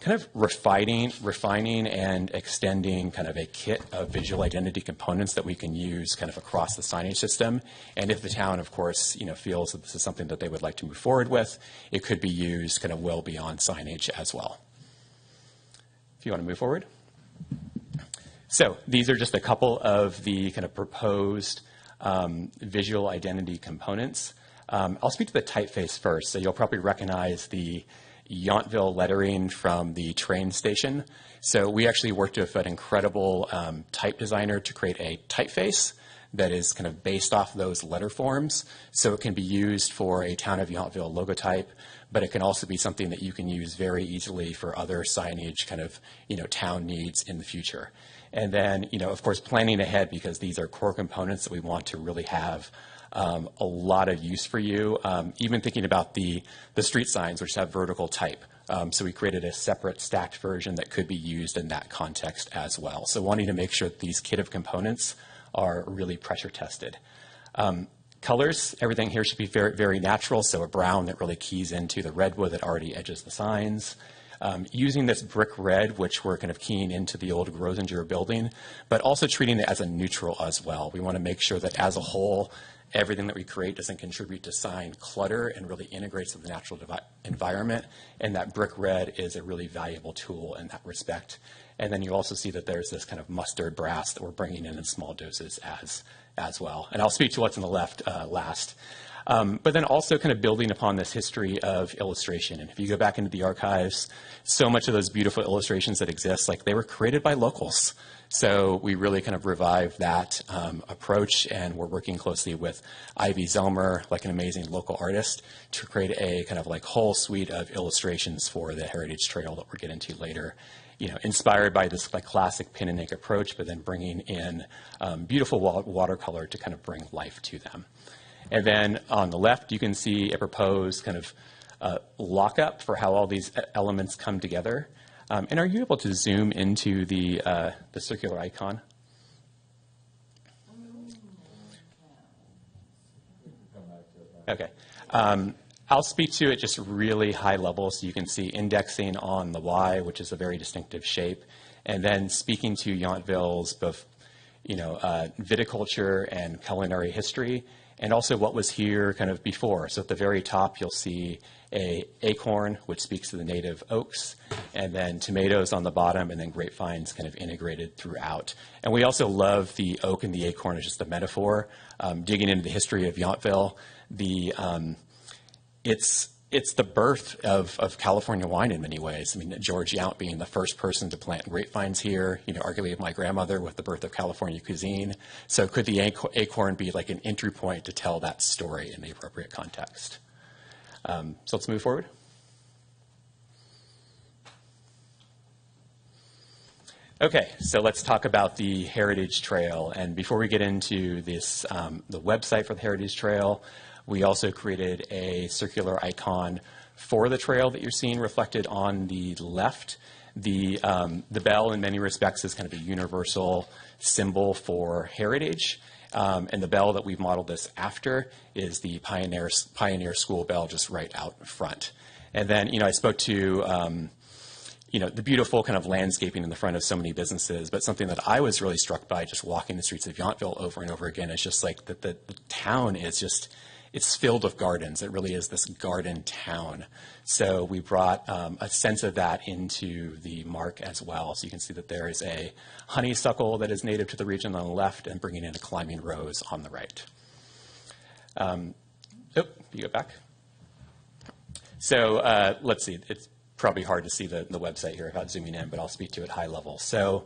kind of refining and extending kind of a kit of visual identity components that we can use kind of across the signage system. And if the town, of course, feels that this is something that they would like to move forward with, it could be used kind of well beyond signage as well. If you want to move forward. So these are just a couple of the kind of proposed visual identity components. I'll speak to the typeface first. So you'll probably recognize the Yountville lettering from the train station. So we actually worked with an incredible type designer to create a typeface that is kind of based off those letter forms. So it can be used for a Town of Yountville logotype, but it can also be something that you can use very easily for other signage kind of, town needs in the future. And then, of course, planning ahead, because these are core components that we want to really have a lot of use for you. Even thinking about the street signs, which have vertical type. So we created a separate stacked version that could be used in that context as well. So wanting to make sure that these kit of components are really pressure tested. Colors, everything here should be very, very natural. So a brown that really keys into the redwood that already edges the signs. Using this brick red, which we're kind of keying into the old Grosinger building, but also treating it as a neutral as well. We want to make sure that as a whole, everything that we create doesn't contribute to sign clutter and really integrates with the natural environment. And that brick red is a really valuable tool in that respect. And then you also see that there's this kind of mustard brass that we're bringing in small doses as well. And I'll speak to what's on the left last. But then also kind of building upon this history of illustration. And if you go back into the archives, so much of those beautiful illustrations that exist, like they were created by locals. So we really kind of revived that approach, and we're working closely with Ivy Zelmer, like an amazing local artist, to create a kind of like whole suite of illustrations for the Heritage Trail that we'll get into later. Inspired by this like classic pin and ink approach, but then bringing in beautiful watercolor to kind of bring life to them. And then on the left, you can see a proposed kind of lockup for how all these elements come together. And are you able to zoom into the circular icon? Okay. I'll speak to it just really high level, so you can see indexing on the Y, which is a very distinctive shape, and then speaking to Yountville's both, viticulture and culinary history, and also what was here kind of before. So at the very top, you'll see a acorn, which speaks to the native oaks, and then tomatoes on the bottom, and then grapevines kind of integrated throughout. And we also love the oak and the acorn as just a metaphor. Digging into the history of Yountville, it's the birth of California wine in many ways. I mean, George Yount being the first person to plant grapevines here, arguably my grandmother with the birth of California cuisine. So could the acorn be like an entry point to tell that story in the appropriate context? So let's move forward. Okay, so let's talk about the Heritage Trail. And before we get into this, the website for the Heritage Trail, we also created a circular icon for the trail that you're seeing reflected on the left. The bell, in many respects, is kind of a universal symbol for heritage. And the bell that we've modeled this after is the Pioneer School bell just right out front. And then, I spoke to, the beautiful kind of landscaping in the front of so many businesses, but something that I was really struck by just walking the streets of Yountville over and over again is just like that the town is just, it's filled with gardens. It really is this garden town. So we brought a sense of that into the mark as well. So you can see that there is a honeysuckle that is native to the region on the left and bringing in a climbing rose on the right. You go back. So let's see. It's probably hard to see the website here without zooming in, but I'll speak to it high level. So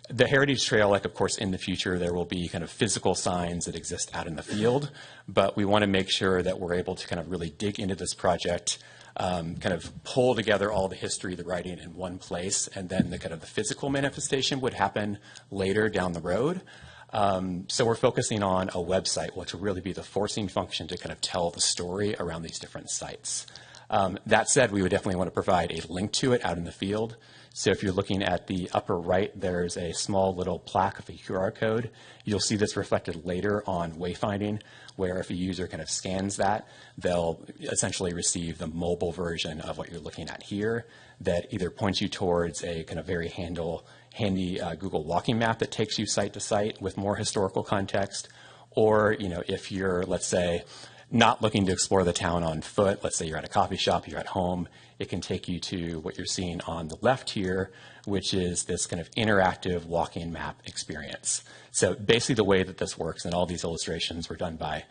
the Heritage Trail, like of course in the future, there will be kind of physical signs that exist out in the field, but we want to make sure that we're able to kind of really dig into this project, kind of pull together all the history, the writing in one place, and then the kind of the physical manifestation would happen later down the road. So we're focusing on a website, which will really be the forcing function to kind of tell the story around these different sites. That said, we would definitely want to provide a link to it out in the field. So if you're looking at the upper right, there's a small little plaque of a QR code. You'll see this reflected later on wayfinding, where if a user kind of scans that, they'll essentially receive the mobile version of what you're looking at here that either points you towards a kind of very handy Google walking map that takes you site to site with more historical context, or if you're, let's say, not looking to explore the town on foot, let's say you're at a coffee shop, you're at home, it can take you to what you're seeing on the left here, which is this kind of interactive walking map experience. So basically the way that this works, and all these illustrations were done by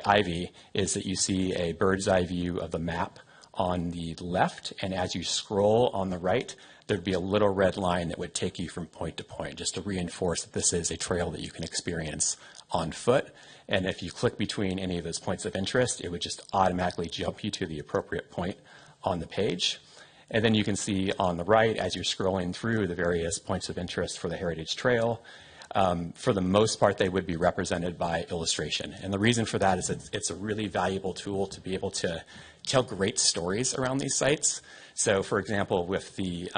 Ivy, is that you see a bird's eye view of the map on the left, and as you scroll on the right, there'd be a little red line that would take you from point to point, just to reinforce that this is a trail that you can experience on foot. And if you click between any of those points of interest, it would just automatically jump you to the appropriate point on the page. And then you can see on the right, as you're scrolling through the various points of interest for the Heritage Trail, for the most part, they would be represented by illustration. And the reason for that is it's a really valuable tool to be able to tell great stories around these sites. So for example, with the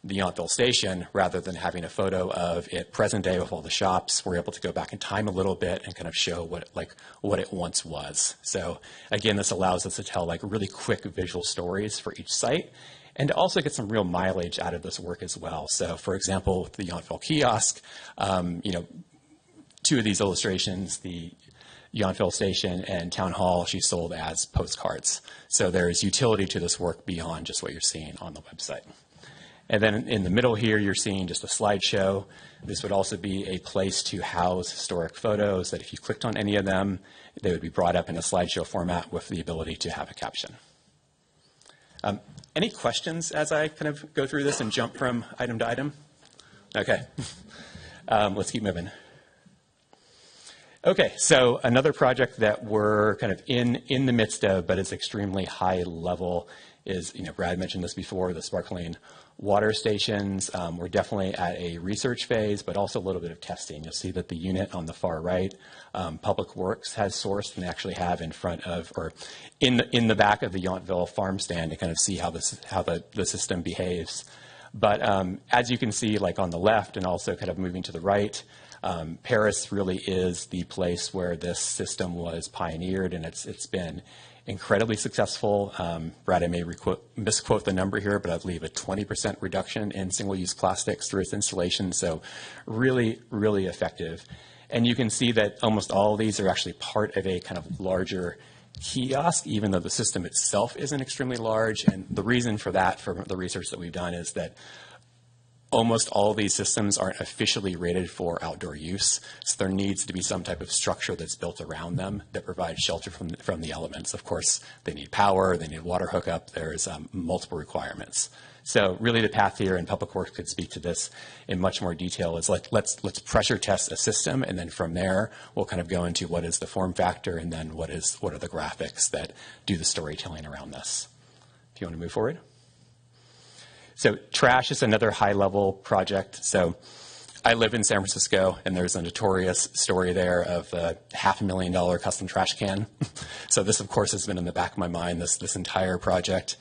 Yountville Station, rather than having a photo of it present day with all the shops, we're able to go back in time a little bit and kind of show what it once was. So again, this allows us to tell really quick visual stories for each site, and to also get some real mileage out of this work as well. So for example, with the Yountville kiosk, two of these illustrations, the Yountville Station and Town Hall, she sold as postcards. So there's utility to this work beyond just what you're seeing on the website. And then in the middle here, you're seeing just a slideshow. This would also be a place to house historic photos that if you clicked on any of them, they would be brought up in a slideshow format with the ability to have a caption. Any questions as I kind of go through this and jump from item to item? Okay, let's keep moving. Okay, so another project that we're kind of in the midst of, but it's extremely high level, is, Brad mentioned this before, the sparkling water stations. We're definitely at a research phase, but also a little bit of testing. You'll see that the unit on the far right, Public Works has sourced and actually have in front of, or in the back of the Yountville farm stand to kind of see how the system behaves. But as you can see, on the left and also kind of moving to the right, Paris really is the place where this system was pioneered, and it's been incredibly successful. Brad, I may misquote the number here, but I believe a 20% reduction in single-use plastics through its installation. So really, really effective. And you can see that almost all of these are actually part of a kind of larger kiosk, even though the system itself isn't extremely large. And the reason for that, from the research that we've done, is that almost all of these systems aren't officially rated for outdoor use, so there needs to be some type of structure that's built around them that provides shelter from the elements. Of course, they need power, they need water hookup, there's multiple requirements. So really the path here, and Public Works could speak to this in much more detail, is let's pressure test a system, and then from there we'll kind of go into what is the form factor, and then what are the graphics that do the storytelling around this. If you want to move forward. So trash is another high-level project. So I live in San Francisco, and there's a notorious story there of a $500,000 custom trash can. So this, of course, has been in the back of my mind, this entire project.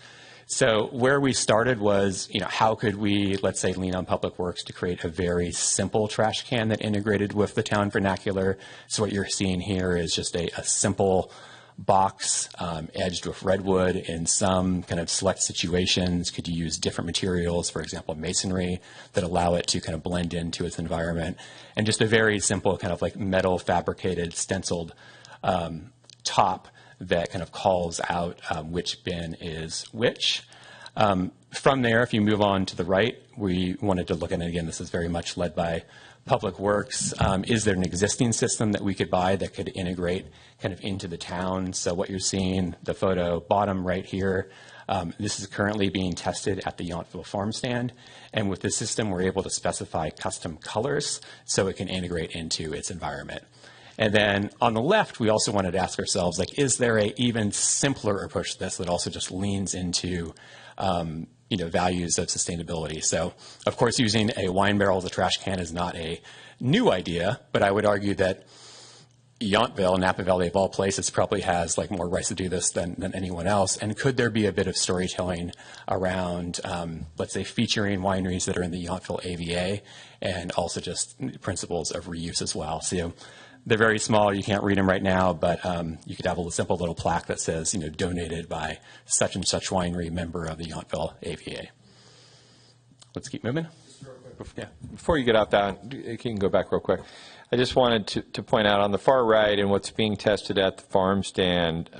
So where we started was, how could we, let's say, lean on Public Works to create a very simple trash can that integrated with the town vernacular. So what you're seeing here is just a simple box edged with redwood. In some kind of select situations, could you use different materials, for example, masonry, that allow it to kind of blend into its environment, and just a very simple kind of metal fabricated stenciled top that kind of calls out which bin is which. From there, if you move on to the right, we wanted to look at, and again, this is very much led by Public Works, is there an existing system that we could buy that could integrate kind of into the town? So what you're seeing, the photo bottom right here, this is currently being tested at the Yountville Farm Stand. And with this system, we're able to specify custom colors so it can integrate into its environment. And then on the left, we also wanted to ask ourselves, like, is there a even simpler approach to this that also just leans into values of sustainability? So, of course, using a wine barrel as a trash can is not a new idea, but I would argue that Yountville, Napa Valley of all places, probably has like more rights to do this than anyone else. And could there be a bit of storytelling around, let's say, featuring wineries that are in the Yountville AVA, and also just principles of reuse as well? So they're very small. You can't read them right now, but you could have a simple little plaque that says, donated by such and such winery, member of the Yountville AVA. Let's keep moving. Yeah. Before you get out that, you can go back real quick. I just wanted to point out on the far right and what's being tested at the farm stand,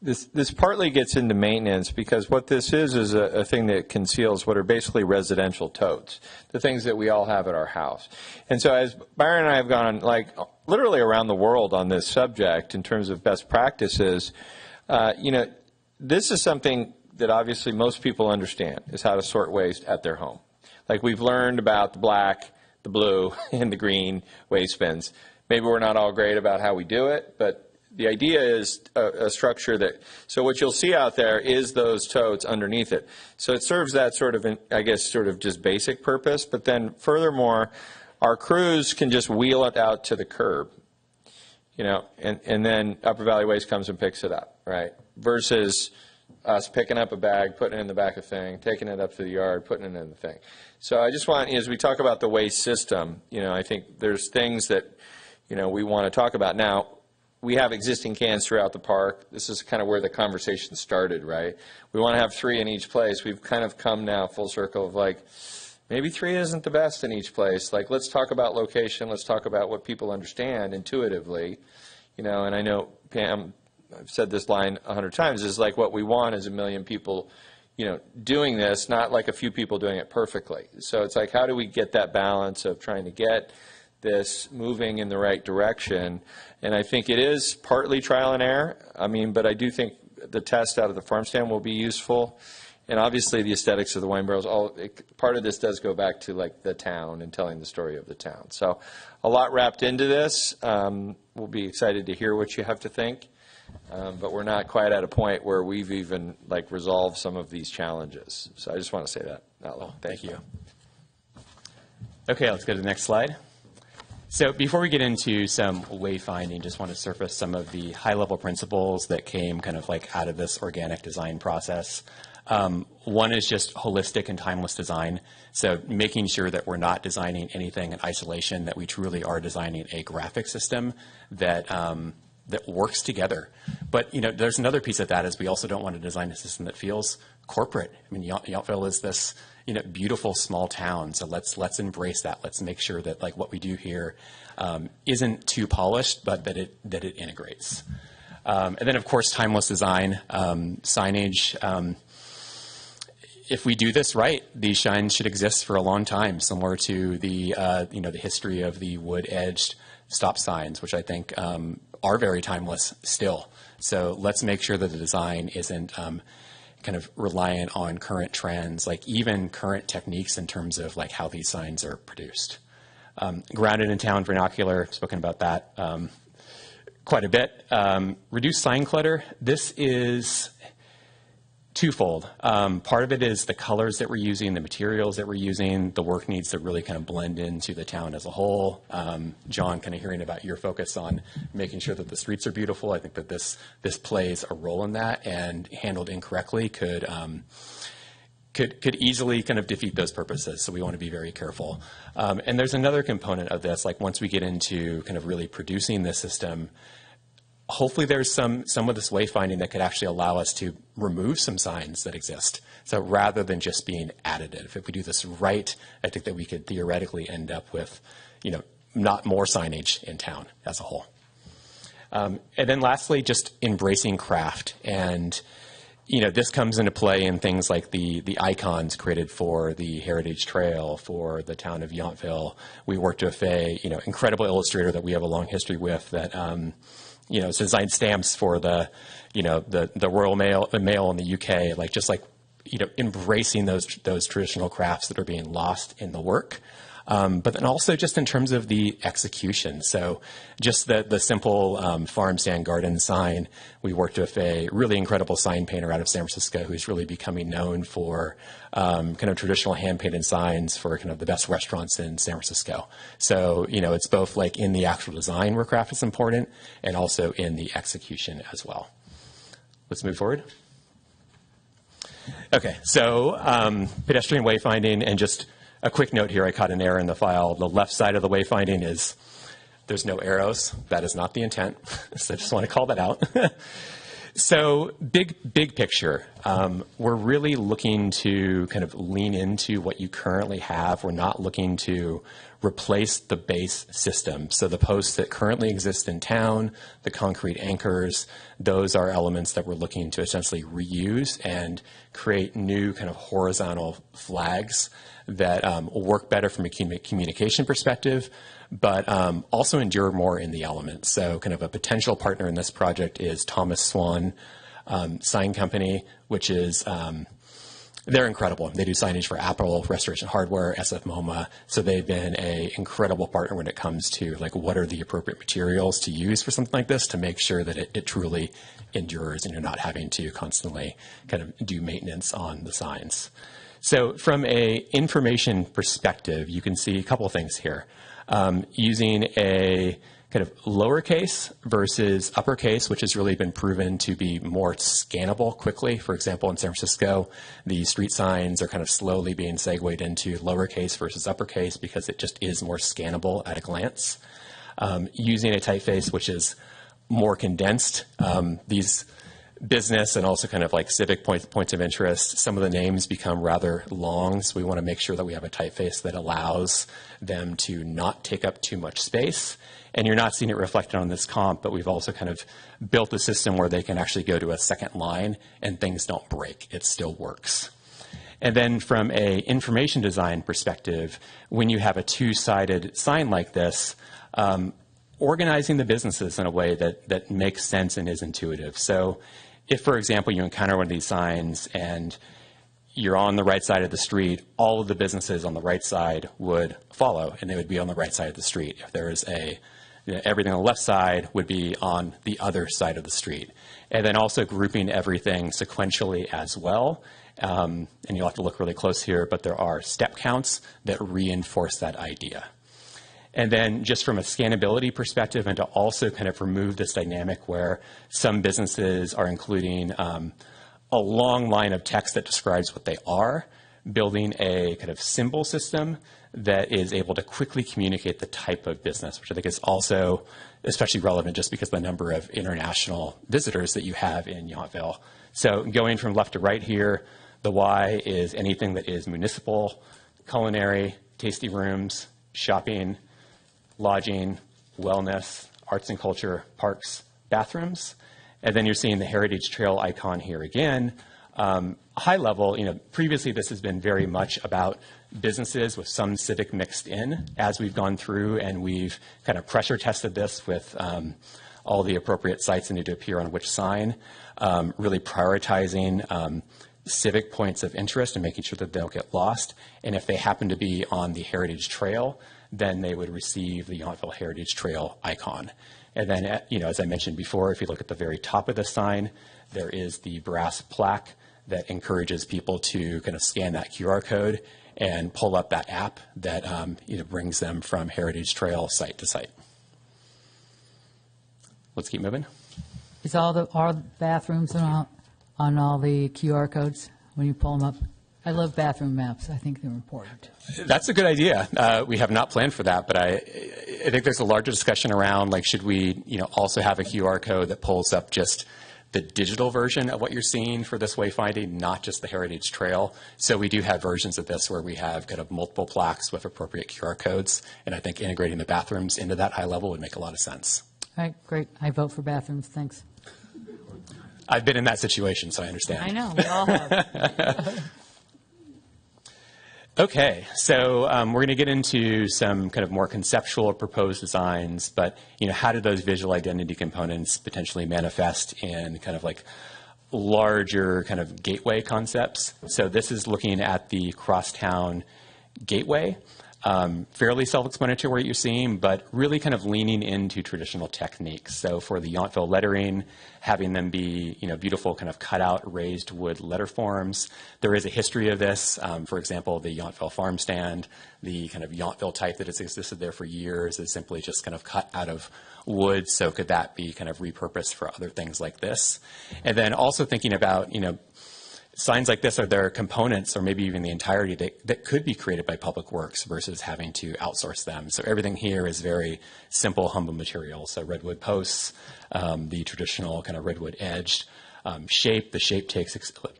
this partly gets into maintenance, because what this is a thing that conceals what are basically residential totes, the things that we all have at our house. And so as Byron and I have gone like literally around the world on this subject in terms of best practices, this is something that obviously most people understand, is how to sort waste at their home. Like we've learned about the black, the blue, and the green waste bins. Maybe we're not all great about how we do it, but the idea is a structure that, so what you'll see out there is those totes underneath it. So it serves that sort of, I guess, sort of just basic purpose, but then furthermore, our crews can just wheel it out to the curb, and then Upper Valley Waste comes and picks it up, right? Versus us picking up a bag, putting it in the back of the thing, taking it up to the yard, putting it in the thing. So I just want, as we talk about the waste system, I think there's things that, we want to talk about. Now, we have existing cans throughout the park. This is kind of where the conversation started, right? We want to have 3 in each place. We've kind of come now full circle of like, maybe 3 isn't the best in each place. Like, let's talk about location. Let's talk about what people understand intuitively, and I know, Pam, I've said this line 100 times, is like what we want is 1 million people, doing this, not like a few people doing it perfectly. So it's like, how do we get that balance of trying to get this moving in the right direction? And I think it is partly trial and error. But I do think the test out of the farm stand will be useful. And obviously the aesthetics of the wine barrels, part of this does go back to like the town and telling the story of the town. So a lot wrapped into this. We'll be excited to hear what you have to think. But we're not quite at a point where we've even like resolved some of these challenges. So I just want to say that out loud. Thank you. Okay, let's go to the next slide. So before we get into some wayfinding, just want to surface some of the high-level principles that came kind of like out of this organic design process. One is just holistic and timeless design. So making sure that we're not designing anything in isolation, that we truly are designing a graphic system that that works together. But there's another piece of that, is we also don't want to design a system that feels corporate. Yountville is this beautiful small town, so let's embrace that. Let's make sure that like what we do here isn't too polished, but that it integrates. And then of course timeless design, signage. If we do this right, these signs should exist for a long time, similar to the the history of the wood-edged stop signs, which I think are very timeless still. So let's make sure that the design isn't kind of reliant on current trends, like even current techniques in terms of like how these signs are produced. Grounded in town vernacular, spoken about that quite a bit. Reduce sign clutter. This is twofold. Part of it is the colors that we're using, the materials that we're using. The work needs to really kind of blend into the town as a whole. John, kind of hearing about your focus on making sure that the streets are beautiful, I think that this plays a role in that, and handled incorrectly could easily kind of defeat those purposes. So we want to be very careful. And there's another component of this, like once we get into kind of really producing this system, hopefully there's some of this wayfinding that could actually allow us to remove some signs that exist. So rather than just being additive, if we do this right, I think that we could theoretically end up with, not more signage in town as a whole. And then lastly, just embracing craft. And This comes into play in things like the icons created for the Heritage Trail for the town of Yountville. We worked with a incredible illustrator that we have a long history with that designed stamps for the Royal Mail in the UK, embracing those traditional crafts that are being lost in the work. But then also just in terms of the execution. So just the simple farm stand garden sign, we worked with a really incredible sign painter out of San Francisco who's really becoming known for kind of traditional hand-painted signs for kind of the best restaurants in San Francisco. So, it's both like in the actual design where craft is important and also in the execution as well. Let's move forward. Okay, so pedestrian wayfinding, and just a quick note here, I caught an error in the file. The left side of the wayfinding there's no arrows. That is not the intent. So I just want to call that out. So big picture, we're really looking to kind of lean into what you currently have. We're not looking to replace the base system. So the posts that currently exist in town, the concrete anchors, those are elements that we're looking to essentially reuse and create new kind of horizontal flags that will work better from a communication perspective, but also endure more in the elements. So kind of a potential partner in this project is Thomas Swan Sign Company, which is, they're incredible. They do signage for Apple, Restoration Hardware, SF MoMA. So they've been an incredible partner when it comes to what are the appropriate materials to use for something like this to make sure that it truly endures and you're not having to constantly kind of do maintenance on the signs. So from a information perspective, you can see a couple of things here. Using a kind of lowercase versus uppercase, which has really been proven to be more scannable quickly. For example, in San Francisco, the street signs are kind of slowly being segued into lowercase versus uppercase because it just is more scannable at a glance. Using a typeface, which is more condensed. These business and also kind of civic points of interest, some of the names become rather long, so we want to make sure that we have a typeface that allows them to not take up too much space. And you're not seeing it reflected on this comp, but we've also kind of built a system where they can actually go to a second line and things don't break. It still works. And then from a information design perspective, when you have a two-sided sign like this, organizing the businesses in a way that makes sense and is intuitive. So if, for example, you encounter one of these signs and you're on the right side of the street, all of the businesses on the right side would follow, and they would be on the right side of the street. If there is everything on the left side would be on the other side of the street. And then also grouping everything sequentially as well. And you'll have to look really close here, but there are step counts that reinforce that idea. And then just from a scannability perspective, and to also kind of remove this dynamic where some businesses are including a long line of text that describes what they are, building a kind of symbol system that is able to quickly communicate the type of business, which I think is also especially relevant just because of the number of international visitors that you have in Yountville. So going from left to right here, the Y is anything that is municipal, culinary, tasty rooms, shopping, lodging, wellness, arts and culture, parks, bathrooms. And then you're seeing the Heritage Trail icon here again. High level, previously this has been very much about businesses with some civic mixed in. As we've gone through and we've kind of pressure tested this with all the appropriate sites that need to appear on which sign, really prioritizing civic points of interest and making sure that they don't get lost. And if they happen to be on the Heritage Trail, then they would receive the Yountville Heritage Trail icon. And then, as I mentioned before, if you look at the very top of the sign, there is the brass plaque that encourages people to kind of scan that QR code and pull up that app that brings them from Heritage Trail site to site. Let's keep moving. Is all the bathrooms on all the QR codes when you pull them up? I love bathroom maps. I think they're important. That's a good idea. We have not planned for that, but I think there's a larger discussion around should we also have a QR code that pulls up just the digital version of what you're seeing for this wayfinding, not just the Heritage Trail. So we do have versions of this where we have kind of multiple plaques with appropriate QR codes, and I think integrating the bathrooms into that high level would make a lot of sense. All right, great. I vote for bathrooms. Thanks. I've been in that situation, so I understand. I know, we all have. Okay, so we're going to get into some kind of more conceptual proposed designs, but how do those visual identity components potentially manifest in kind of like larger kind of gateway concepts? So this is looking at the crosstown gateway. Fairly self-explanatory what you're seeing, but really kind of leaning into traditional techniques. So for the Yountville lettering, having them be, beautiful kind of cut-out raised wood letter forms. There is a history of this. For example, the Yountville farm stand, the kind of Yountville type that has existed there for years is simply just kind of cut out of wood. So could that be kind of repurposed for other things like this? And then also thinking about, signs like this, are there components or maybe even the entirety that could be created by Public Works versus having to outsource them? So everything here is very simple, humble material. So redwood posts, the traditional kind of redwood edged shape. The shape takes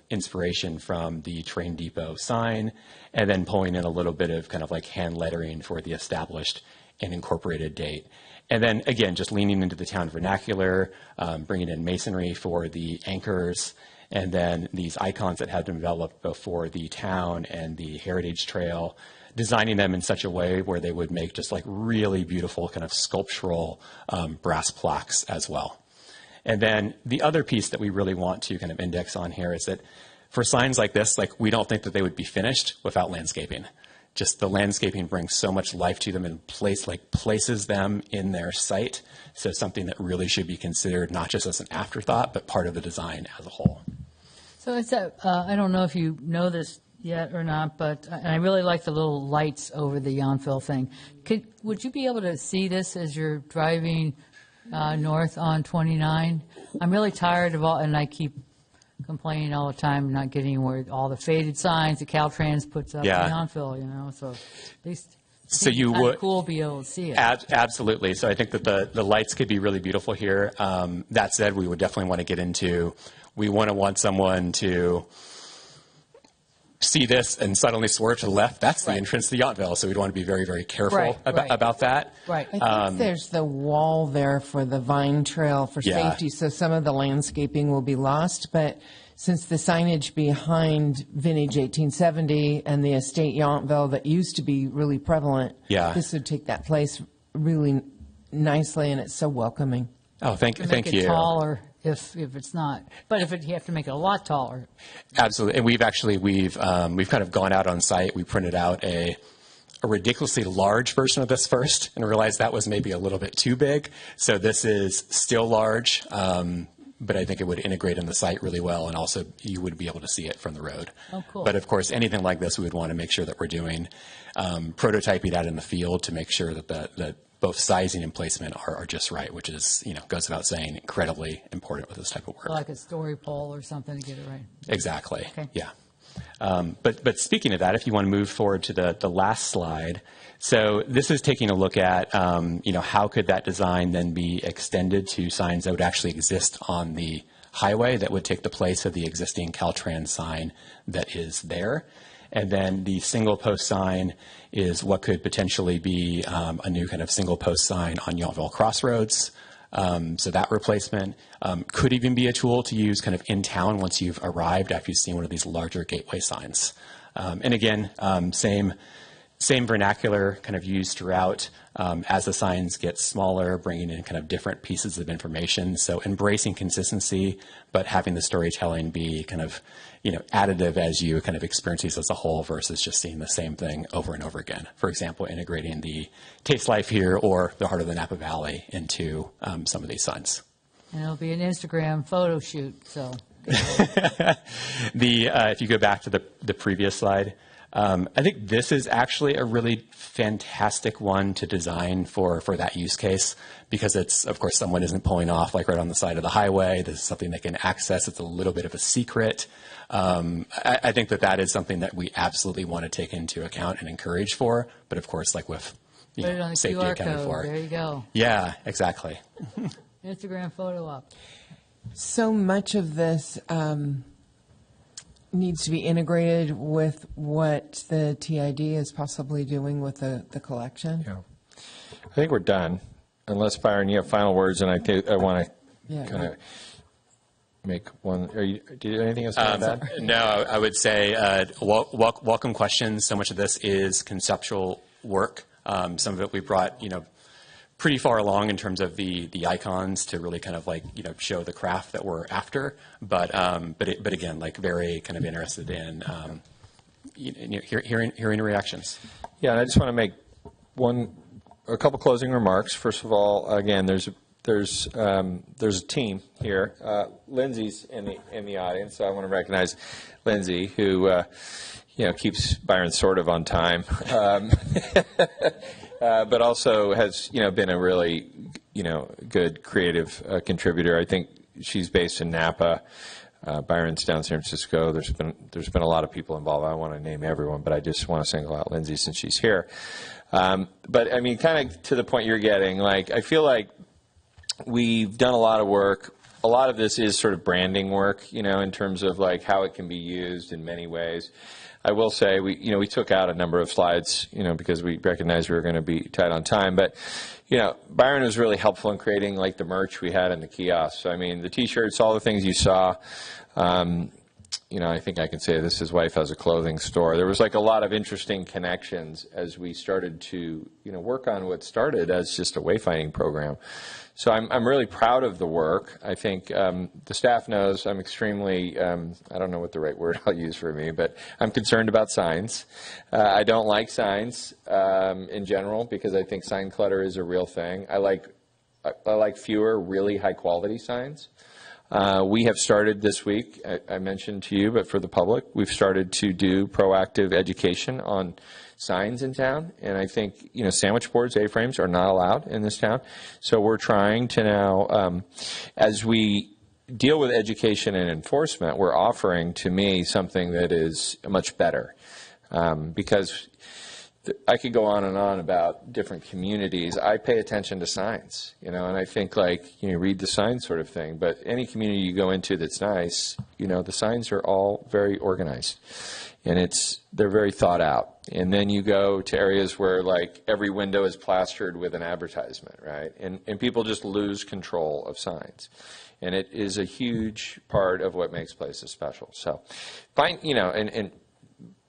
inspiration from the train depot sign, and then pulling in a little bit of kind of like hand lettering for the established and incorporated date. And then again, just leaning into the town vernacular, bringing in masonry for the anchors, and then these icons that have been developed both for the town and the heritage trail, designing them in such a way where they would make just like really beautiful kind of sculptural brass plaques as well. And then the other piece that we really want to kind of index on here is that for signs like this, like we don't think that they would be finished without landscaping. Just the landscaping brings so much life to them and places them in their site. So something that really should be considered not just as an afterthought, but part of the design as a whole. So it's I don't know if you know this yet or not, but I really like the little lights over the Yountville thing. Would you be able to see this as you're driving north on 29? I'm really tired of all, and I keep complaining all the time, not getting where all the faded signs that Caltrans puts up in Yountville, so at least so you would cool be able to see it. Absolutely. So I think that the lights could be really beautiful here. That said, we would definitely want to get into, we want someone to see this and suddenly swerve to the left. That's the entrance to Yountville. So we'd want to be very, very careful about that. Right. I think there's the wall there for the vine trail for safety, so some of the landscaping will be lost. But since the signage behind Vintage 1870 and the Estate Yountville that used to be really prevalent, this would take that place really nicely, and it's so welcoming. Oh, thank you. Make it taller if it's not, but you have to make it a lot taller. Absolutely, and we've kind of gone out on site. We printed out a ridiculously large version of this first, and realized that was maybe a little bit too big. So this is still large, but I think it would integrate in the site really well, and also you would be able to see it from the road. Oh, cool. But of course, anything like this, we would want to make sure that we're doing prototyping out in the field to make sure that both sizing and placement are just right, which is, goes without saying, incredibly important with this type of work. Like a story pole or something to get it right. Exactly. Okay. Yeah. But speaking of that, if you want to move forward to the last slide, so this is taking a look at, how could that design then be extended to signs that would actually exist on the highway that would take the place of the existing Caltrans sign that is there. And then the single post sign is what could potentially be a new kind of single post sign on Yountville Crossroads. So that replacement could even be a tool to use kind of in town once you've arrived after you've seen one of these larger gateway signs. And again, same vernacular kind of used throughout as the signs get smaller, bringing in kind of different pieces of information. So embracing consistency, but having the storytelling be kind of, additive as you kind of experience these as a whole versus just seeing the same thing over and over again. For example, integrating the Taste Life here or the Heart of the Napa Valley into some of these signs. And it'll be an Instagram photo shoot, so. If you go back to the previous slide, I think this is actually a really fantastic one to design for that use case, because it's, of course, someone isn't pulling off like right on the side of the highway. This is something they can access. It's a little bit of a secret. I think that is something that we absolutely want to take into account and encourage for, but of course, like with Put it on the safety QR accounted code. for. There you go. Yeah, exactly. Instagram photo up. So much of this needs to be integrated with what the TID is possibly doing with the collection. Yeah. I think we're done, unless, Byron, you have final words, and I want to kind of make one. Do you have anything else to add? No, I would say welcome questions. So much of this is conceptual work. Some of it we brought, pretty far along in terms of the icons to really kind of like, show the craft that we're after. But again, like very kind of interested in hearing reactions. Yeah, and I just want to make a couple closing remarks. First of all, again, there's a team here. Lindsay's in the audience, so I want to recognize Lindsay, who keeps Byron sort of on time, but also has been a really good creative contributor. I think she's based in Napa. Byron's down in San Francisco. There's been a lot of people involved. I don't want to name everyone, but I just want to single out Lindsay since she's here. But I mean, kind of to the point you're getting, like I feel like we've done a lot of work. A lot of this is sort of branding work, in terms of like how it can be used in many ways. I will say we took out a number of slides, because we recognized we were going to be tight on time. But, Byron was really helpful in creating like the merch we had in the kiosks. So, I mean, the T-shirts, all the things you saw. I think I can say this, his wife has a clothing store. There was like a lot of interesting connections as we started to, work on what started as just a wayfinding program. So I'm really proud of the work. I think the staff knows I'm extremely, I don't know what the right word I'll use for me, but I'm concerned about signs. I don't like signs in general because I think sign clutter is a real thing. I like fewer really high quality signs. We have started this week, I mentioned to you, but for the public, we've started to do proactive education on signs in town. And I think, sandwich boards, A-frames are not allowed in this town. So we're trying to now, as we deal with education and enforcement, we're offering to me something that is much better. Because I could go on and on about different communities. I pay attention to signs, and I think read the signs sort of thing. But any community you go into that's nice, the signs are all very organized, and they're very thought out. And then you go to areas where every window is plastered with an advertisement, right? And people just lose control of signs. And it is a huge part of what makes places special. So, and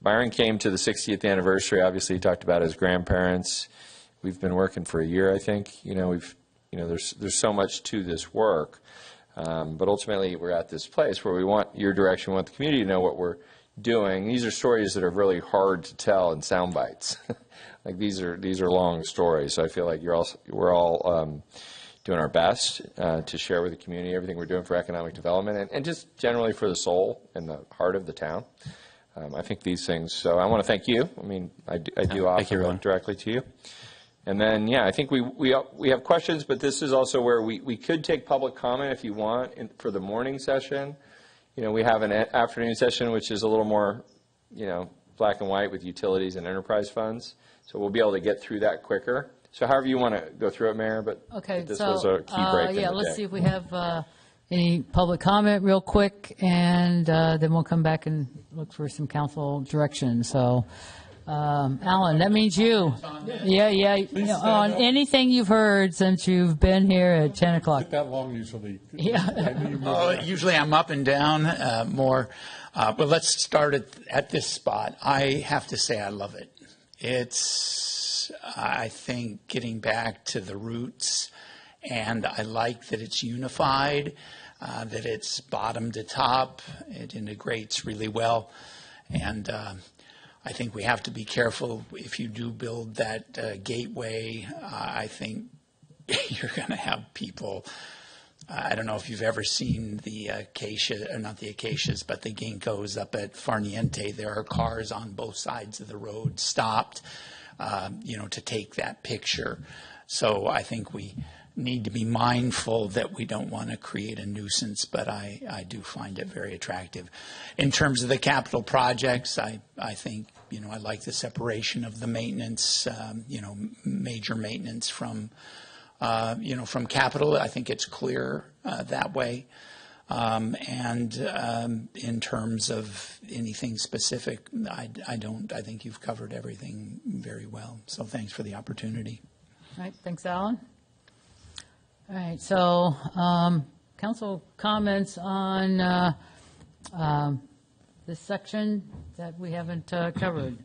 Byron came to the 60th anniversary. Obviously, he talked about his grandparents. We've been working for a year, I think. There's so much to this work, but ultimately we're at this place where we want your direction, we want the community to know what we're doing. These are stories that are really hard to tell in sound bites. These are long stories. So I feel like we're all doing our best to share with the community everything we're doing for economic development and just generally for the soul and the heart of the town. I think these things. So I want to thank you. I mean, I do offer them directly to you. And then, I think we have questions, but this is also where we could take public comment if you want for the morning session. We have an afternoon session, which is a little more, black and white with utilities and enterprise funds. So we'll be able to get through that quicker. So however you want to go through it, Mayor, but this was a key break in the day. Let's see if we have any public comment real quick, and then we'll come back and look for some council direction. So, Alan, that means you. Yeah. On anything you've heard since you've been here at 10 o'clock. Not that long usually. Yeah. Usually I'm up and down more. But let's start at this spot. I have to say I love it. It's, I think, getting back to the roots. And I like that it's unified, that it's bottom to top. It integrates really well. And I think we have to be careful if you do build that gateway. I think you're going to have people. I don't know if you've ever seen the acacia, or not the acacias, but the ginkgos up at Farniente. There are cars on both sides of the road stopped, to take that picture. So I think we need to be mindful that we don't want to create a nuisance, but I do find it very attractive. In terms of the capital projects, I think, I like the separation of the maintenance, major maintenance from capital. I think it's clear that way. And in terms of anything specific, I don't. I think you've covered everything very well. So thanks for the opportunity. All right. Thanks, Alan. All right. So council comments on this section that we haven't covered?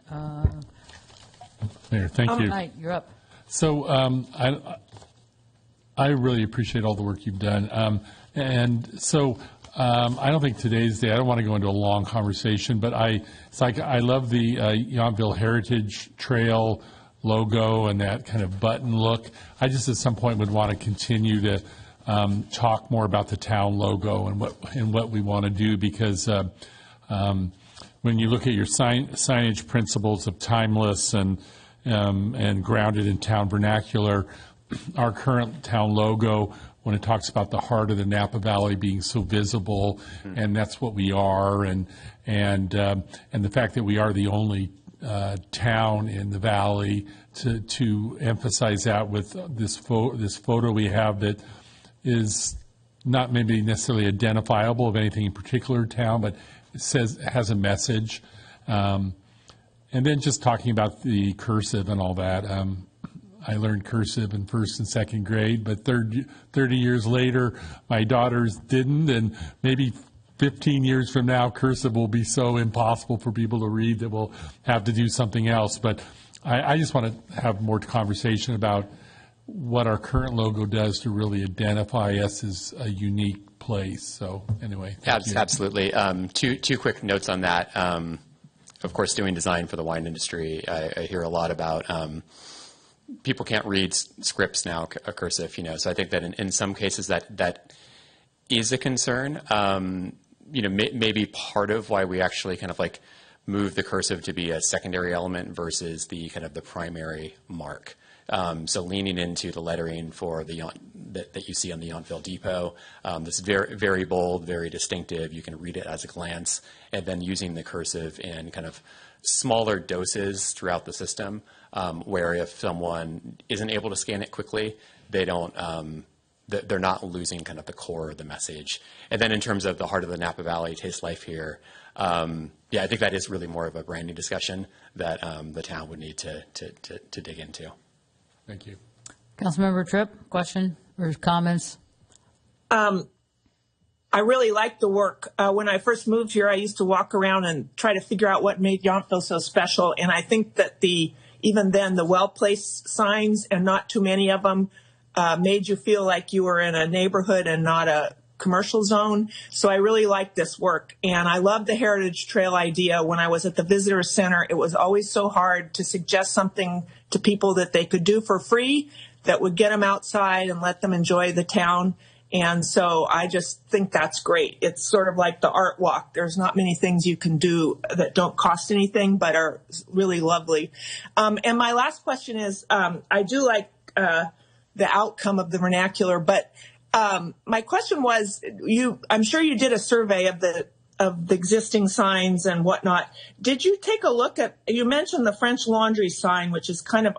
Mayor, thank you. Knight, you're up. So I really appreciate all the work you've done. I don't think today's day, I don't want to go into a long conversation, but I love the Yountville Heritage Trail logo and that kind of button look. I just at some point would want to continue to talk more about the town logo and what we want to do, because when you look at your signage principles of timeless and grounded in town vernacular, our current town logo, when it talks about the heart of the Napa Valley being so visible, and that's what we are, and the fact that we are the only town in the valley, to emphasize that with this photo we have that is not maybe necessarily identifiable of anything in particular town, but it has a message. And then just talking about the cursive and all that. I learned cursive in first and second grade, but 30 years later, my daughters didn't, and maybe 15 years from now, cursive will be so impossible for people to read that we'll have to do something else. But I just want to have more conversation about what our current logo does to really identify us as a unique place. So anyway. Absolutely. Two quick notes on that. Of course, doing design for the wine industry, I hear a lot about people can't read scripts now, cursive, so I think that in some cases that is a concern. Maybe part of why we actually kind of like move the cursive to be a secondary element versus the kind of the primary mark. So leaning into the lettering for that you see on the Yountville Depot, this very, very bold, very distinctive. You can read it at a glance, and then using the cursive in kind of smaller doses throughout the system, where if someone isn't able to scan it quickly, they don't. They're not losing kind of the core of the message. And then in terms of the heart of the Napa Valley, Taste Life Here, I think that is really more of a branding discussion that the town would need to dig into. Thank you. Councilmember Tripp, question or comments? I really like the work. When I first moved here, I used to walk around and try to figure out what made Yountville so special. And I think that even then, the well-placed signs, and not too many of them, made you feel like you were in a neighborhood and not a commercial zone. So I really like this work. And I love the Heritage Trail idea. When I was at the Visitor Center, it was always so hard to suggest something to people that they could do for free that would get them outside and let them enjoy the town. And so I just think that's great. It's sort of like the art walk. There's not many things you can do that don't cost anything but are really lovely. And my last question is, I do like the outcome of the vernacular, but my question was, I'm sure you did a survey of the existing signs and whatnot. Did you take a look at, you mentioned the French Laundry sign, which is kind of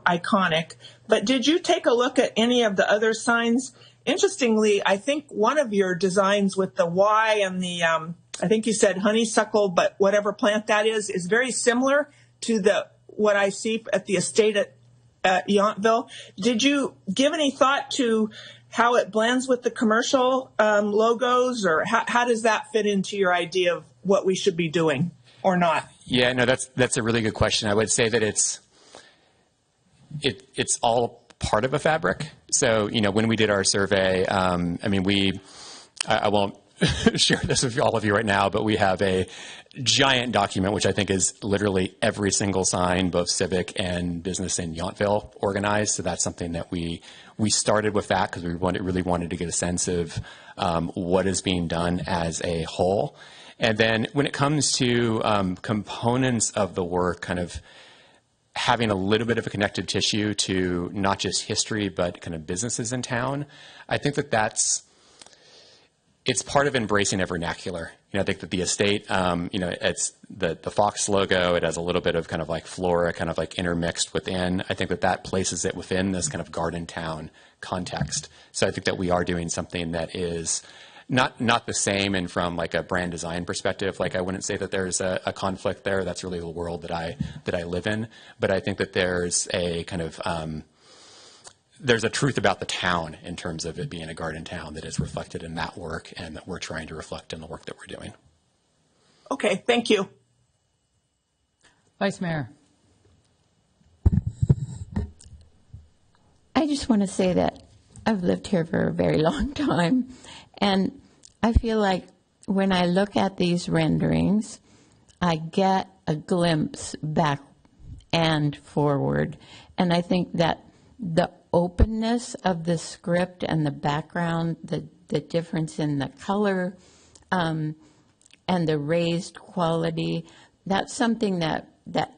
iconic, but did you take a look at any of the other signs? Interestingly, I think one of your designs with the Y and the, I think you said honeysuckle, but whatever plant that is very similar to what I see at the estate at Yountville. Did you give any thought to how it blends with the commercial logos, or how does that fit into your idea of what we should be doing or not? Yeah, no, that's a really good question. I would say that it's all part of a fabric. So, when we did our survey, I won't share this with all of you right now, but we have a giant document, which I think is literally every single sign, both civic and business in Yountville organized. So that's something that we started with that because we really wanted to get a sense of what is being done as a whole. And then when it comes to components of the work, kind of having a little bit of a connective tissue to not just history, but kind of businesses in town, I think it's part of embracing a vernacular. I think that the estate, it's the Fox logo. It has a little bit of kind of like flora, kind of like intermixed within. I think that places it within this kind of garden town context. So I think that we are doing something that is not the same, and from like a brand design perspective, like I wouldn't say that there's a conflict there. That's really the world that I live in. But I think that there's a kind of there's a truth about the town in terms of it being a garden town that is reflected in that work and that we're trying to reflect in the work that we're doing. Okay, thank you. Vice Mayor. I just want to say that I've lived here for a very long time, and I feel like when I look at these renderings, I get a glimpse back and forward, and I think that the openness of the script and the background, the difference in the color, and the raised quality, that's something that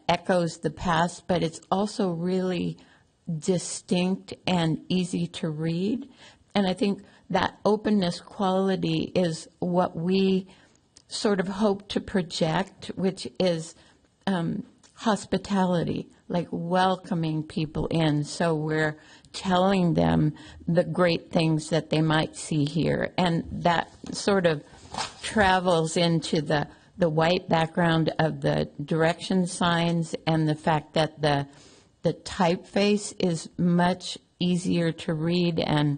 echoes the past, but it's also really distinct and easy to read. And I think that openness quality is what we sort of hope to project, which is hospitality, like welcoming people in. So we're telling them the great things that they might see here. And that sort of travels into the white background of the direction signs and the fact that the typeface is much easier to read, and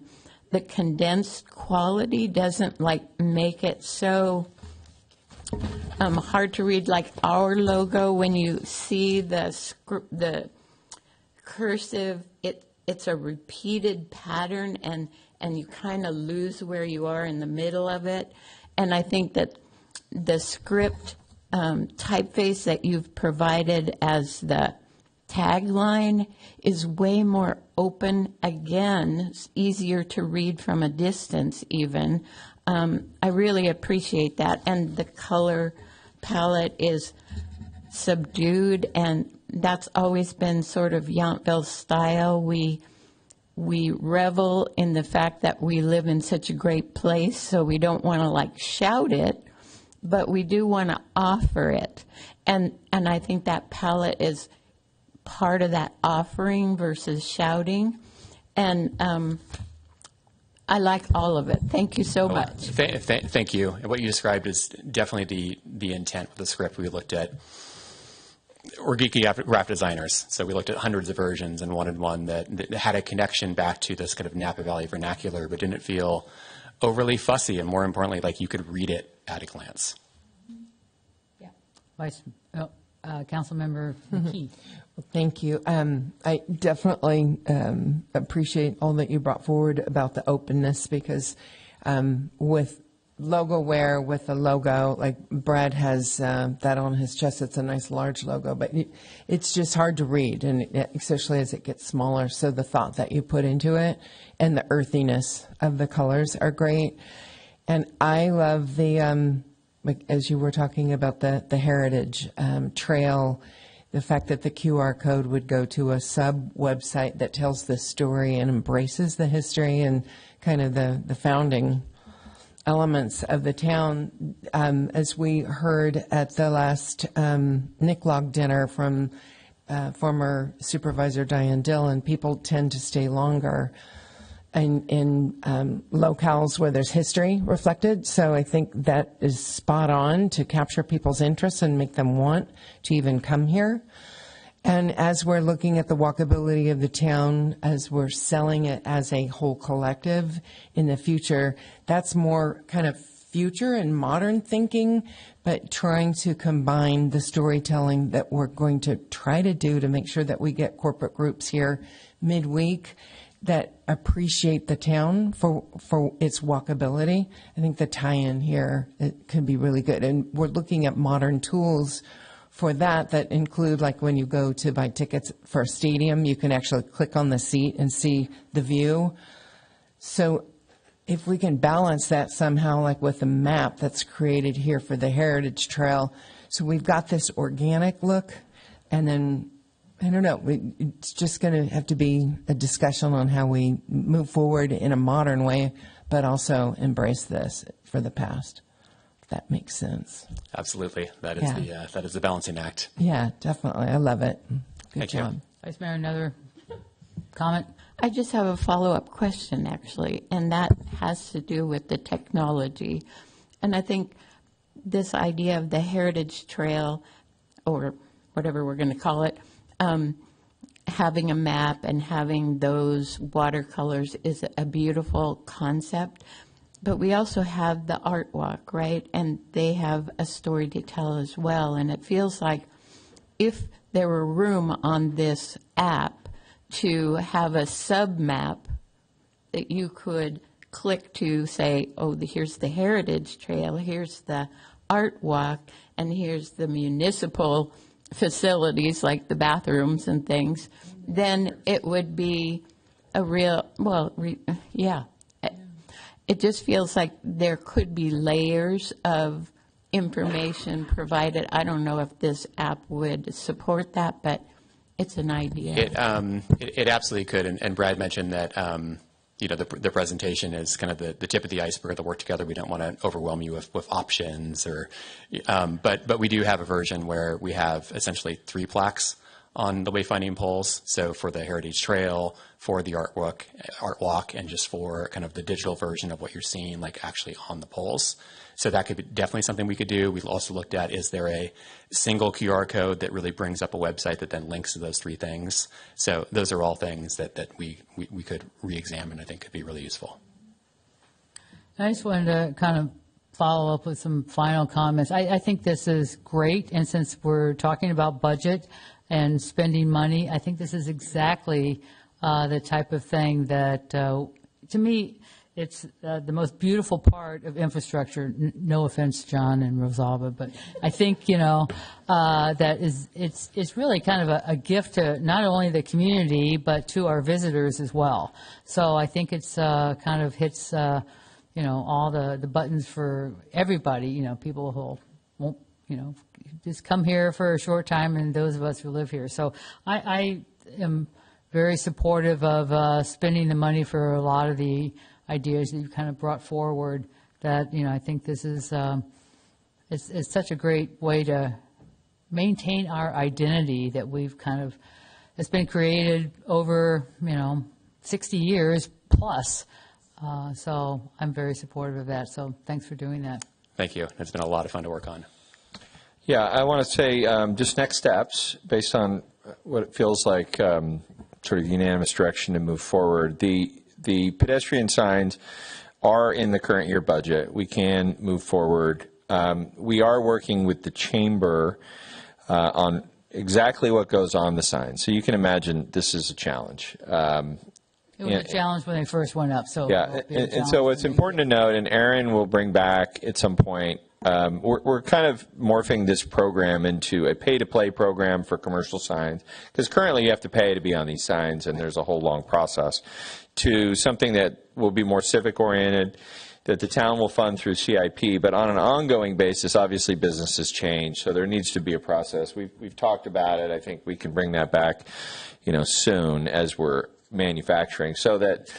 the condensed quality doesn't make it so hard to read, like our logo. When you see the cursive, it's a repeated pattern, and you kind of lose where you are in the middle of it. And I think that the script typeface that you've provided as the tagline is way more open. Again, it's easier to read from a distance even. I really appreciate that. And the color palette is subdued, and that's always been sort of Yountville's style. We revel in the fact that we live in such a great place, so we don't want to shout it, but we do want to offer it. And I think that palette is part of that offering versus shouting. And I like all of it. Thank you so much. Thank you. And what you described is definitely the intent with the script. We looked at, we're geeky graphic designers, so we looked at hundreds of versions and wanted one that had a connection back to this kind of Napa Valley vernacular, but didn't feel overly fussy, and more importantly, like you could read it at a glance. Yeah. Councilmember McKee. Thank you. I definitely appreciate all that you brought forward about the openness, because with logo wear, with the logo, like Brad has that on his chest, it's a nice large logo, but it's just hard to read, and especially as it gets smaller. So the thought that you put into it and the earthiness of the colors are great. And I love the, as you were talking about the heritage trail, the fact that the QR code would go to a sub-website that tells the story and embraces the history and kind of the founding elements of the town. As we heard at the last Nick Log dinner from former Supervisor Diane Dillon, people tend to stay longer in locales where there's history reflected. So I think that is spot on to capture people's interest and make them want to even come here. And as we're looking at the walkability of the town, as we're selling it as a whole collective in the future, that's more kind of future and modern thinking, but trying to combine the storytelling that we're going to try to do to make sure that we get corporate groups here midweek that appreciate the town for its walkability. I think the tie-in here, it could be really good. And we're looking at modern tools for that include, like when you go to buy tickets for a stadium, you can actually click on the seat and see the view. So if we can balance that somehow, like with the map that's created here for the Heritage Trail, so we've got this organic look, and then, I don't know, it's just going to have to be a discussion on how we move forward in a modern way, but also embrace this for the past. That makes sense. Absolutely. That is the balancing act. Yeah, definitely. I love it. Good Thank job. you. Vice Mayor, another comment? I just have a follow-up question, actually, and that has to do with the technology. And I think this idea of the Heritage Trail, or whatever we're going to call it, having a map and having those watercolors is a beautiful concept. But we also have the art walk, right? And they have a story to tell as well. And it feels like if there were room on this app to have a sub-map that you could click to say, oh, here's the Heritage Trail, here's the art walk, and here's the municipal facilities like the bathrooms and things, then it would be a real, yeah. It just feels like there could be layers of information provided. I don't know if this app would support that, but it's an idea. It absolutely could, and Brad mentioned that the presentation is kind of the tip of the iceberg of the work together. We don't want to overwhelm you with options, but we do have a version where we have essentially 3 plaques on the wayfinding poles. So for the Heritage Trail, for the art walk, and just for kind of the digital version of what you're seeing, like actually on the poles. So that could be definitely something we could do. We've also looked at, is there a single QR code that really brings up a website that then links to those 3 things? So those are all things that we could re-examine. I think could be really useful. I just wanted to kind of follow up with some final comments. I think this is great, and since we're talking about budget and spending money, I think this is exactly the type of thing that, to me, it's the most beautiful part of infrastructure. No offense, John and Rosalba, but I think, that it's really kind of a gift to not only the community, but to our visitors as well. So I think it's kind of hits, all the buttons for everybody, people who won't, just come here for a short time, and those of us who live here. So I am very supportive of spending the money for a lot of the ideas that you kind of brought forward. That I think this is it's such a great way to maintain our identity that we've kind of it's been created over 60 years plus. So I'm very supportive of that. So thanks for doing that. Thank you. It's been a lot of fun to work on. Yeah, I want to say just next steps based on what it feels like sort of unanimous direction to move forward. The pedestrian signs are in the current year budget. We can move forward. We are working with the chamber on exactly what goes on the signs. So you can imagine this is a challenge. It was a challenge when they first went up. So yeah, and so what's important to note, and Aaron will bring back at some point, we're kind of morphing this program into a pay-to-play program for commercial signs, because currently you have to pay to be on these signs, and there's a whole long process, to something that will be more civic-oriented, that the town will fund through CIP, but on an ongoing basis, obviously businesses change, so there needs to be a process. We've talked about it. I think we can bring that back, soon as we're manufacturing, so that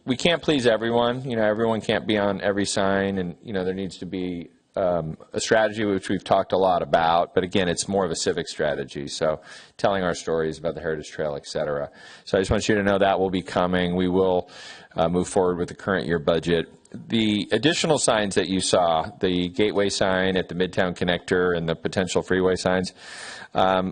we can't please everyone. Everyone can't be on every sign, and there needs to be a strategy which we've talked a lot about, but again, it's more of a civic strategy, so telling our stories about the Heritage Trail, et cetera. So I just want you to know that will be coming. We will move forward with the current year budget. The additional signs that you saw, the gateway sign at the Midtown Connector and the potential freeway signs,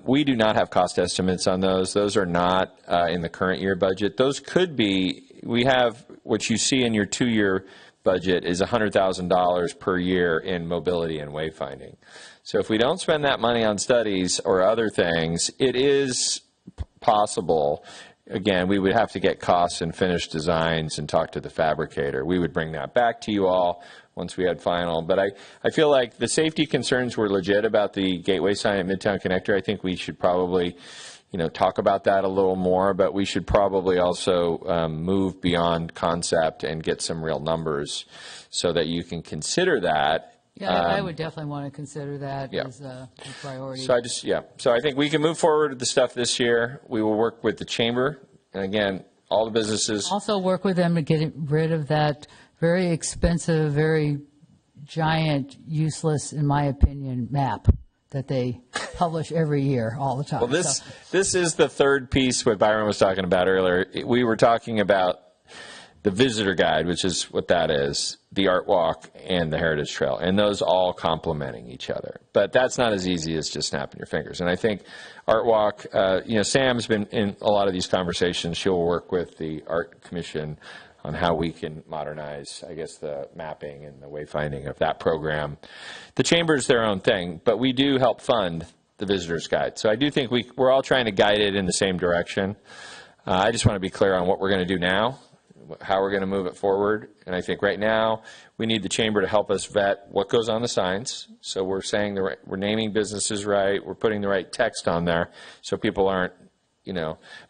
we do not have cost estimates on those. Those are not in the current year budget. Those could be, we have what you see in your 2-year budget is $100,000 per year in mobility and wayfinding. So if we don't spend that money on studies or other things, it is possible. Again, we would have to get costs and finished designs and talk to the fabricator. We would bring that back to you all once we had final. But I feel like the safety concerns were legit about the gateway sign at Midtown Connector. I think we should probably, talk about that a little more, but we should probably also move beyond concept and get some real numbers so that you can consider that. Yeah, I would definitely want to consider that as a priority. So I think we can move forward with the stuff this year. We will work with the chamber, and again, all the businesses. Also work with them to get rid of that very expensive, very giant, useless, in my opinion, map that they publish every year all the time. Well, this is the third piece what Byron was talking about earlier. We were talking about the visitor guide, which is what that is, the art walk, and the heritage trail, and those all complementing each other. But that's not as easy as just snapping your fingers. And I think art walk, Sam's been in a lot of these conversations. She'll work with the art commission on how we can modernize, I guess, the mapping and the wayfinding of that program. The chamber's their own thing, but we do help fund the visitor's guide. So I do think we're all trying to guide it in the same direction. I just want to be clear on what we're going to do now, how we're going to move it forward. And I think right now we need the chamber to help us vet what goes on the signs. So we're saying we're naming businesses right, we're putting the right text on there so people aren't,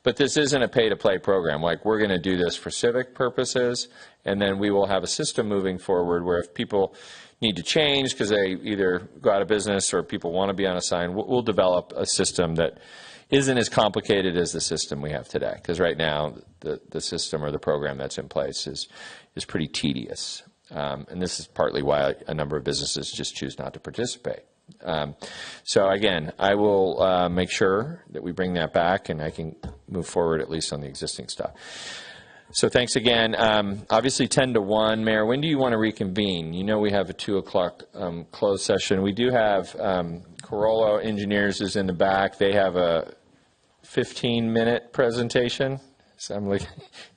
but this isn't a pay-to-play program. Like, we're going to do this for civic purposes, and then we will have a system moving forward where if people need to change because they either go out of business or people want to be on a sign, we'll develop a system that isn't as complicated as the system we have today. Because right now, the system or the program that's in place is pretty tedious. And this is partly why a number of businesses just choose not to participate. So again, I will make sure that we bring that back and I can move forward at least on the existing stuff. So thanks again. Obviously 10 to 1. Mayor, when do you want to reconvene? We have a 2 o'clock closed session. We do have Corolla Engineers is in the back. They have a 15-minute presentation. So I'm like,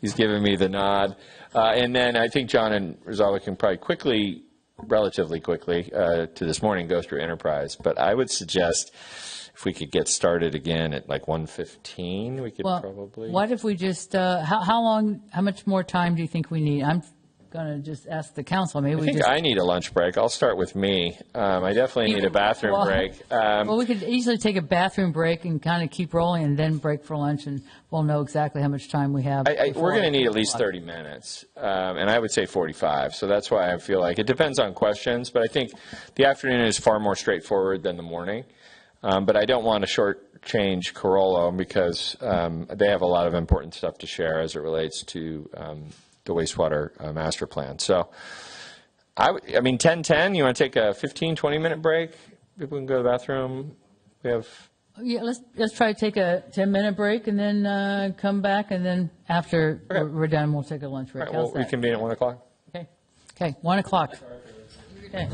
he's giving me the nod. And then I think John and Rosalba can probably relatively quickly to this morning go through enterprise. But I would suggest if we could get started again at like 1:15, we could probably. What if we just, how much more time do you think we need? I'm going to just ask the council. Maybe I think I need a lunch break. I'll start with me. I definitely need a bathroom break. Well, we could easily take a bathroom break and kind of keep rolling and then break for lunch, and we'll know exactly how much time we have. We're going to need at least 30 minutes, and I would say 45. So that's why I feel like it depends on questions, but I think the afternoon is far more straightforward than the morning. But I don't want to shortchange Corolla because they have a lot of important stuff to share as it relates to the wastewater master plan. So, I mean, 10:10, you want to take a 15, 20-minute break? People can go to the bathroom. We have... Yeah, let's try to take a 10-minute break and then come back, and then after we're done, we'll take a lunch break. All right, we'll reconvene at 1 o'clock. Okay, 1 o'clock. Okay.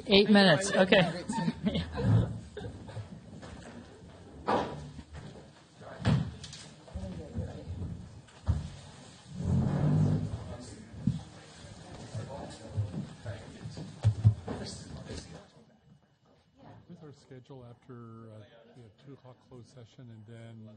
8 minutes. Okay. What's our schedule after we have 2 o'clock closed session and then?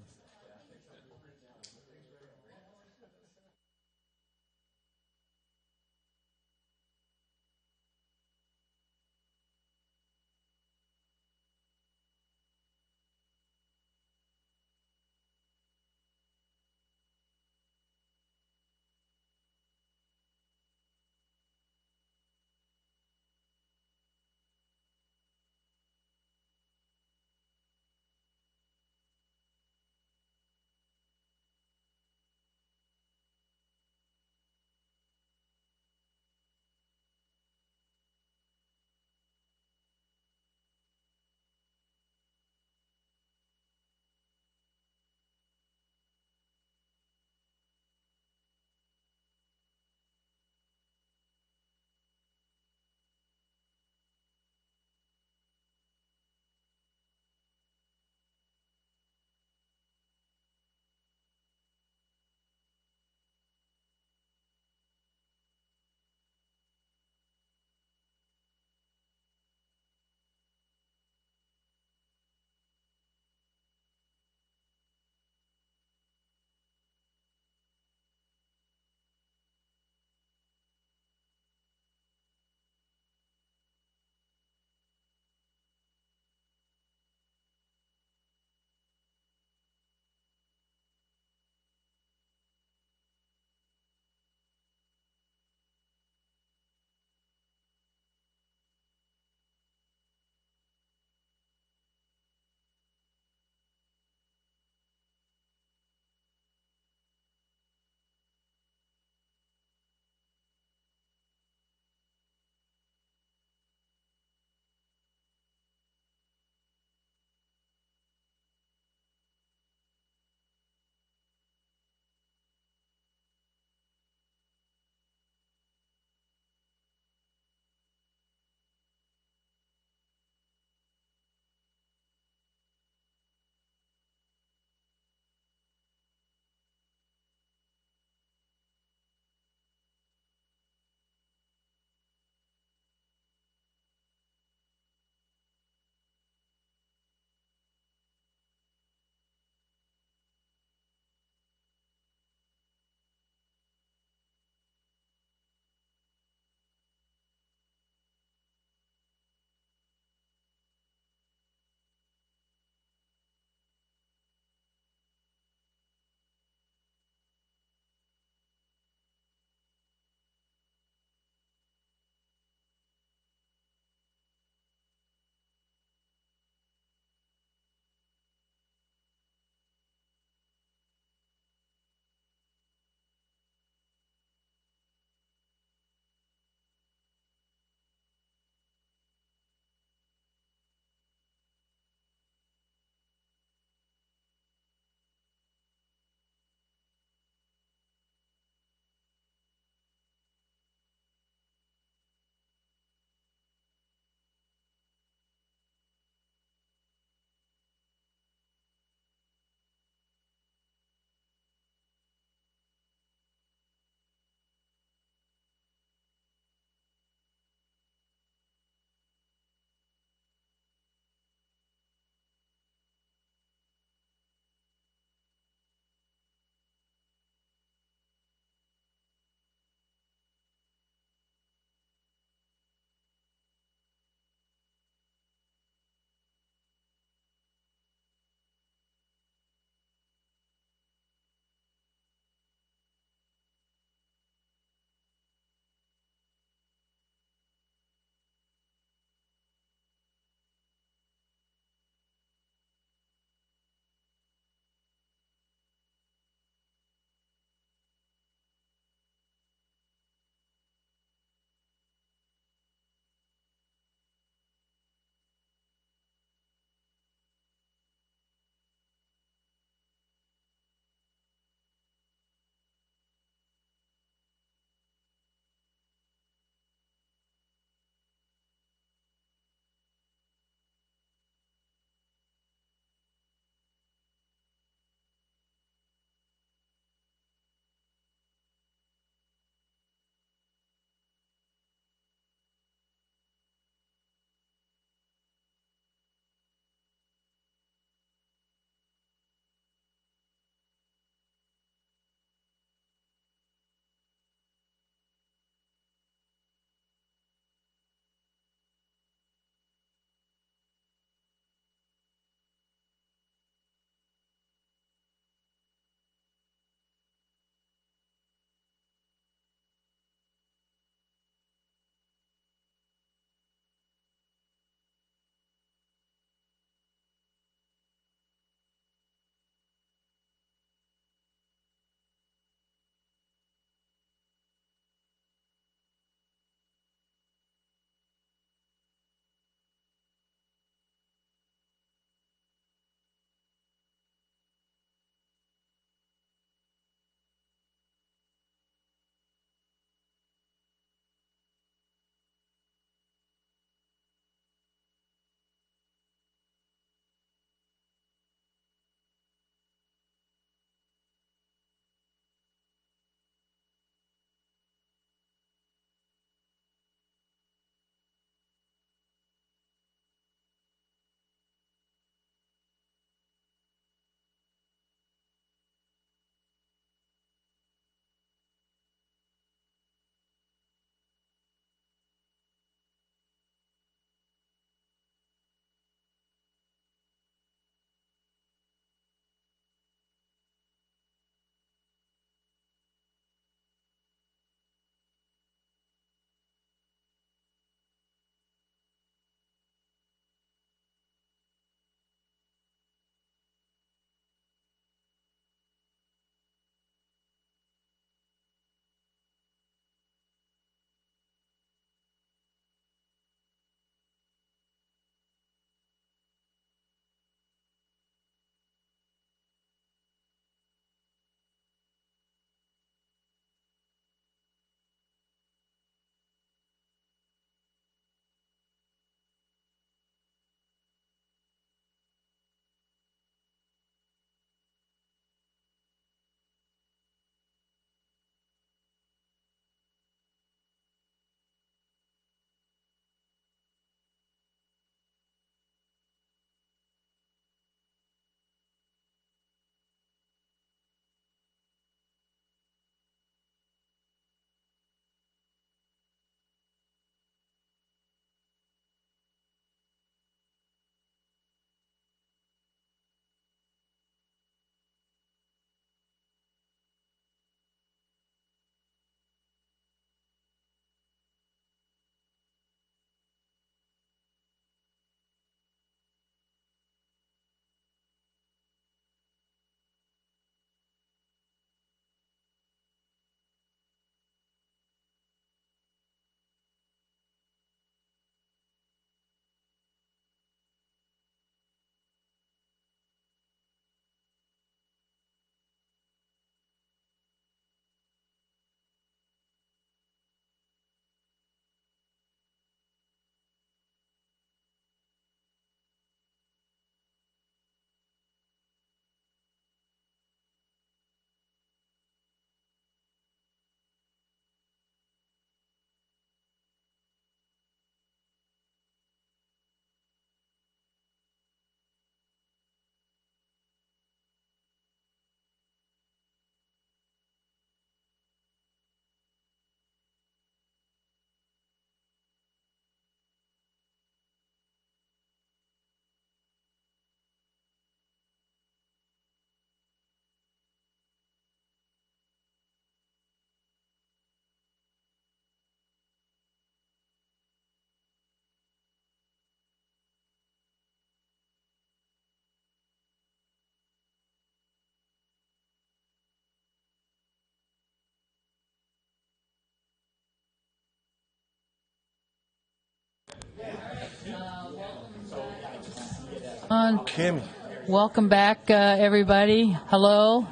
Kimmy. Welcome back, everybody. Hello.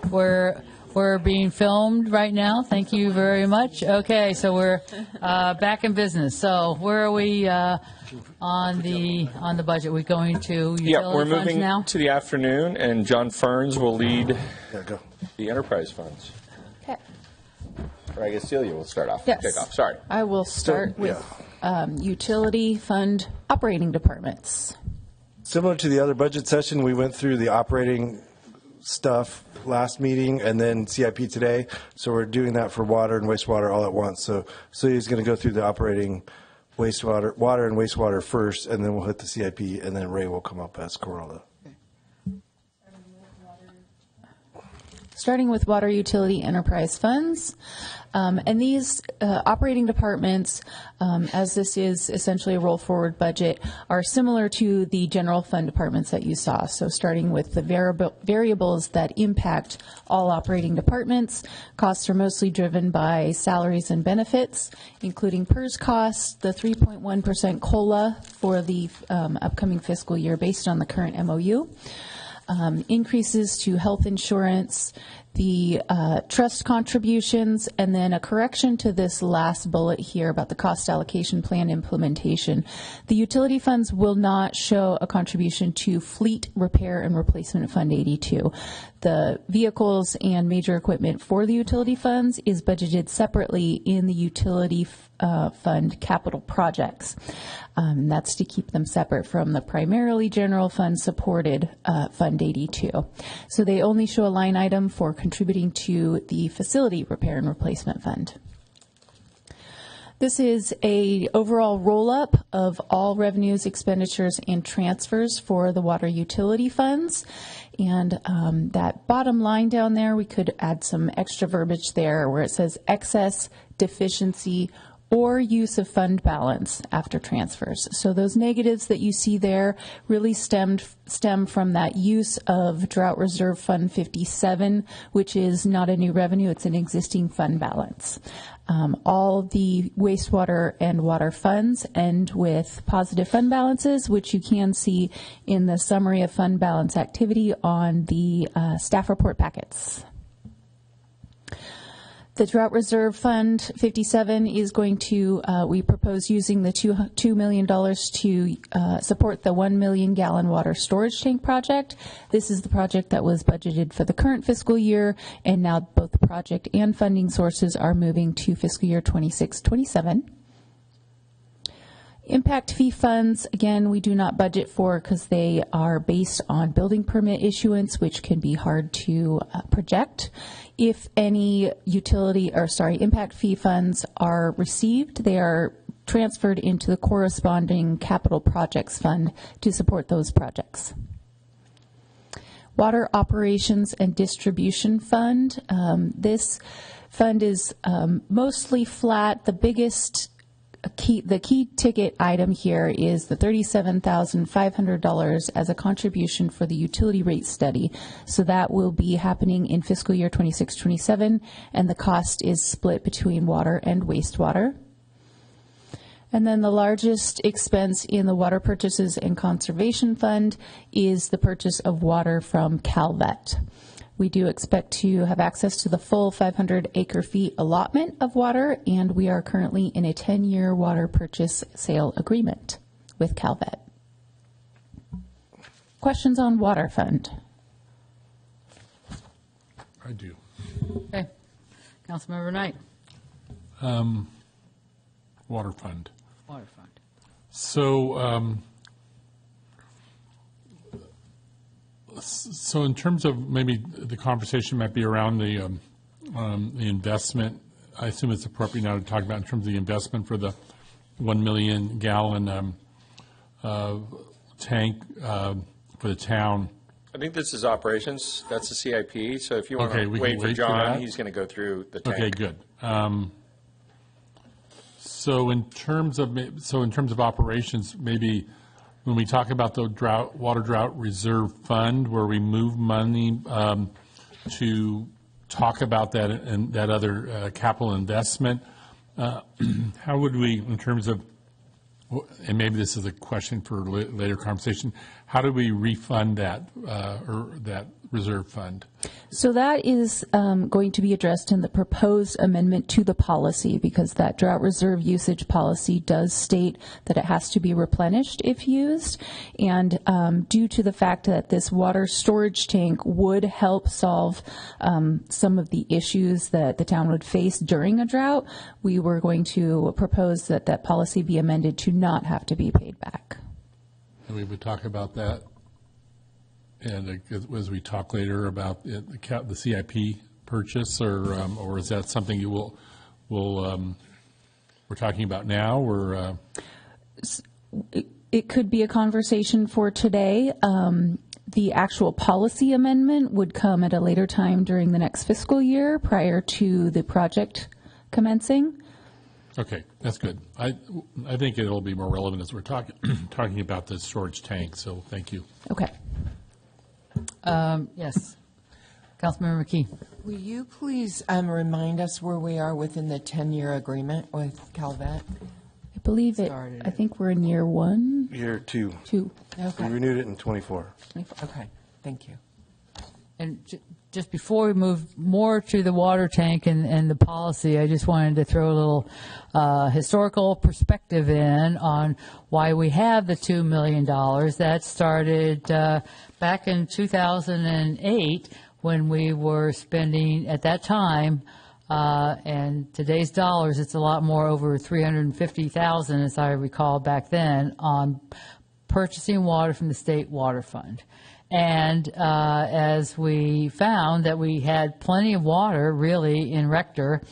We're being filmed right now. Thank you very much. Okay, so we're back in business. So where are we on the budget? We're going to utility Yeah, we're funds moving now? to the afternoon, and John Ferns will lead the enterprise funds. Okay. Or I guess Celia will start off. Yes. Kick off. Sorry. I will start with utility fund operating departments. Similar to the other budget session, we went through the operating stuff last meeting and then CIP today. So we're doing that for water and wastewater all at once. So Celia's going to go through the operating water and wastewater first, and then we'll hit the CIP, and then Ray will come up as Corolla. Starting with water utility enterprise funds. And these operating departments, as this is essentially a roll forward budget, are similar to the general fund departments that you saw. So starting with the variables that impact all operating departments, costs are mostly driven by salaries and benefits, including PERS costs, the 3.1% COLA for the upcoming fiscal year based on the current MOU. Increases to health insurance, the trust contributions, and then a correction to this last bullet here about the cost allocation plan implementation. The utility funds will not show a contribution to Fleet Repair and Replacement Fund 82. The vehicles and major equipment for the utility funds is budgeted separately in the utility fund capital projects. That's to keep them separate from the primarily general fund supported Fund 82. So they only show a line item for contributing to the facility repair and replacement fund. This is a overall roll-up of all revenues, expenditures, and transfers for the water utility funds. And that bottom line down there, we could add some extra verbiage there where it says excess, deficiency, or use of fund balance after transfers. So those negatives that you see there really stem from that use of Drought Reserve Fund 57, which is not a new revenue, it's an existing fund balance. All the wastewater and water funds end with positive fund balances, which you can see in the summary of fund balance activity on the staff report packets. The Drought Reserve Fund 57 is going to, we propose using the $2 million to support the 1 million gallon water storage tank project. This is the project that was budgeted for the current fiscal year, and now both the project and funding sources are moving to fiscal year 26-27. Impact fee funds, again, we do not budget for because they are based on building permit issuance, which can be hard to project. If any impact fee funds are received, they are transferred into the corresponding capital projects fund to support those projects. Water operations and distribution fund. This fund is mostly flat. The key ticket item here is the $37,500 as a contribution for the utility rate study. So that will be happening in fiscal year 26-27, and the cost is split between water and wastewater. And then the largest expense in the water purchases and conservation fund is the purchase of water from Calvet. We do expect to have access to the full 500 acre-feet allotment of water, and we are currently in a 10-year water purchase sale agreement with Calvet. Questions on water fund? I do. Okay. Councilmember Knight. Water fund. Water fund. So, so in terms of maybe the conversation might be around the investment. I assume it's appropriate now to talk about in terms of the investment for the 1 million gallon tank for the town. I think this is operations. That's the CIP. So if you want Okay, to we wait can for wait for John, that. he's going to go through the tank. Okay, good. So in terms of operations, maybe when we talk about the water drought reserve fund, where we move money to talk about that and that other capital investment, how would we, in terms of and maybe this is a question for later conversation, how do we refund that, or that reserve fund? So that is going to be addressed in the proposed amendment to the policy, because that drought reserve usage policy does state that it has to be replenished if used. And due to the fact that this water storage tank would help solve some of the issues that the town would face during a drought, we were going to propose that that policy be amended to not have to be paid back. And we would talk about that. And as we talk later about the CIP purchase, or is that something you will we're talking about now, or? It could be a conversation for today. The actual policy amendment would come at a later time during the next fiscal year, prior to the project commencing. Okay, that's good. I think it'll be more relevant as we're talking about the storage tank. So thank you. Okay. Yes. Councilmember McKee. Will you please remind us where we are within the 10-year agreement with Calvet? I believe it. I think we're in year 1. Year 2. 2. Okay. We renewed it in 24. Okay, thank you. And just before we move more to the water tank and the policy, I just wanted to throw a little historical perspective in on why we have the $2 million. That started back in 2008 when we were spending, at that time, and today's dollars, it's a lot more, over $350,000, as I recall back then, on purchasing water from the state water fund. And as we found that we had plenty of water, really, in Rector,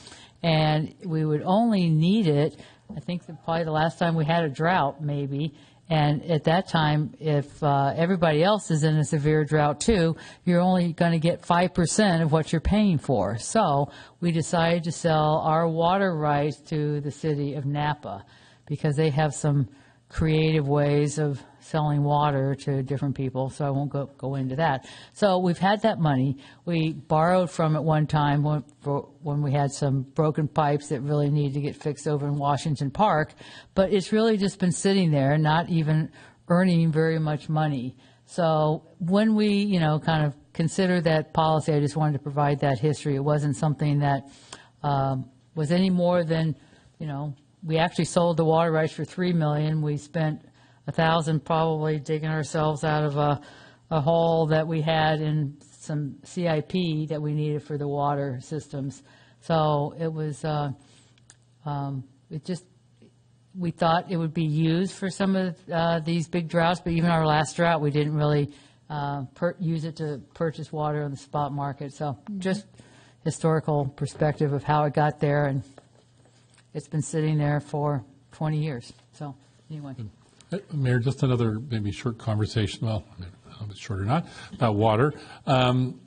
and we would only need it, I think that probably the last time we had a drought, maybe, and at that time, if everybody else is in a severe drought too, you're only going to get 5% of what you're paying for. So we decided to sell our water rights to the city of Napa, because they have some creative ways of selling water to different people, so I won't go into that. So we've had that money. We borrowed from it one time when we had some broken pipes that really needed to get fixed over in Washington Park, but it's really just been sitting there, not even earning very much money. So when we, kind of consider that policy, I just wanted to provide that history. It wasn't something that was any more than, we actually sold the water rights for $3 million. We spent $1,000 probably digging ourselves out of a hole that we had in some CIP that we needed for the water systems. So it was, we thought it would be used for some of these big droughts, but even our last drought, we didn't really use it to purchase water on the spot market. So just historical perspective of how it got there, and it's been sitting there for 20 years. So anyway. Mayor, just another maybe short conversation, well, I don't know if it's short or not, about water. And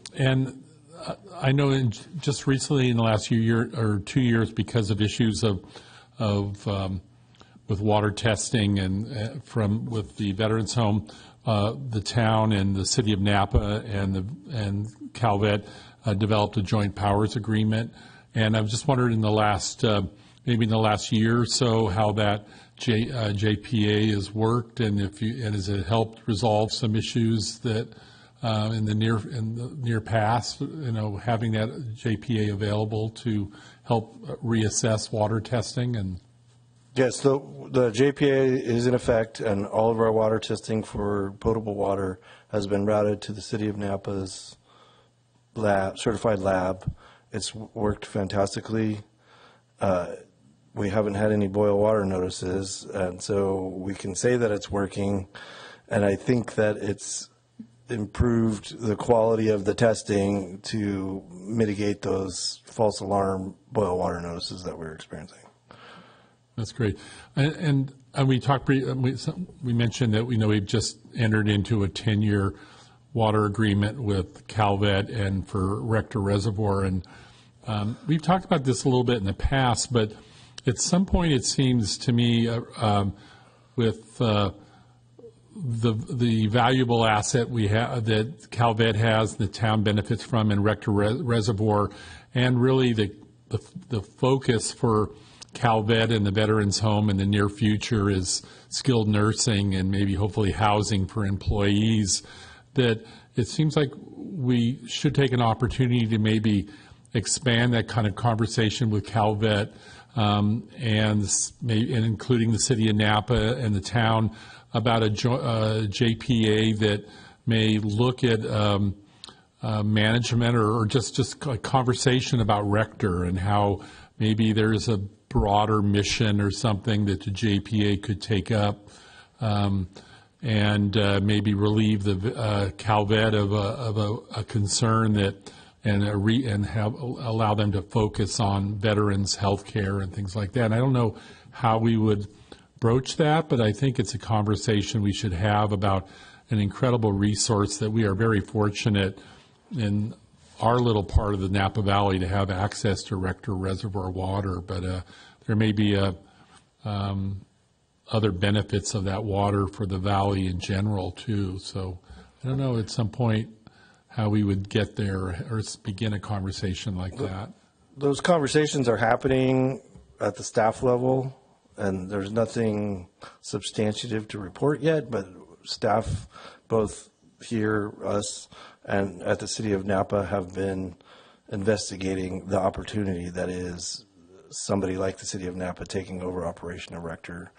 I know just recently in the last year or 2 years, because of issues with water testing and with the Veterans Home, the town and the city of Napa and Calvet developed a joint powers agreement. And I'm just wondering maybe in the last year or so, how that JPA has worked, and has it helped resolve some issues that in the near past, having that JPA available to help reassess water testing. And yes, the JPA is in effect, and all of our water testing for potable water has been routed to the City of Napa's certified lab. It's worked fantastically. We haven't had any boil water notices, and so we can say that it's working. And I think that it's improved the quality of the testing to mitigate those false alarm boil water notices that we're experiencing. That's great. And we talked. We mentioned that we've just entered into a 10-year water agreement with Calvet and for Rector Reservoir, and we've talked about this a little bit in the past, but at some point, it seems to me, with the valuable asset we have that Calvet has, the town benefits from, and Rector Reservoir, and really the focus for Calvet and the Veterans Home in the near future is skilled nursing and maybe hopefully housing for employees, that it seems like we should take an opportunity to maybe expand that kind of conversation with Calvet and including the city of Napa and the town about a JPA that may look at management or just a conversation about Rector and how maybe there's a broader mission or something that the JPA could take up and maybe relieve the Calvet of a concern that and allow them to focus on veterans' health care and things like that. And I don't know how we would broach that, but I think it's a conversation we should have about an incredible resource that we are very fortunate in our little part of the Napa Valley to have access to Rector Reservoir water, but there may be other benefits of that water for the valley in general too. So I don't know at some point how we would get there or begin a conversation like that. Those conversations are happening at the staff level, and there's nothing substantive to report yet, but staff, both here, us, and at the city of Napa have been investigating the opportunity that is somebody like the city of Napa taking over Operation Rector,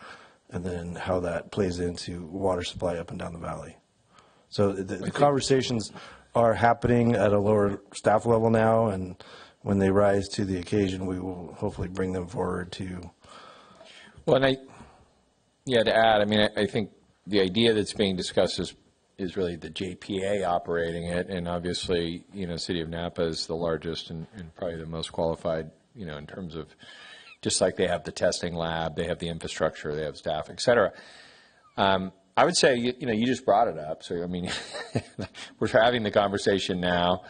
and then how that plays into water supply up and down the valley. So the conversations are happening at a lower staff level now, and when they rise to the occasion, we will hopefully bring them forward to. Well, and to add, I mean, I think the idea that's being discussed is really the JPA operating it, and obviously, City of Napa is the largest and probably the most qualified, in terms of just like they have the testing lab, they have the infrastructure, they have staff, et cetera. I would say, you just brought it up, so I mean, we're having the conversation now.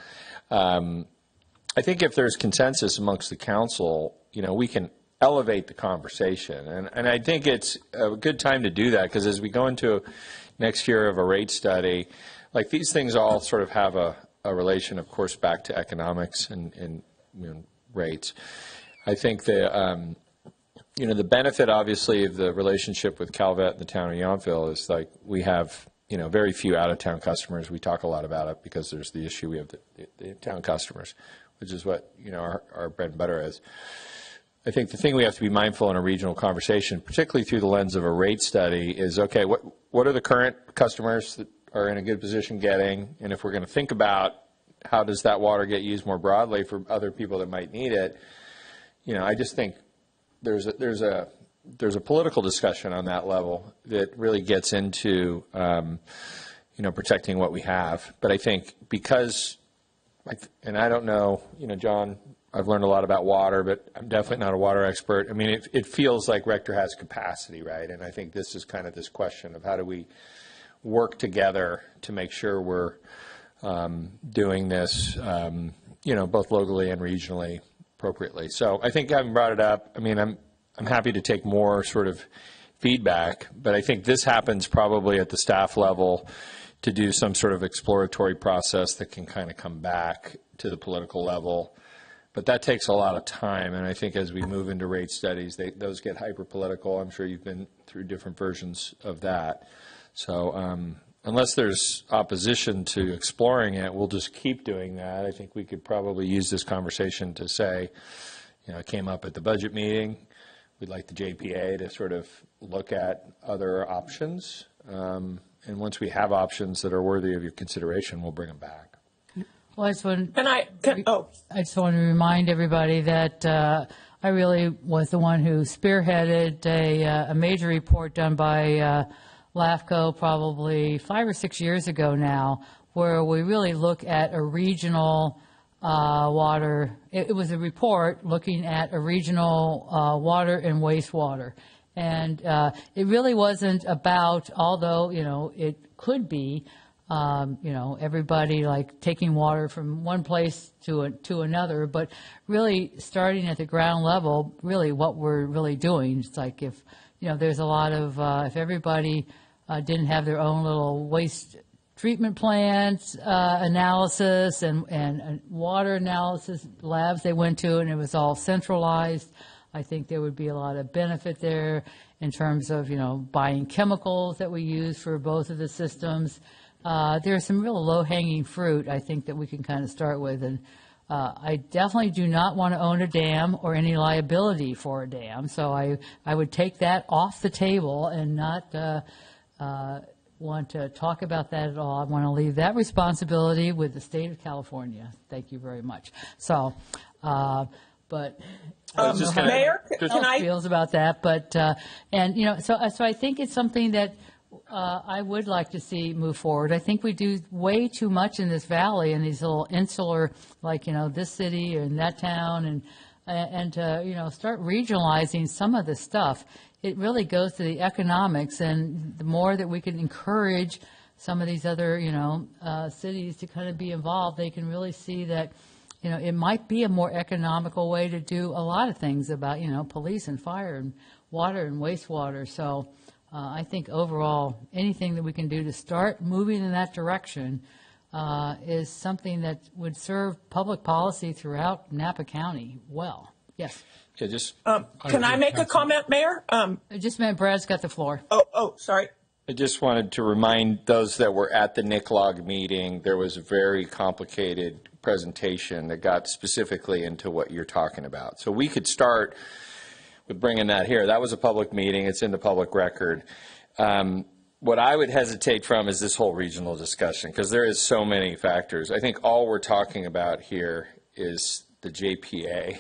I think if there's consensus amongst the council, we can elevate the conversation, and I think it's a good time to do that, because as we go into next year of a rate study, like these things all sort of have a relation, of course, back to economics and rates. I think the the benefit, obviously, of the relationship with Calvet and the town of Yountville is like we have very few out-of-town customers. We talk a lot about it because there's the issue we have the town customers, which is what our bread and butter is. I think the thing we have to be mindful in a regional conversation, particularly through the lens of a rate study, is, okay, what are the current customers that are in a good position getting? And if we're going to think about how does that water get used more broadly for other people that might need it, I just think there's a political discussion on that level that really gets into, protecting what we have. But I think because, and I don't know, John, I've learned a lot about water, but I'm definitely not a water expert. I mean, it feels like Rector has capacity, right? And I think this is kind of this question of how do we work together to make sure we're doing this, both locally and regionally appropriately. So I think having brought it up, I mean, I'm happy to take more sort of feedback, but I think this happens probably at the staff level to do some sort of exploratory process that can kind of come back to the political level. But that takes a lot of time, and I think as we move into rate studies, those get hyper-political. I'm sure you've been through different versions of that. So unless there's opposition to exploring it, we'll just keep doing that. I think we could probably use this conversation to say, it came up at the budget meeting. We'd like the JPA to sort of look at other options. And once we have options that are worthy of your consideration, we'll bring them back. Well, I just want I just want to remind everybody that I really was the one who spearheaded a major report done by LAFCO probably 5 or 6 years ago now, where we really look at a regional water. It was a report looking at a regional water and wastewater. And it really wasn't about, although, it could be, everybody like taking water from one place to another, but really starting at the ground level, really what we're really doing. It's like if, there's a lot of, if everybody didn't have their own little waste treatment plants analysis and water analysis labs they went to, and it was all centralized, I think there would be a lot of benefit there in terms of, buying chemicals that we use for both of the systems. There's some real low-hanging fruit, I think, that we can kind of start with. And I definitely do not want to own a dam or any liability for a dam. So I would take that off the table and not want to talk about that at all. I want to leave that responsibility with the state of California. Thank you very much. So, but Mayor, can I feels about that? But so I think it's something that I would like to see move forward. I think we do way too much in this valley and these little insular, like this city and that town, and to start regionalizing some of this stuff. It really goes to the economics, and the more that we can encourage some of these other, cities to kind of be involved, they can really see that, it might be a more economical way to do a lot of things about, police and fire and water and wastewater. So I think overall, anything that we can do to start moving in that direction is something that would serve public policy throughout Napa County well. Yes. Yeah, just. Can I make a comment, Mayor? Just a minute, Brad's got the floor. Oh, sorry. I just wanted to remind those that were at the NICLOG meeting, there was a very complicated presentation that got specifically into what you're talking about. So we could start with bringing that here. That was a public meeting. It's in the public record. What I would hesitate from is this whole regional discussion, because there is so many factors. I think all we're talking about here is the JPA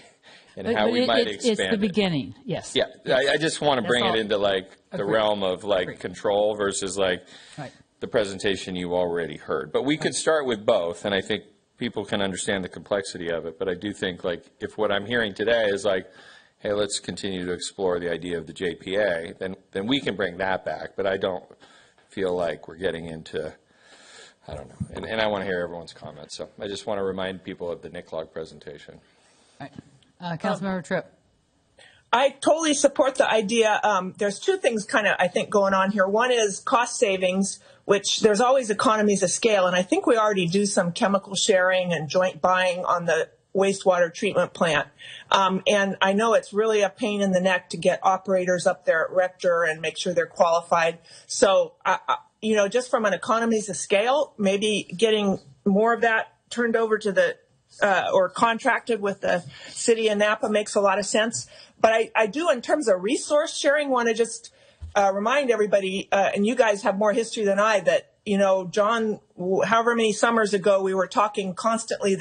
and how we might expand It's the beginning, yes. Yeah, I just want to bring all. it into the Agreed. realm of Agreed. control versus Right. the presentation you already heard. But we could start with both, and I think people can understand the complexity of it. But I do think if what I'm hearing today is hey, let's continue to explore the idea of the JPA, then we can bring that back. But I don't feel like we're getting into, I don't know. And I want to hear everyone's comments. So I just want to remind people of the NICLOG presentation. Right. Councilmember Tripp. I totally support the idea. There's two things kind of, I think, going on here. One is cost savings, which there's always economies of scale. And I think we already do some chemical sharing and joint buying on the wastewater treatment plant. And I know it's really a pain in the neck to get operators up there at Rector and make sure they're qualified. So, just from an economies of scale, maybe getting more of that turned over to the or contracted with the city of Napa makes a lot of sense. But I do, in terms of resource sharing, want to just remind everybody, and you guys have more history than I, that, John, however many summers ago, we were talking constantly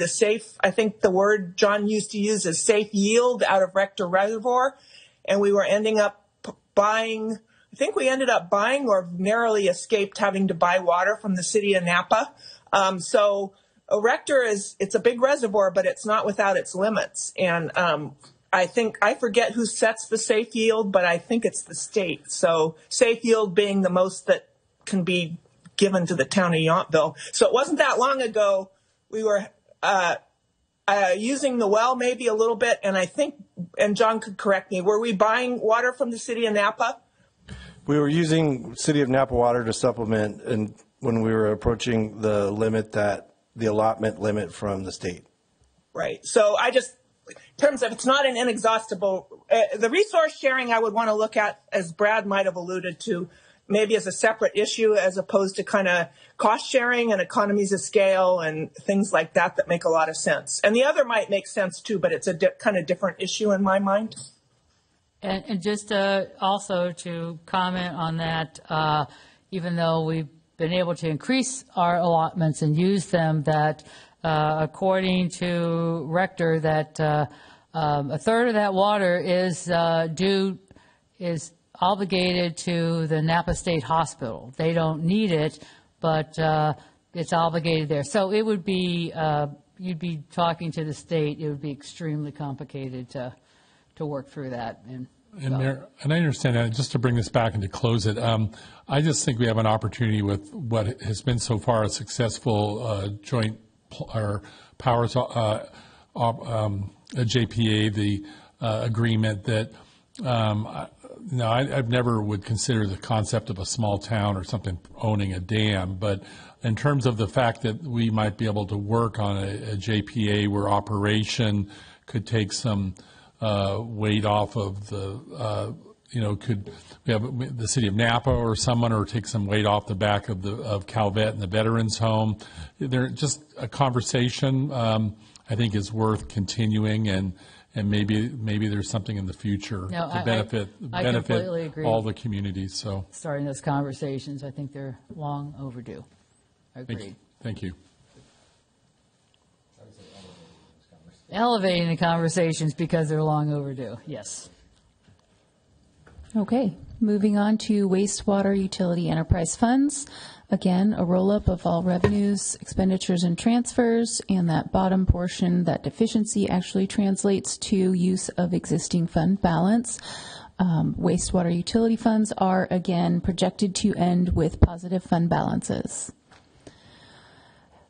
I think the word John used to use is safe yield out of Rector Reservoir. And we were ending up buying or narrowly escaped having to buy water from the city of Napa. So Rector it's a big reservoir, but it's not without its limits. And I forget who sets the safe yield, but I think it's the state. So safe yield being the most that can be given to the town of Yountville. So it wasn't that long ago we were using the well maybe a little bit, and I think, and John could correct me, were we buying water from the city of Napa? We were using City of Napa water to supplement, and when we were approaching the allotment limit from the state. Right. So in terms of, it's not an inexhaustible, the resource sharing I would want to look at, as Brad might have alluded to, maybe as a separate issue as opposed to kind of cost sharing and economies of scale and things like that make a lot of sense. And the other might make sense too, but it's a kind of different issue in my mind. And just also to comment on that, even though we've been able to increase our allotments and use them, that according to Rector, that a third of that water is obligated to the Napa State Hospital. They don't need it, but it's obligated there. So it would be, you'd be talking to the state. It would be extremely complicated to work through that. And Mayor, and I understand that. Just to bring this back and to close it, I just think we have an opportunity with what has been so far a successful joint powers JPA, the agreement that. No, I never would consider the concept of a small town or something owning a dam, but in terms of the fact that we might be able to work on a JPA where operation could take some weight off of the, could we have the city of Napa or someone, or take some weight off the back of Calvet and the Veterans Home? They're just a conversation, I think, is worth continuing, and maybe there's something in the future to benefit completely agree. all the communities. So Starting those conversations, I think they're long overdue. Agreed. Thank you. Elevating the conversations because they're long overdue. Yes. Okay, moving on to wastewater utility enterprise funds. Again, a roll-up of all revenues, expenditures, and transfers, and that bottom portion, that deficiency, actually translates to use of existing fund balance. Wastewater utility funds are, again, projected to end with positive fund balances.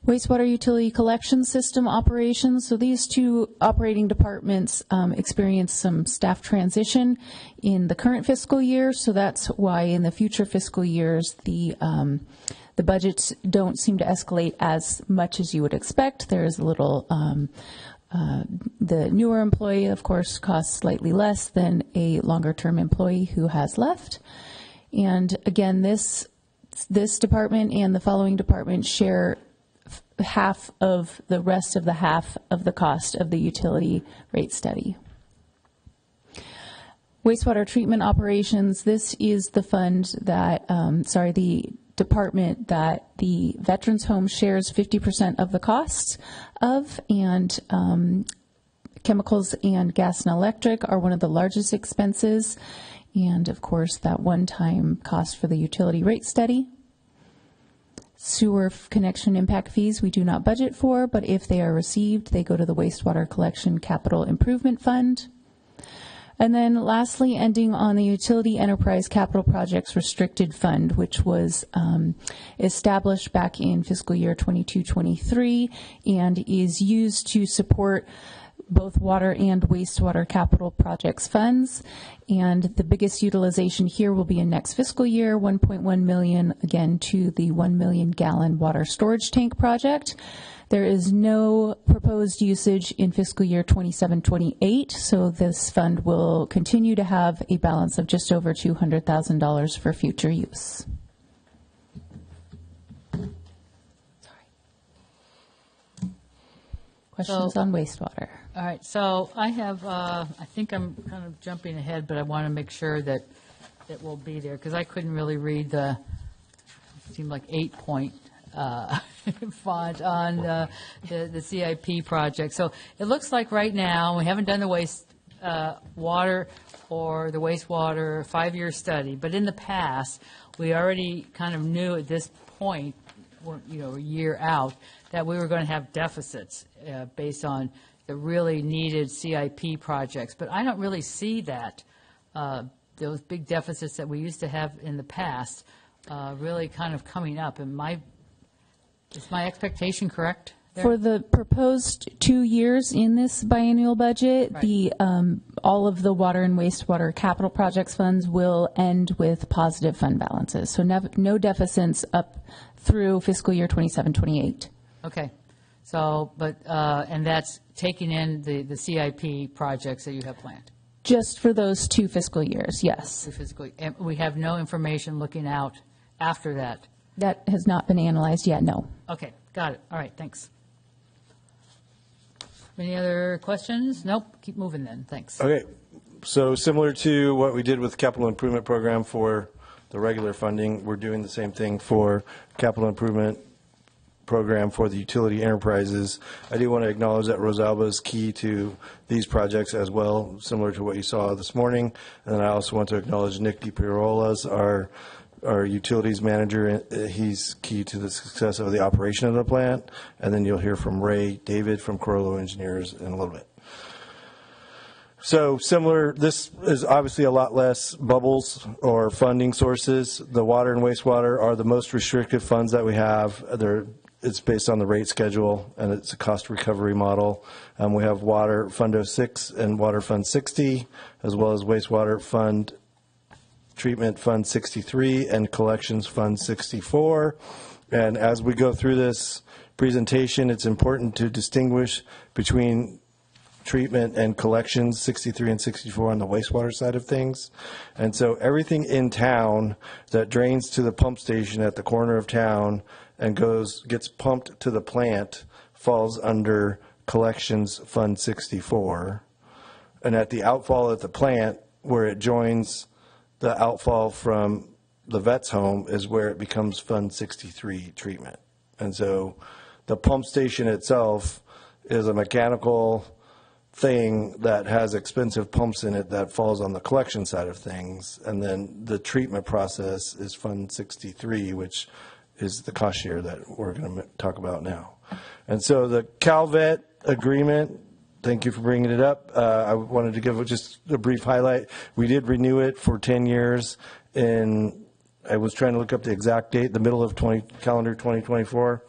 Wastewater utility collection system operations. So these two operating departments experienced some staff transition in the current fiscal year. So that's why in the future fiscal years, the budgets don't seem to escalate as much as you would expect. There's a little, the newer employee, of course, costs slightly less than a longer-term employee who has left. And again, this department and the following department share half of the rest of the half of the cost of the utility rate study. Wastewater treatment operations, this is the fund that, the department that the Veterans Home shares 50% of the costs of, and chemicals and gas and electric are one of the largest expenses, and of course that one-time cost for the utility rate study. Sewer connection impact fees we do not budget for, but if they are received, they go to the Wastewater Collection Capital Improvement Fund. And then lastly, ending on the Utility Enterprise Capital Projects Restricted Fund, which was established back in fiscal year 22-23 and is used to support both water and wastewater capital projects funds. And the biggest utilization here will be in next fiscal year, 1.1 million, again, to the 1 million gallon water storage tank project. There is no proposed usage in fiscal year 27-28, so this fund will continue to have a balance of just over $200,000 for future use. Questions on wastewater? All right, so I have, I think I'm kind of jumping ahead, but I want to make sure that it will be there, because I couldn't really read the, it seemed like 8-point font on the CIP project. So it looks like right now, we haven't done the water or the wastewater 5-year study, but in the past, we already kind of knew at this point, a year out, that we were going to have deficits based on the really needed CIP projects. But I don't really see that, those big deficits that we used to have in the past really kind of coming up. And is my expectation correct there? For the proposed 2 years in this biennial budget, Right. the all of the water and wastewater capital projects funds will end with positive fund balances. So no deficits up through fiscal year 27-28. Okay. So, but, and that's taking in the CIP projects that you have planned? Just for those 2 fiscal years, yes. And we have no information looking out after that? That has not been analyzed yet, no. Okay, got it. All right, thanks. Any other questions? Nope, keep moving then, thanks. Okay, so similar to what we did with capital improvement program for the regular funding, we're doing the same thing for capital improvement program for the utility enterprises. I do want to acknowledge that Rosalba is key to these projects as well, similar to what you saw this morning. And then I also want to acknowledge Nick DiPirola, our utilities manager. He's key to the success of the operation of the plant. And then you'll hear from Ray David from Corolo Engineers in a little bit. So similar, this is obviously a lot less bubbles or funding sources. The water and wastewater are the most restrictive funds that we have. It's based on the rate schedule, and it's a cost recovery model. We have Water Fund 06 and Water Fund 60, as well as Wastewater Fund Treatment Fund 63 and Collections Fund 64. And as we go through this presentation, it's important to distinguish between treatment and collections, 63 and 64 on the wastewater side of things. And so everything in town that drains to the pump station at the corner of town and gets pumped to the plant falls under Collections Fund 64. And at the outfall at the plant, where it joins the outfall from the vet's home, is where it becomes Fund 63 treatment. And so the pump station itself is a mechanical thing that has expensive pumps in it that falls on the collection side of things. And then the treatment process is Fund 63, which is the cost share that we're going to talk about now. And so the CalVet agreement, thank you for bringing it up. I wanted to give just a brief highlight. We did renew it for 10 years, and I was trying to look up the exact date, the middle of calendar 2024.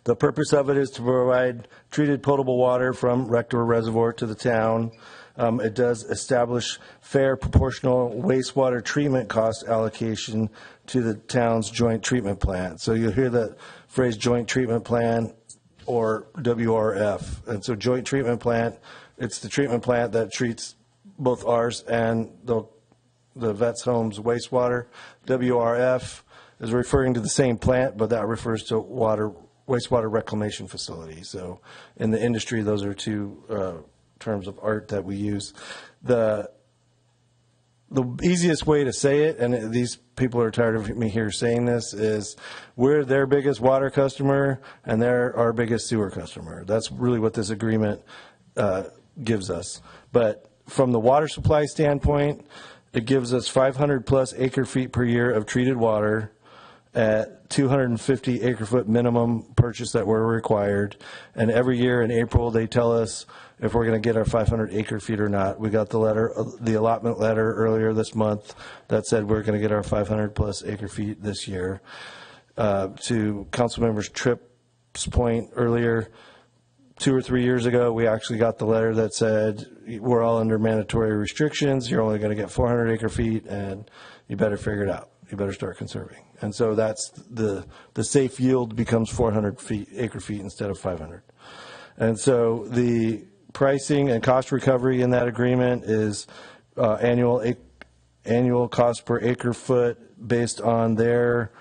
The purpose of it is to provide treated potable water from Rector Reservoir to the town. It does establish fair proportional wastewater treatment cost allocation to the town's joint treatment plant. So you'll hear that phrase joint treatment plan or WRF. And so joint treatment plant, it's the treatment plant that treats both ours and the vet's home's wastewater. WRF is referring to the same plant, but that refers to wastewater reclamation facility. So in the industry, those are two terms of art that we use. The easiest way to say it, and these people are tired of me here saying this, is we're their biggest water customer and they're our biggest sewer customer. That's really what this agreement gives us. But from the water supply standpoint, it gives us 500 plus acre feet per year of treated water at 250 acre foot minimum purchase that we're required. And every year in April, they tell us if we're going to get our 500 acre feet or not. We got the allotment letter earlier this month that said we're going to get our 500 plus acre feet this year. To Councilmember Tripp's point earlier, 2 or 3 years ago, we actually got the letter that said we're all under mandatory restrictions. You're only going to get 400 acre feet, and you better figure it out. You better start conserving. And so that's the safe yield becomes 400 acre feet instead of 500. And so the pricing and cost recovery in that agreement is annual cost per acre foot based on their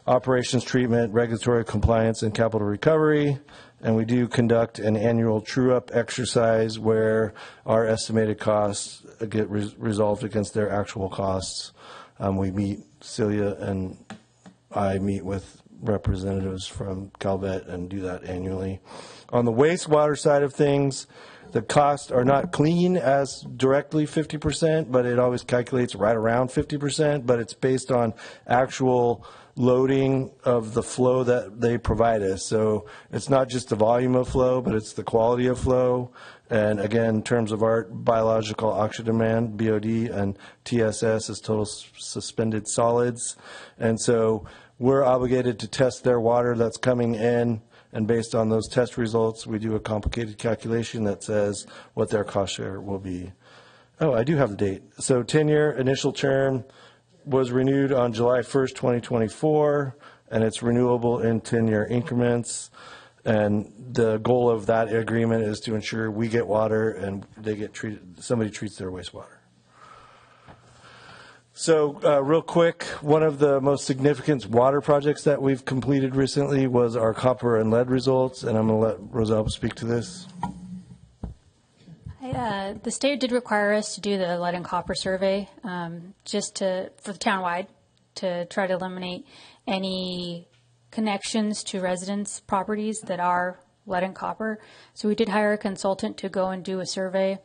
operations, treatment, regulatory compliance, and capital recovery. And we do conduct an annual true-up exercise where our estimated costs get resolved against their actual costs. We meet, Celia and I meet with representatives from CalVet and do that annually. On the wastewater side of things, the costs are not clean as directly 50%, but it always calculates right around 50%, but it's based on actual loading of the flow that they provide us. So it's not just the volume of flow, but it's the quality of flow. And again, in terms of our biological oxygen demand, BOD, and TSS is total suspended solids. And so we're obligated to test their water that's coming in. And based on those test results, we do a complicated calculation that says what their cost share will be. Oh, I do have the date. So 10-year initial term was renewed on July 1st, 2024, and it's renewable in 10-year increments. And the goal of that agreement is to ensure we get water and they get treated, somebody treats their wastewater. So real quick, one of the most significant water projects that we've completed recently was our copper and lead results, and I'm going to let Roselle speak to this. The state did require us to do the lead and copper survey for the townwide to try to eliminate any connections to residents' properties that are lead and copper. So we did hire a consultant to go and do a survey.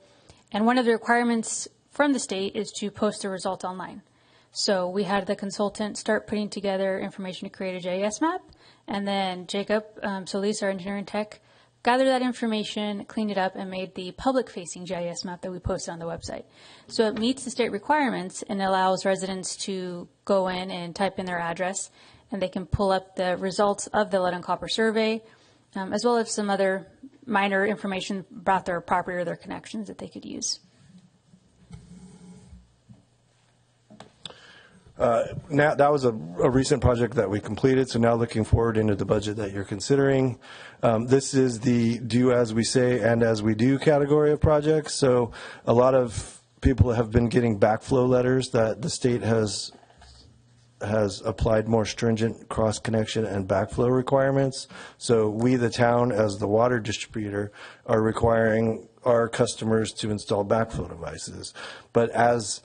And one of the requirements from the state is to post the results online. So we had the consultant start putting together information to create a GIS map. And then Jacob Solis, our engineer and tech, gathered that information, cleaned it up, and made the public-facing GIS map that we posted on the website. So it meets the state requirements and allows residents to go in and type in their address, and they can pull up the results of the lead and copper survey, as well as some other minor information about their property or their connections that they could use. Now, that was a recent project that we completed, so now looking forward into the budget that you're considering. This is the do as we say and as we do category of projects. So a lot of people have been getting backflow letters that the state has applied more stringent cross-connection and backflow requirements. So we, the town, as the water distributor, are requiring our customers to install backflow devices. But as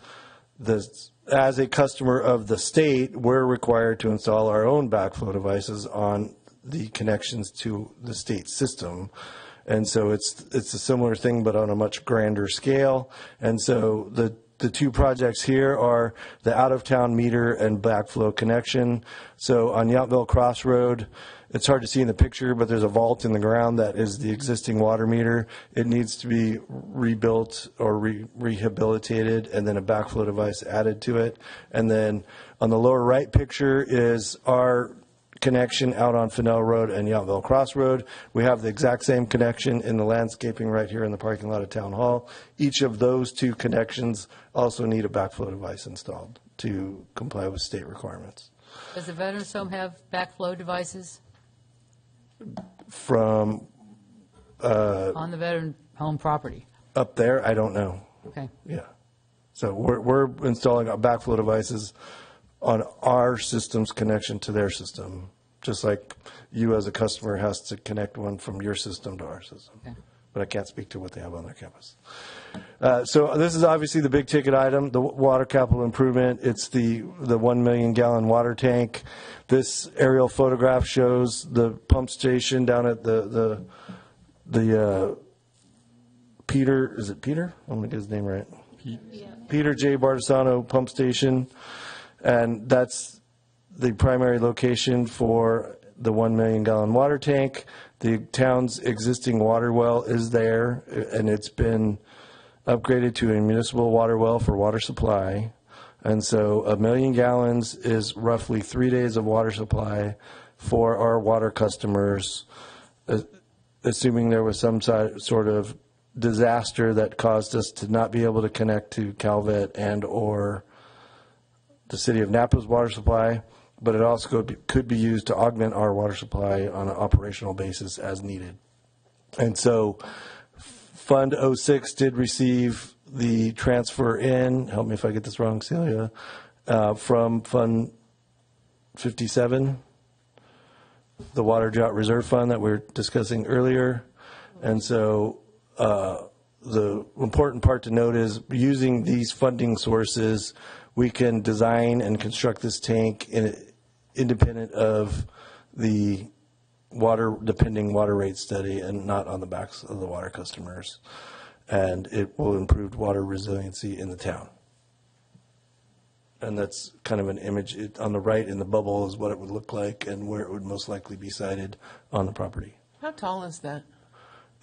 a customer of the state, we're required to install our own backflow devices on the connections to the state system. And so it's a similar thing, but on a much grander scale. And so the two projects here are the out-of-town meter and backflow connection. So on Yountville Crossroad, it's hard to see in the picture, but there's a vault in the ground that is the existing water meter. It needs to be rebuilt or rehabilitated, and then a backflow device added to it. And then on the lower right picture is our connection out on Fennell Road and Yountville Crossroad. We have the exact same connection in the landscaping right here in the parking lot of Town Hall. Each of those two connections also need a backflow device installed to comply with state requirements. Does the Veterans Home have backflow devices From on the Veteran Home property? up there, I don't know. Okay. Yeah. So we're installing our backflow devices on our system's connection to their system, just like you as a customer has to connect one from your system to our system. Okay. But I can't speak to what they have on their campus. So this is obviously the big ticket item, the water capital improvement. It's the 1 million gallon water tank. This aerial photograph shows the pump station down at the Peter, is it Peter? I'm going to get his name right. Peter J. Bardesano Pump Station. And that's the primary location for the 1 million gallon water tank. The town's existing water well is there, and it's been upgraded to a municipal water well for water supply. And so 1 million gallons is roughly 3 days of water supply for our water customers, assuming there was some sort of disaster that caused us to not be able to connect to Calvet and or the city of Napa's water supply. But it also could be used to augment our water supply on an operational basis as needed. And so Fund 06 did receive the transfer in, help me if I get this wrong, Celia, from Fund 57, the Water Drought Reserve Fund that we were discussing earlier. And so the important part to note is using these funding sources, we can design and construct this tank independent of the depending water rate study and not on the backs of the water customers. And it will improve water resiliency in the town. And that's kind of an image. On the right in the bubble is what it would look like and where it would most likely be sited on the property. How tall is that?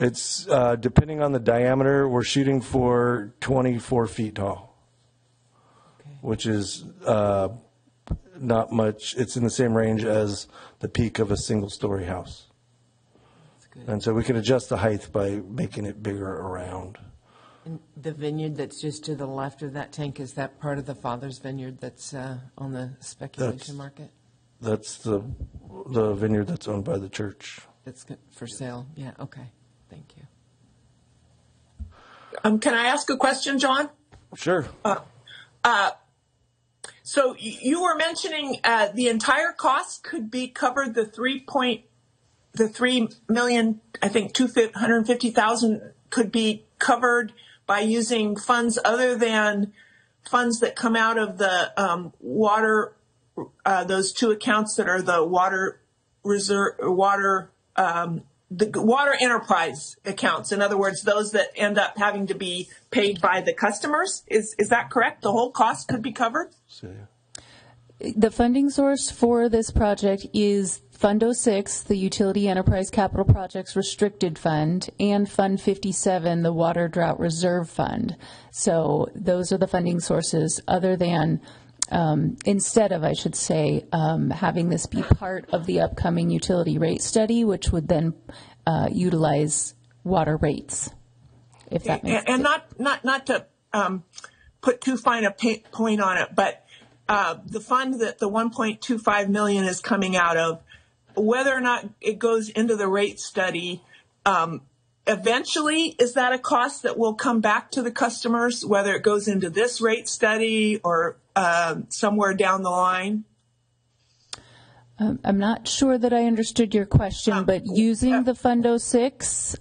It's, depending on the diameter, we're shooting for 24 feet tall, which is not much. It's in the same range as the peak of a single-story house. And so we can adjust the height by making it bigger around. And the vineyard that's just to the left of that tank, is that part of the Father's Vineyard that's on the speculation market? That's the vineyard that's owned by the church. That's for sale? Yeah, okay. Thank you. Can I ask a question, John? Sure. So you were mentioning the entire cost could be covered. The 3 million, I think 250,000 could be covered by using funds other than funds that come out of the water. Those two accounts that are the water reserve, the water enterprise accounts. In other words, those that end up having to be paid by the customers. Is that correct? The whole cost could be covered? The funding source for this project is Fund 06, the Utility Enterprise Capital Projects Restricted Fund, and Fund 57, the Water Drought Reserve Fund. So those are the funding sources other than, instead of, I should say, having this be part of the upcoming utility rate study, which would then utilize water rates, if that makes sense. And not to put too fine a point on it, but the fund that the 1.25 million is coming out of, whether or not it goes into the rate study, eventually, is that a cost that will come back to the customers, whether it goes into this rate study or somewhere down the line? I'm not sure that I understood your question, but using the Fund 06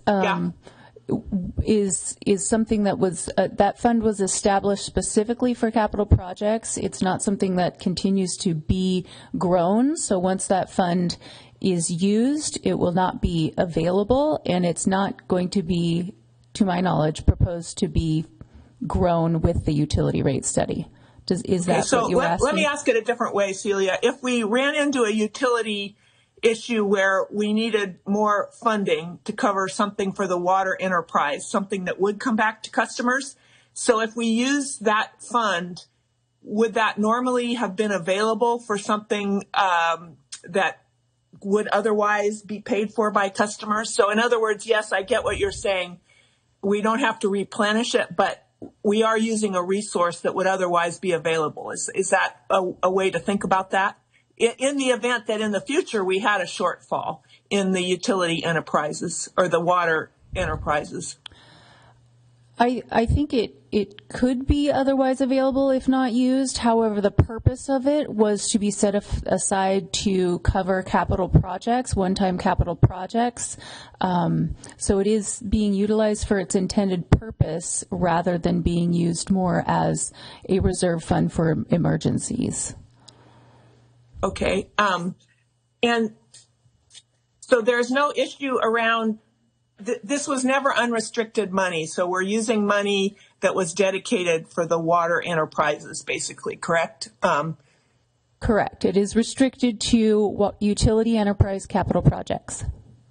is something that was, that fund was established specifically for capital projects. It's not something that continues to be grown. So once that fund is used, it will not be available, and it's not going to be, to my knowledge, proposed to be grown with the utility rate study. Is that what you were asking? Let me ask it a different way, Celia. If we ran into a utility issue where we needed more funding to cover something for the water enterprise, something that would come back to customers, so if we use that fund, would that normally have been available for something that would otherwise be paid for by customers? So in other words, yes, I get what you're saying. We don't have to replenish it, but we are using a resource that would otherwise be available. Is that a way to think about that? In the event that in the future we had a shortfall in the utility enterprises or the water enterprises? I think it could be otherwise available if not used. However, the purpose of it was to be set aside to cover capital projects, one-time capital projects. So it is being utilized for its intended purpose rather than being used more as a reserve fund for emergencies. Okay. And so there's no issue around this was never unrestricted money, so we're using money that was dedicated for the water enterprises, basically, correct? Correct. It is restricted to utility enterprise capital projects.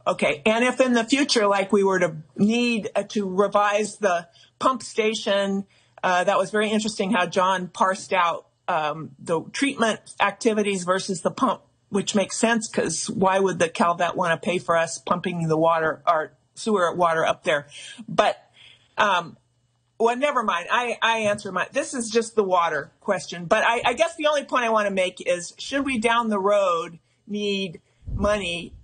Okay. And if in the future, like we were to need to revise the pump station, that was very interesting how John parsed out the treatment activities versus the pump, which makes sense because why would the Calvet want to pay for us pumping the water or sewer water up there? But, well, never mind. I answer this is just the water question. But I guess the only point I want to make is, should we down the road need money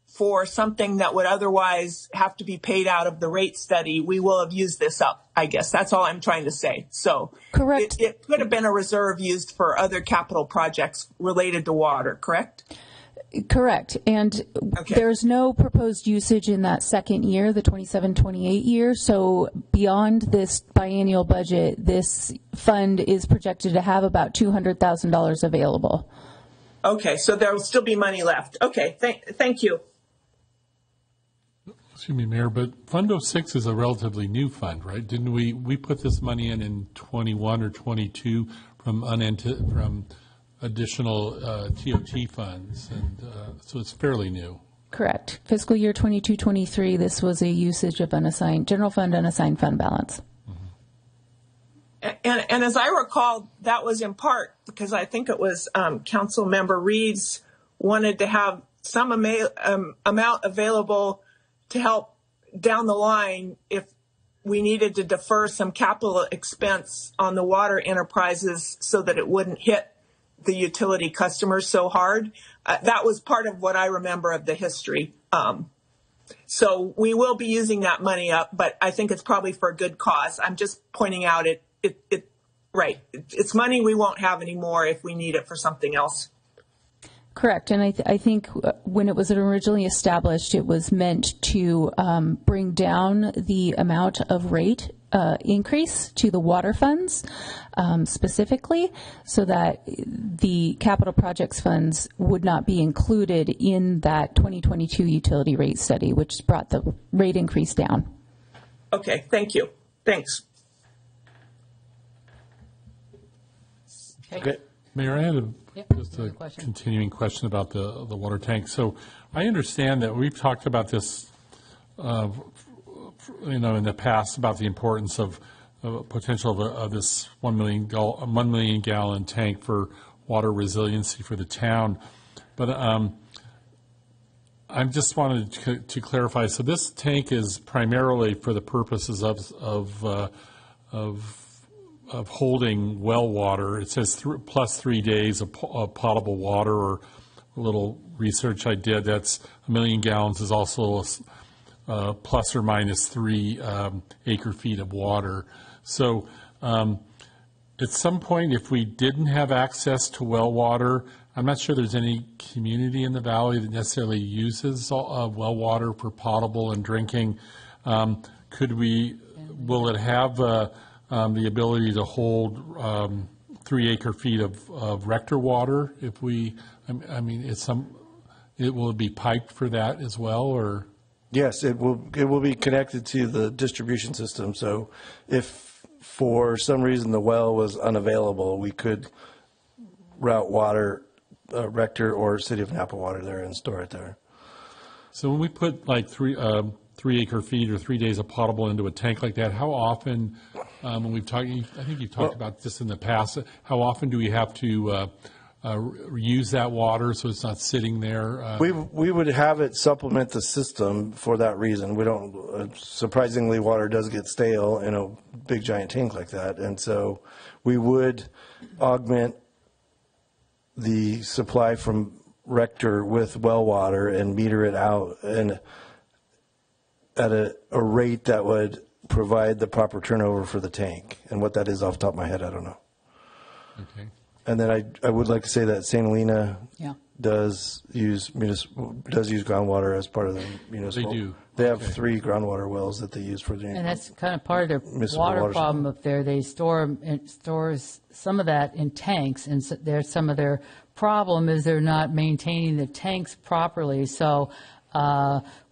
for something that would otherwise have to be paid out of the rate study, we will have used this up, I guess. That's all I'm trying to say. So correct. It could have been a reserve used for other capital projects related to water, correct? Correct. And there's no proposed usage in that second year, the 27-28 year. So beyond this biennial budget, this fund is projected to have about $200,000 available. Okay, so there will still be money left. Okay, thank you. Excuse me, Mayor, but Fund 06 is a relatively new fund, right? Didn't we put this money in 21 or 22 from additional TOT funds, and so it's fairly new. Correct. Fiscal year 22-23, this was a usage of general fund unassigned fund balance. And as I recall, that was in part because I think it was Council Member Reeves wanted to have some amount available to help down the line if we needed to defer some capital expense on the water enterprises so that it wouldn't hit the utility customers so hard. That was part of what I remember of the history. So we will be using that money up, but I think it's probably for a good cause. I'm just pointing out right. It's money we won't have anymore if we need it for something else. Correct. And I think when it was originally established, it was meant to bring down the amount of rate increase to the water funds specifically, so that the capital projects funds would not be included in that 2022 utility rate study, which brought the rate increase down. Okay, thank you. Thanks. Okay. Mayor, I had just a continuing question about the water tank. So I understand that we've talked about this in the past about the importance of potential of this 1 million gallon tank for water resiliency for the town. But I just wanted to clarify. So this tank is primarily for the purposes of of holding well water. It says plus 3 days of potable water, or a little research I did, that's 1 million gallons is also plus or minus 3 acre feet of water. So at some point, if we didn't have access to well water, I'm not sure there's any community in the valley that necessarily uses well water for potable and drinking. Will it have the ability to hold 3 acre feet of Rector water if we, I mean, will it be piped for that as well, or? Yes, it will be connected to the distribution system. So if for some reason the well was unavailable, we could route water, Rector or City of Napa water there and store it there. So when we put like 3 acre feet or 3 days of potable into a tank like that, how often, when we've talked, I think you've talked about this in the past, how often do we have to use that water so it's not sitting there? We would have it supplement the system for that reason. We don't, surprisingly, water does get stale in a big giant tank like that. And so we would augment the supply from Rector with well water and meter it out and at a rate that would provide the proper turnover for the tank. And what that is off the top of my head, I don't know. Okay. And then I would like to say that St. Helena Yeah. does use groundwater as part of the municipal. They do. They have Okay. 3 groundwater wells that they use for the. And that's kind of part of their Municipal water water problem up there. They stores some of that in tanks, and there's some of their problem is they're not maintaining the tanks properly. So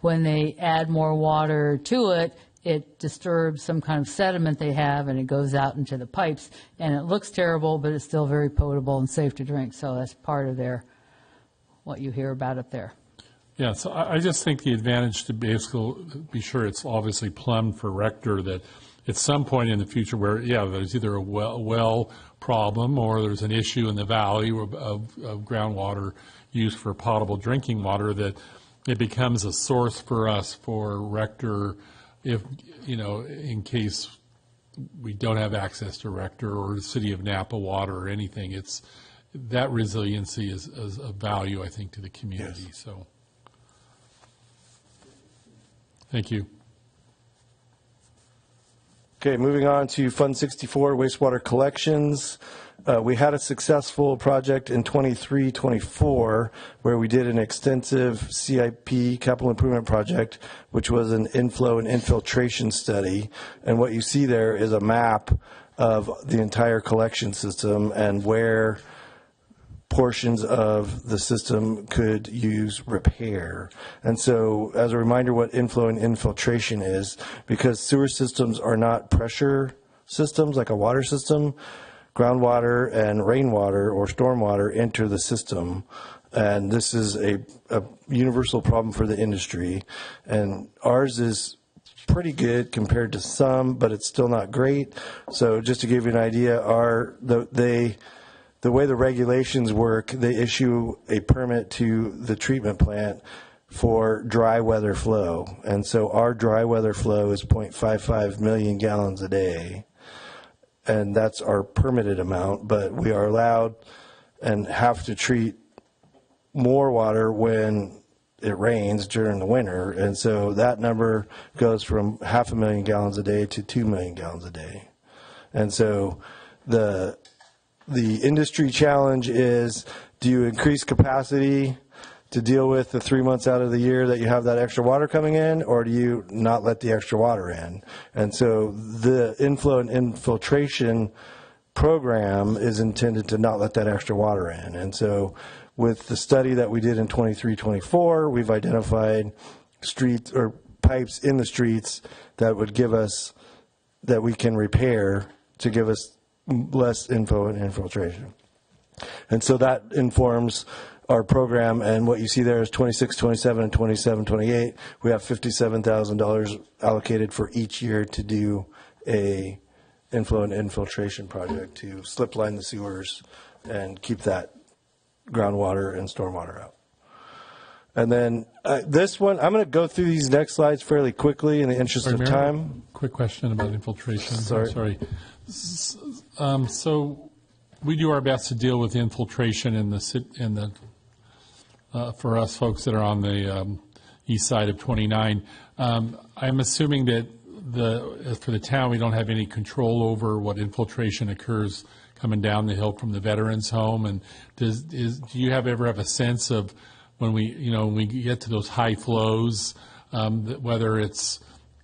when they add more water to it, it disturbs some kind of sediment they have, and it goes out into the pipes. And it looks terrible, but it's still very potable and safe to drink. So that's part of what you hear about up there. Yeah, so I just think the advantage to basically be sure it's obviously plumbed for Rector, that at some point in the future where, there's either a well problem or there's an issue in the valley of groundwater used for potable drinking water, that it becomes a source for us for Rector if, in case we don't have access to Rector or the City of Napa water or anything. It's that resiliency is a value, I think, to the community. Yes. So. Thank you. Okay, moving on to Fund 64, wastewater collections. We had a successful project in 23-24 where we did an extensive CIP, capital improvement project, which was an inflow and infiltration study. And what you see there is a map of the entire collection system and where portions of the system could use repair. And so as a reminder what inflow and infiltration is, because sewer systems are not pressure systems like a water system, groundwater and rainwater or stormwater enter the system. And this is a universal problem for the industry. And ours is pretty good compared to some, but it's still not great. So just to give you an idea, the way the regulations work, they issue a permit to the treatment plant for dry weather flow. And so our dry weather flow is 0.55 million gallons a day. And that's our permitted amount, but we are allowed and have to treat more water when it rains during the winter. And so that number goes from 500,000 gallons a day to 2 million gallons a day. And so the industry challenge is, do you increase capacity to deal with the 3 months out of the year that you have that extra water coming in, or do you not let the extra water in? And so the inflow and infiltration program is intended to not let that extra water in. And so with the study that we did in 23-24, we've identified streets or pipes in the streets that would give us, that we can repair to give us less inflow and infiltration. And so that informs our program, and what you see there is 26, 27, and 27, 28. We have $57,000 allocated for each year to do a inflow and infiltration project to slip line the sewers and keep that groundwater and stormwater out. And then this one, I'm going to go through these next slides fairly quickly in the interest of Mayor, time. Quick question about infiltration. Sorry. So we do our best to deal with infiltration for us folks that are on the east side of 29. I'm assuming that for the town, we don't have any control over what infiltration occurs coming down the hill from the veterans home. And do you ever have a sense of when we get to those high flows, whether it's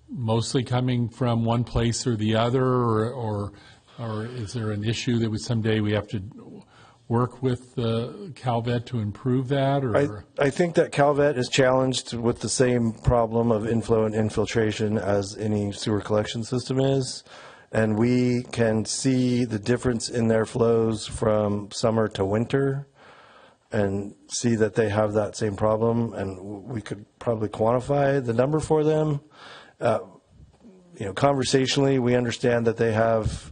mostly coming from one place or the other, or is there an issue that someday we have to work with Calvet to improve that? Or I think that Calvet is challenged with the same problem of inflow and infiltration as any sewer collection system is. And we can see the difference in their flows from summer to winter and see that they have that same problem. And we could probably quantify the number for them. Conversationally, we understand that they have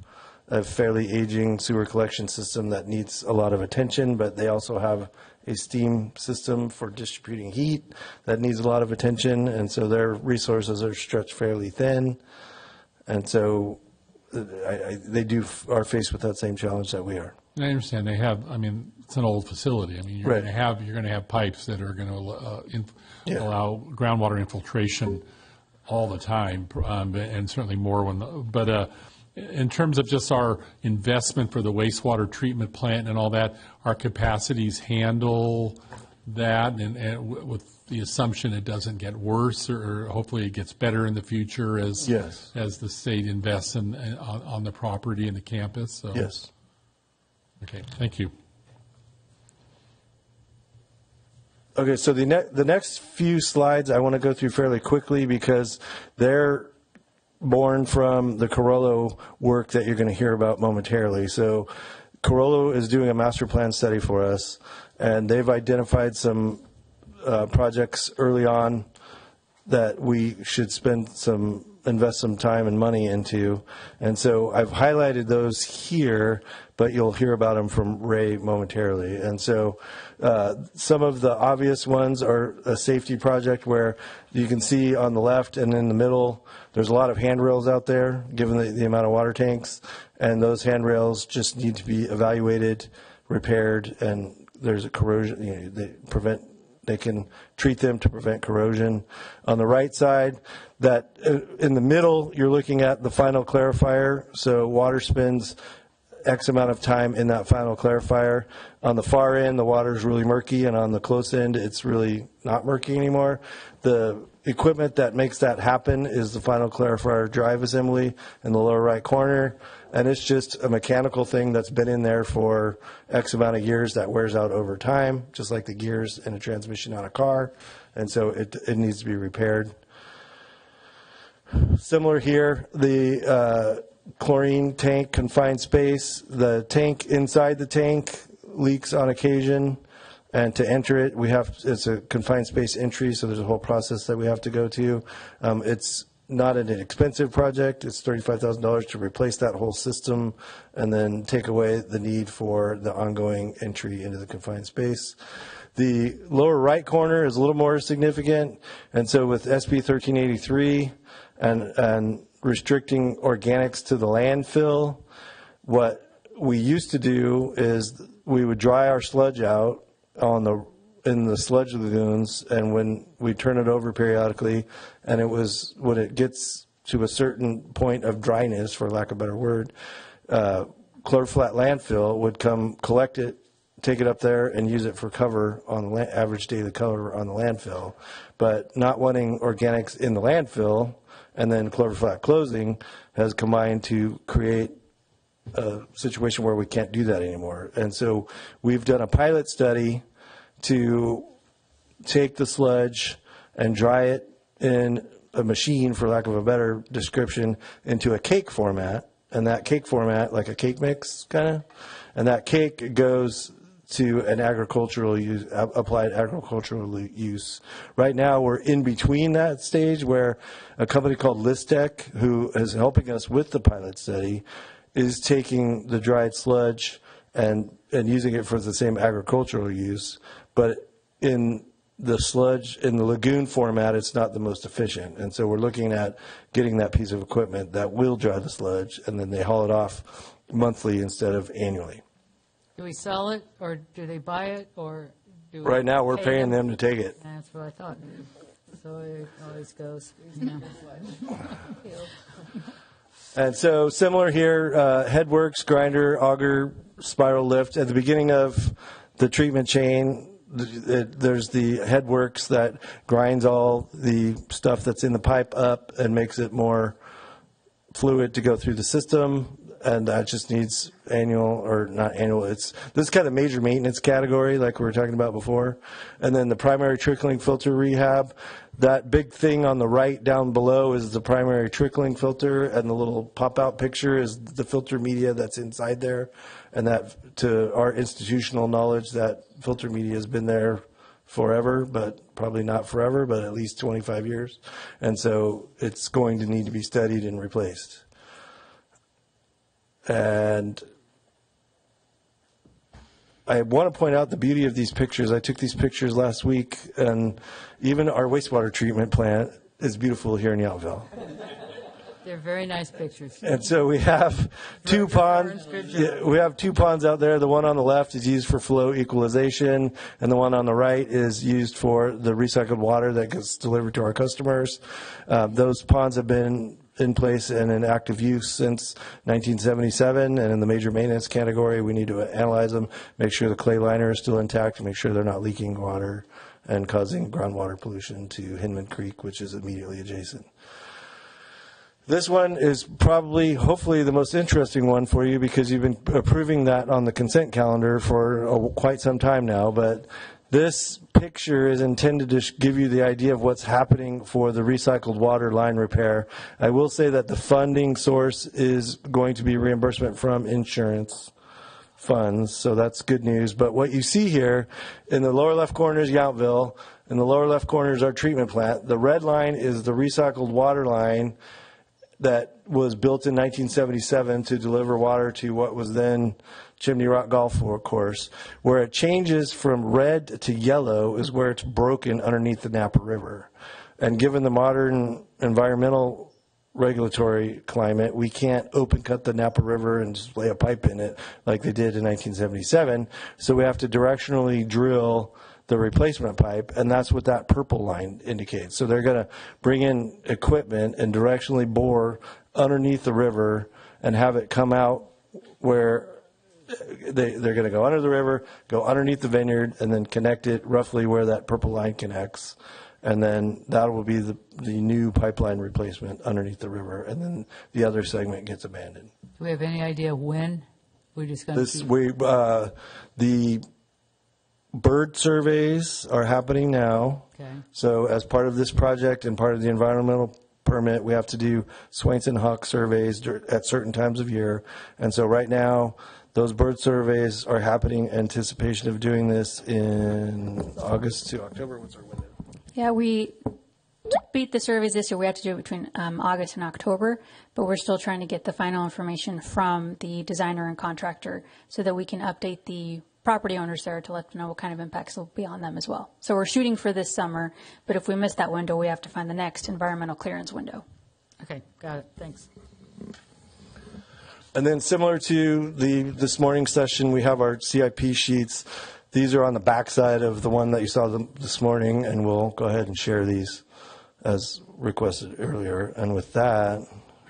a fairly aging sewer collection system that needs a lot of attention, but they also have a steam system for distributing heat that needs a lot of attention, and so their resources are stretched fairly thin. And so they are faced with that same challenge that we are. And I understand they have. I mean, it's an old facility. I mean, you're Right. going to have pipes that are going to allow groundwater infiltration all the time, and certainly more but in terms of just our investment for the wastewater treatment plant and all that, our capacities handle that, and with the assumption it doesn't get worse, or hopefully it gets better in the future as the state invests on the property and the campus. So. Yes. Okay. Thank you. Okay, so the next few slides I want to go through fairly quickly because they're born from the Carollo work that you're going to hear about momentarily. So Carollo is doing a master plan study for us, and they've identified some projects early on that we should invest some time and money into. And so I've highlighted those here, but you'll hear about them from Ray momentarily. And so some of the obvious ones are a safety project where you can see on the left and in the middle, there's a lot of handrails out there, given the amount of water tanks. And those handrails just need to be evaluated, repaired, and there's a corrosion, they can treat them to prevent corrosion. On the right side, that in the middle, you're looking at the final clarifier. So water spends X amount of time in that final clarifier. On the far end, the water is really murky, and on the close end, it's really not murky anymore. The equipment that makes that happen is the final clarifier drive assembly in the lower right corner, and it's just a mechanical thing that's been in there for X amount of years that wears out over time, just like the gears in a transmission on a car, and so it needs to be repaired. Similar here, the chlorine tank confined space. The tank inside the tank leaks on occasion, and to enter it, it's a confined space entry, so there's a whole process that we have to go to. It's not an inexpensive project. It's $35,000 to replace that whole system and then take away the need for the ongoing entry into the confined space. The lower right corner is a little more significant, and so with SB 1383 and restricting organics to the landfill, what we used to do is we would dry our sludge out in the sludge lagoons, and when we turn it over periodically, and when it gets to a certain point of dryness, for lack of a better word, Chlorflat landfill would come collect it, take it up there, and use it for cover on the average daily cover on the landfill. But not wanting organics in the landfill, and then Chlorflat closing has combined to create a situation where we can't do that anymore. And so we've done a pilot study to take the sludge and dry it in a machine, for lack of a better description, into a cake format. And that cake format, like a cake mix kind of, and that cake goes to an agricultural use, applied agricultural use. Right now, we're in between that stage where a company called Listec, who is helping us with the pilot study, is taking the dried sludge and using it for the same agricultural use. But in the sludge in the lagoon format, it's not the most efficient. And so we're looking at getting that piece of equipment that will dry the sludge, and then they haul it off monthly instead of annually. Do we sell it, or do they buy it, or do we Right now, we're pay paying them to take it. That's what I thought. So it always goes, you know. And so similar here, headworks, grinder, auger, spiral lift. At the beginning of the treatment chain, there's the headworks that grinds all the stuff that's in the pipe up and makes it more fluid to go through the system. And that just needs annual, or not annual, this is kind of major maintenance category like we were talking about before. And then the primary trickling filter rehab, that big thing on the right down below is the primary trickling filter, and the little pop-out picture is the filter media that's inside there. And that, to our institutional knowledge, that filter media has been there forever, but probably not forever, but at least 25 years. And so it's going to need to be studied and replaced. And I want to point out the beauty of these pictures. I took these pictures last week, and even our wastewater treatment plant is beautiful here in Yountville. They're very nice pictures. And so we have two ponds. We have two ponds out there. The one on the left is used for flow equalization, and the one on the right is used for the recycled water that gets delivered to our customers. Those ponds have been in place and in active use since 1977, and in the major maintenance category, we need to analyze them, make sure the clay liner is still intact, make sure they're not leaking water and causing groundwater pollution to Hinman Creek, which is immediately adjacent. This one is probably, hopefully, the most interesting one for you, because you've been approving that on the consent calendar for quite some time now, but this picture is intended to give you the idea of what's happening for the recycled water line repair. I will say that the funding source is going to be reimbursement from insurance funds, so that's good news. But what you see here, in the lower left corner is Yountville, in the lower left corner is our treatment plant. The red line is the recycled water line that was built in 1977 to deliver water to what was then Chimney Rock Golf Course. Where it changes from red to yellow is where it's broken underneath the Napa River. And given the modern environmental regulatory climate, we can't open cut the Napa River and just lay a pipe in it like they did in 1977. So we have to directionally drill the replacement pipe, and that's what that purple line indicates. So they're going to bring in equipment and directionally bore underneath the river and have it come out where they're going to go under the river, go underneath the vineyard, and then connect it roughly where that purple line connects. And then that will be the new pipeline replacement underneath the river, and then the other segment gets abandoned. Do we have any idea when? We're just going to the bird surveys are happening now. Okay. So as part of this project and part of the environmental permit, we have to do Swainson hawk surveys at certain times of year. And so right now, those bird surveys are happening in anticipation of doing this in August to October. What's our window? Yeah, we beat the surveys this year. We have to do it between August and October, but we're still trying to get the final information from the designer and contractor so that we can update the property owners there to let them know what kind of impacts will be on them as well. So we're shooting for this summer, but if we miss that window, we have to find the next environmental clearance window. Okay, got it. Thanks. And then similar to this morning's session, we have our CIP sheets. These are on the backside of the one that you saw this morning, and we'll go ahead and share these as requested earlier. And with that,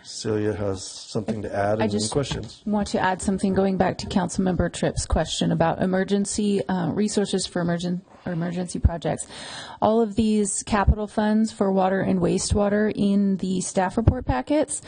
Celia has something to add. And any questions? Want to add something going back to Councilmember Tripp's question about emergency resources for emergency projects. All of these capital funds for water and wastewater in the staff report packets,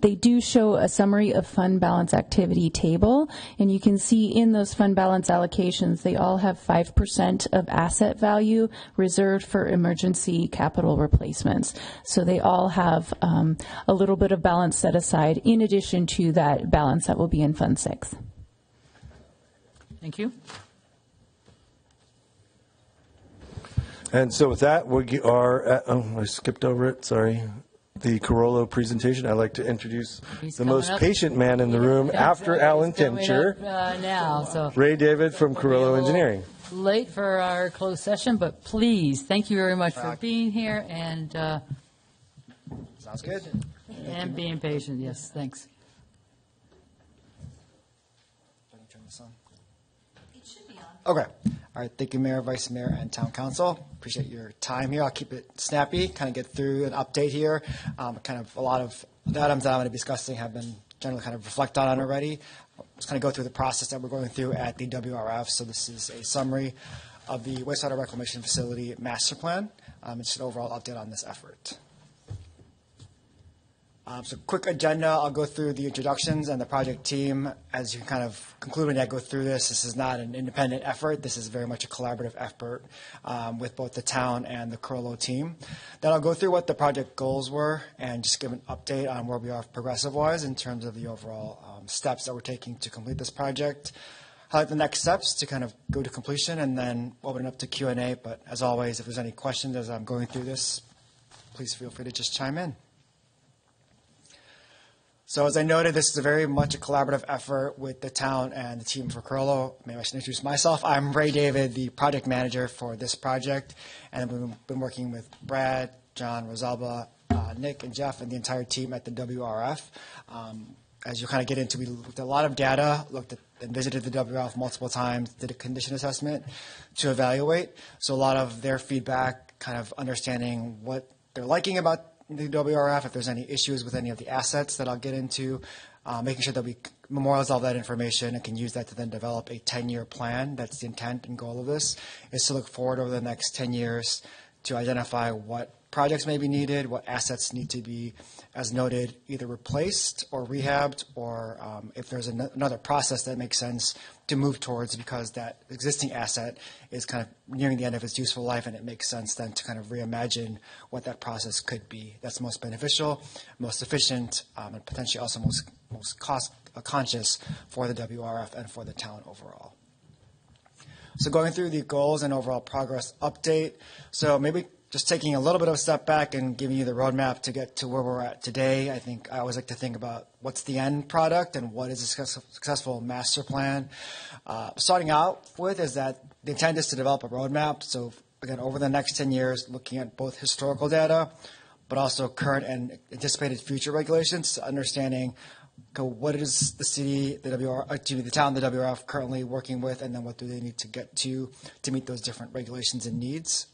they do show a summary of fund balance activity table, and you can see in those fund balance allocations, they all have 5% of asset value reserved for emergency capital replacements. So they all have a little bit of balance set aside in addition to that balance that will be in Fund 6. Thank you. And so with that, we are at, I skipped over it, sorry, the Carollo presentation. I'd like to introduce the most patient man in the room after Alan Tincher, Now, so Ray David from Carollo Engineering. late for our closed session, but please, thank you very much for being here and Sounds good. being patient. Yes, thanks. Let me turn this on. Okay. All right. Thank you, Mayor, Vice Mayor, and Town Council. Appreciate your time here. I'll keep it snappy, kind of get through an update here. Kind of a lot of the items that I'm going to be discussing have been generally kind of reflected on already. Just kind of go through the process that we're going through at the WRF. So this is a summary of the wastewater reclamation facility master plan. It's an overall update on this effort. So quick agenda, I'll go through the introductions and the project team. As you can kind of conclude when I go through this is not an independent effort. This is very much a collaborative effort with both the town and the Carollo team. Then I'll go through what the project goals were and just give an update on where we are progressive-wise in terms of the overall steps that we're taking to complete this project. Highlight the next steps to kind of go to completion and then open it up to Q&A. But as always, if there's any questions as I'm going through this, please feel free to just chime in. So as I noted, this is a very much a collaborative effort with the town and the team for Carollo. Maybe I should introduce myself. I'm Ray David, the project manager for this project, and we've been working with Brad, John, Rosalba, Nick, and Jeff, and the entire team at the WRF. As you kind of get into, we looked at a lot of data, looked at and visited the WRF multiple times, did a condition assessment to evaluate. So a lot of their feedback, kind of understanding what they're liking about the WRF, if there's any issues with any of the assets that I'll get into, making sure that we memorialize all that information and can use that to then develop a 10-year plan. That's the intent and goal of this, is to look forward over the next 10 years to identify what projects may be needed, what assets need to be, as noted, either replaced or rehabbed, or if there's another process that makes sense to move towards because that existing asset is kind of nearing the end of its useful life and it makes sense then to kind of reimagine what that process could be that's most beneficial, most efficient, and potentially also most cost conscious for the WRF and for the town overall. So going through the goals and overall progress update. So maybe just taking a little bit of a step back and giving you the roadmap to get to where we're at today. I think I always like to think about what's the end product and what is a successful master plan. Starting out with is that the intent is to develop a roadmap. So again, over the next 10 years, looking at both historical data, but also current and anticipated future regulations, understanding what is the city, the town, the WRF currently working with, and then what do they need to get to meet those different regulations and needs.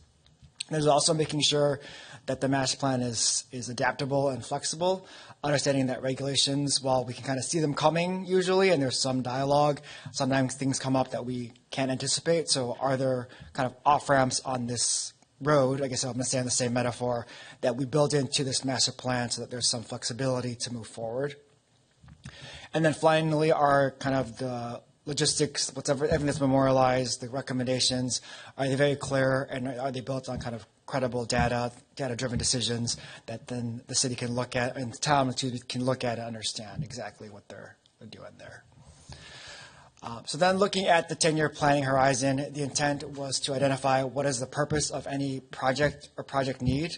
There's also making sure that the master plan is adaptable and flexible, understanding that regulations, while we can kind of see them coming usually, and there's some dialogue, sometimes things come up that we can't anticipate. So are there kind of off-ramps on this road, I guess I'm going to stay on the same metaphor, that we build into this master plan so that there's some flexibility to move forward. And then finally are kind of the logistics, everything that's memorialized, the recommendations, are they very clear and are they built on kind of credible data-driven decisions that then the city can look at and the town can look at and understand exactly what they're doing there. So then looking at the 10-year planning horizon, the intent was to identify what is the purpose of any project or project need.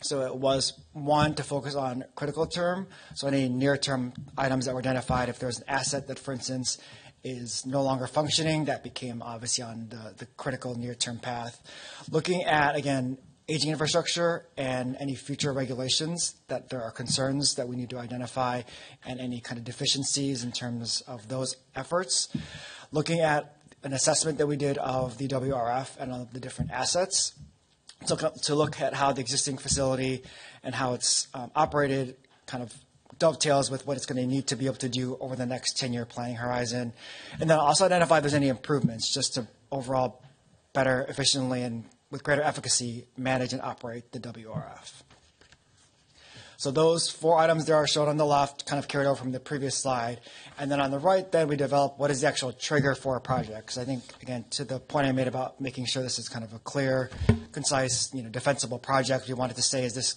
So it was, one, to focus on critical term, so any near-term items that were identified. If there's an asset that, for instance, is no longer functioning, that became obviously on the critical near-term path. Looking at, again, aging infrastructure and any future regulations that there are concerns that we need to identify and any kind of deficiencies in terms of those efforts. Looking at an assessment that we did of the WRF and of the different assets. To look at how the existing facility and how it's operated kind of dovetails with what it's going to need to be able to do over the next 10-year planning horizon. And then also identify if there's any improvements just to overall better, efficiently, and with greater efficacy manage and operate the WRF. So those 4 items there are shown on the left, kind of carried over from the previous slide. And then on the right, then we develop what is the actual trigger for a project. Because I think, again, to the point I made about making sure this is kind of a clear, concise, defensible project, we wanted to say, is this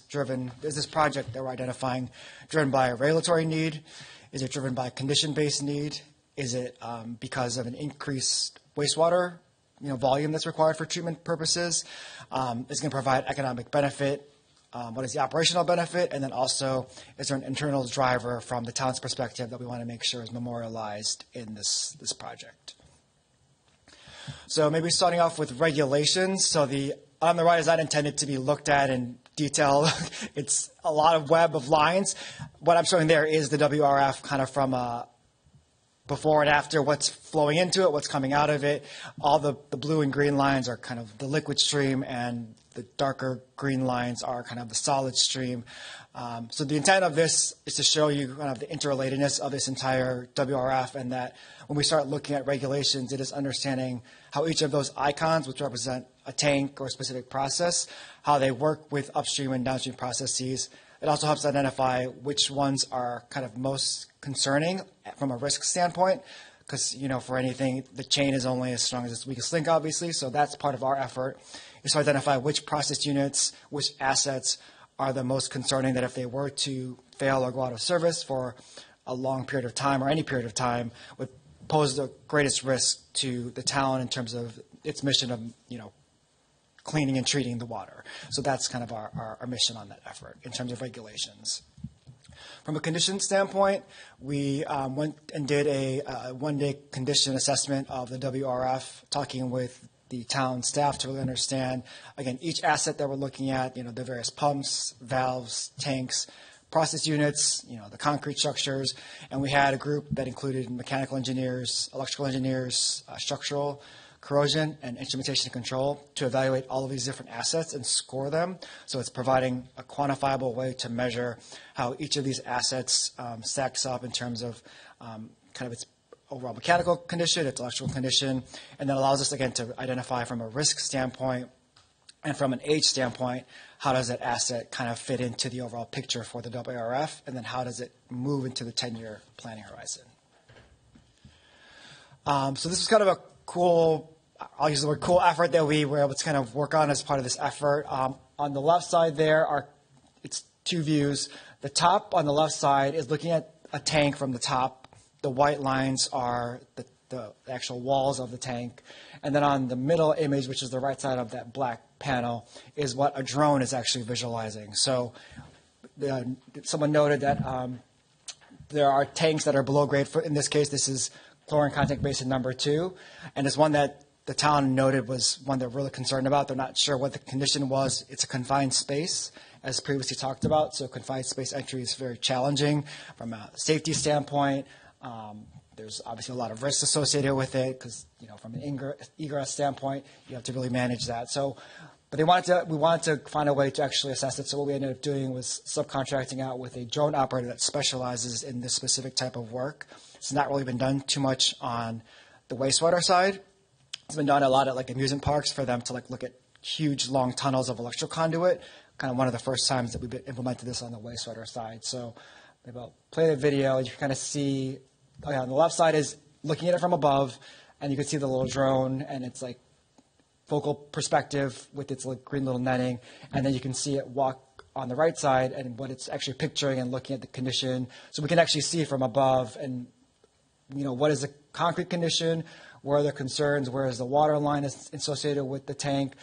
project that we're identifying driven by a regulatory need? Is it driven by a condition-based need? Is it because of an increased wastewater volume that's required for treatment purposes? Is it going to provide economic benefit? What is the operational benefit? And then also, is there an internal driver from the town's perspective that we want to make sure is memorialized in this project? So maybe starting off with regulations. So the on the right is not intended to be looked at in detail. It's a lot of web of lines. What I'm showing there is the WRF kind of from a before and after, what's flowing into it, what's coming out of it. All the blue and green lines are kind of the liquid stream, and the darker green lines are kind of the solid stream. So the intent of this is to show you kind of the interrelatedness of this entire WRF, and that when we start looking at regulations, it is understanding how each of those icons, which represent a tank or a specific process, how they work with upstream and downstream processes. It also helps identify which ones are kind of most concerning from a risk standpoint, because, you know, for anything, the chain is only as strong as its weakest link, obviously. So that's part of our effort, is to identify which process units, which assets are the most concerning, that if they were to fail or go out of service for a long period of time or any period of time, would pose the greatest risk to the town in terms of its mission of, you know, cleaning and treating the water. So that's kind of our mission on that effort in terms of regulations. From a condition standpoint, we went and did a one-day condition assessment of the WRF, talking with the town staff to really understand, again, each asset that we're looking at, you know, the various pumps, valves, tanks, process units, you know, the concrete structures. And we had a group that included mechanical engineers, electrical engineers, structural, corrosion, and instrumentation control to evaluate all of these different assets and score them. So it's providing a quantifiable way to measure how each of these assets stacks up in terms of kind of its overall mechanical condition, its electrical condition, and that allows us, again, to identify from a risk standpoint and from an age standpoint, how does that asset kind of fit into the overall picture for the WRF, and then how does it move into the 10-year planning horizon. So this was kind of a cool, I'll use the word cool, effort that we were able to kind of work on as part of this effort. On the left side there it's two views. The top on the left side is looking at a tank from the top. The white lines are the actual walls of the tank. And then on the middle image, which is the right side of that black panel, is what a drone is actually visualizing. So someone noted that there are tanks that are below grade. In this case, this is chlorine content basin number 2. And it's one that the town noted was one they're really concerned about. They're not sure what the condition was. It's a confined space, as previously talked about. So confined space entry is very challenging from a safety standpoint. There's obviously a lot of risks associated with it because, you know, from an egress standpoint, you have to really manage that. So, but we wanted to find a way to actually assess it. So what we ended up doing was subcontracting out with a drone operator that specializes in this specific type of work. It's not really been done too much on the wastewater side. It's been done a lot at like amusement parks for them to like look at huge long tunnels of electrical conduit. Kind of one of the first times that we've implemented this on the wastewater side. So maybe I'll play the video. You can kind of see. Oh yeah, on the left side is looking at it from above, and you can see the little drone, and it's like focal perspective with its like green little netting, and then you can see it walk on the right side and what it's actually picturing and looking at the condition. So we can actually see from above, and you know, what is the concrete condition, where are the concerns, where is the water line associated with the tank,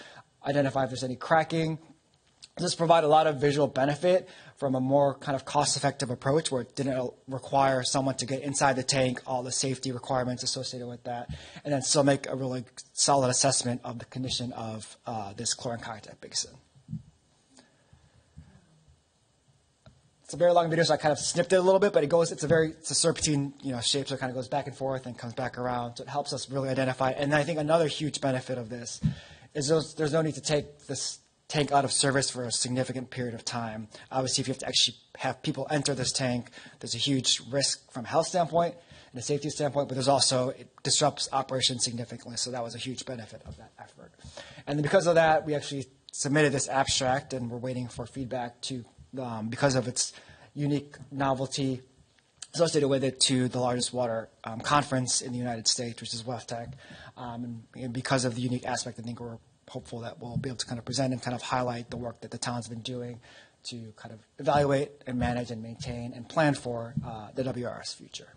identify if there's any cracking. This provide a lot of visual benefit from a more kind of cost-effective approach where it didn't require someone to get inside the tank, all the safety requirements associated with that, and then still make a really solid assessment of the condition of this chlorine contact basin. It's a very long video, so I kind of snipped it a little bit, but it's a serpentine, you know, shape, so it kind of goes back and forth and comes back around. So it helps us really identify. And I think another huge benefit of this is there's no need to take this tank out of service for a significant period of time. Obviously, if you have to actually have people enter this tank, there's a huge risk from a health standpoint and a safety standpoint, but there's also, it disrupts operations significantly. So that was a huge benefit of that effort. And then because of that, we actually submitted this abstract, and we're waiting for feedback to, because of its unique novelty associated with it, to the largest water conference in the United States, which is WEFTEC. And because of the unique aspect, I think we're hopeful that we'll be able to kind of present and kind of highlight the work that the town's been doing to kind of evaluate and manage and maintain and plan for the WR's future.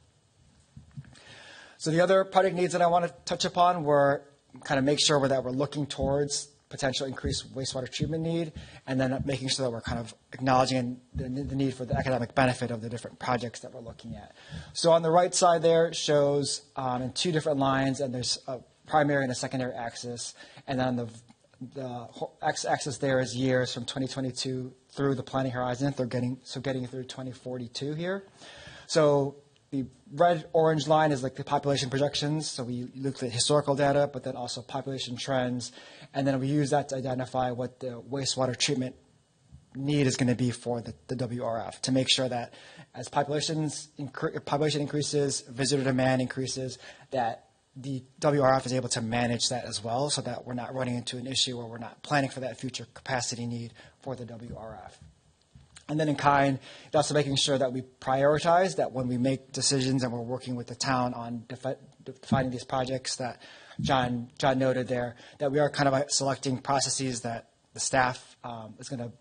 So the other project needs that I want to touch upon were kind of make sure that we're looking towards potential increased wastewater treatment need, and then making sure that we're kind of acknowledging the need for the economic benefit of the different projects that we're looking at. So on the right side there shows in 2 different lines, and there's a primary and a secondary axis, and then on the x-axis there is years from 2022 through the planning horizon. Getting through 2042 here. So the red-orange line is like the population projections. So we looked at historical data, but then also population trends, and then we use that to identify what the wastewater treatment need is going to be for the WRF to make sure that as population increases, visitor demand increases, that the WRF is able to manage that as well, so that we're not running into an issue where we're not planning for that future capacity need for the WRF. And then in kind, also making sure that we prioritize, that when we make decisions and we're working with the town on defining these projects that John noted there, that we are kind of selecting processes that the staff is going to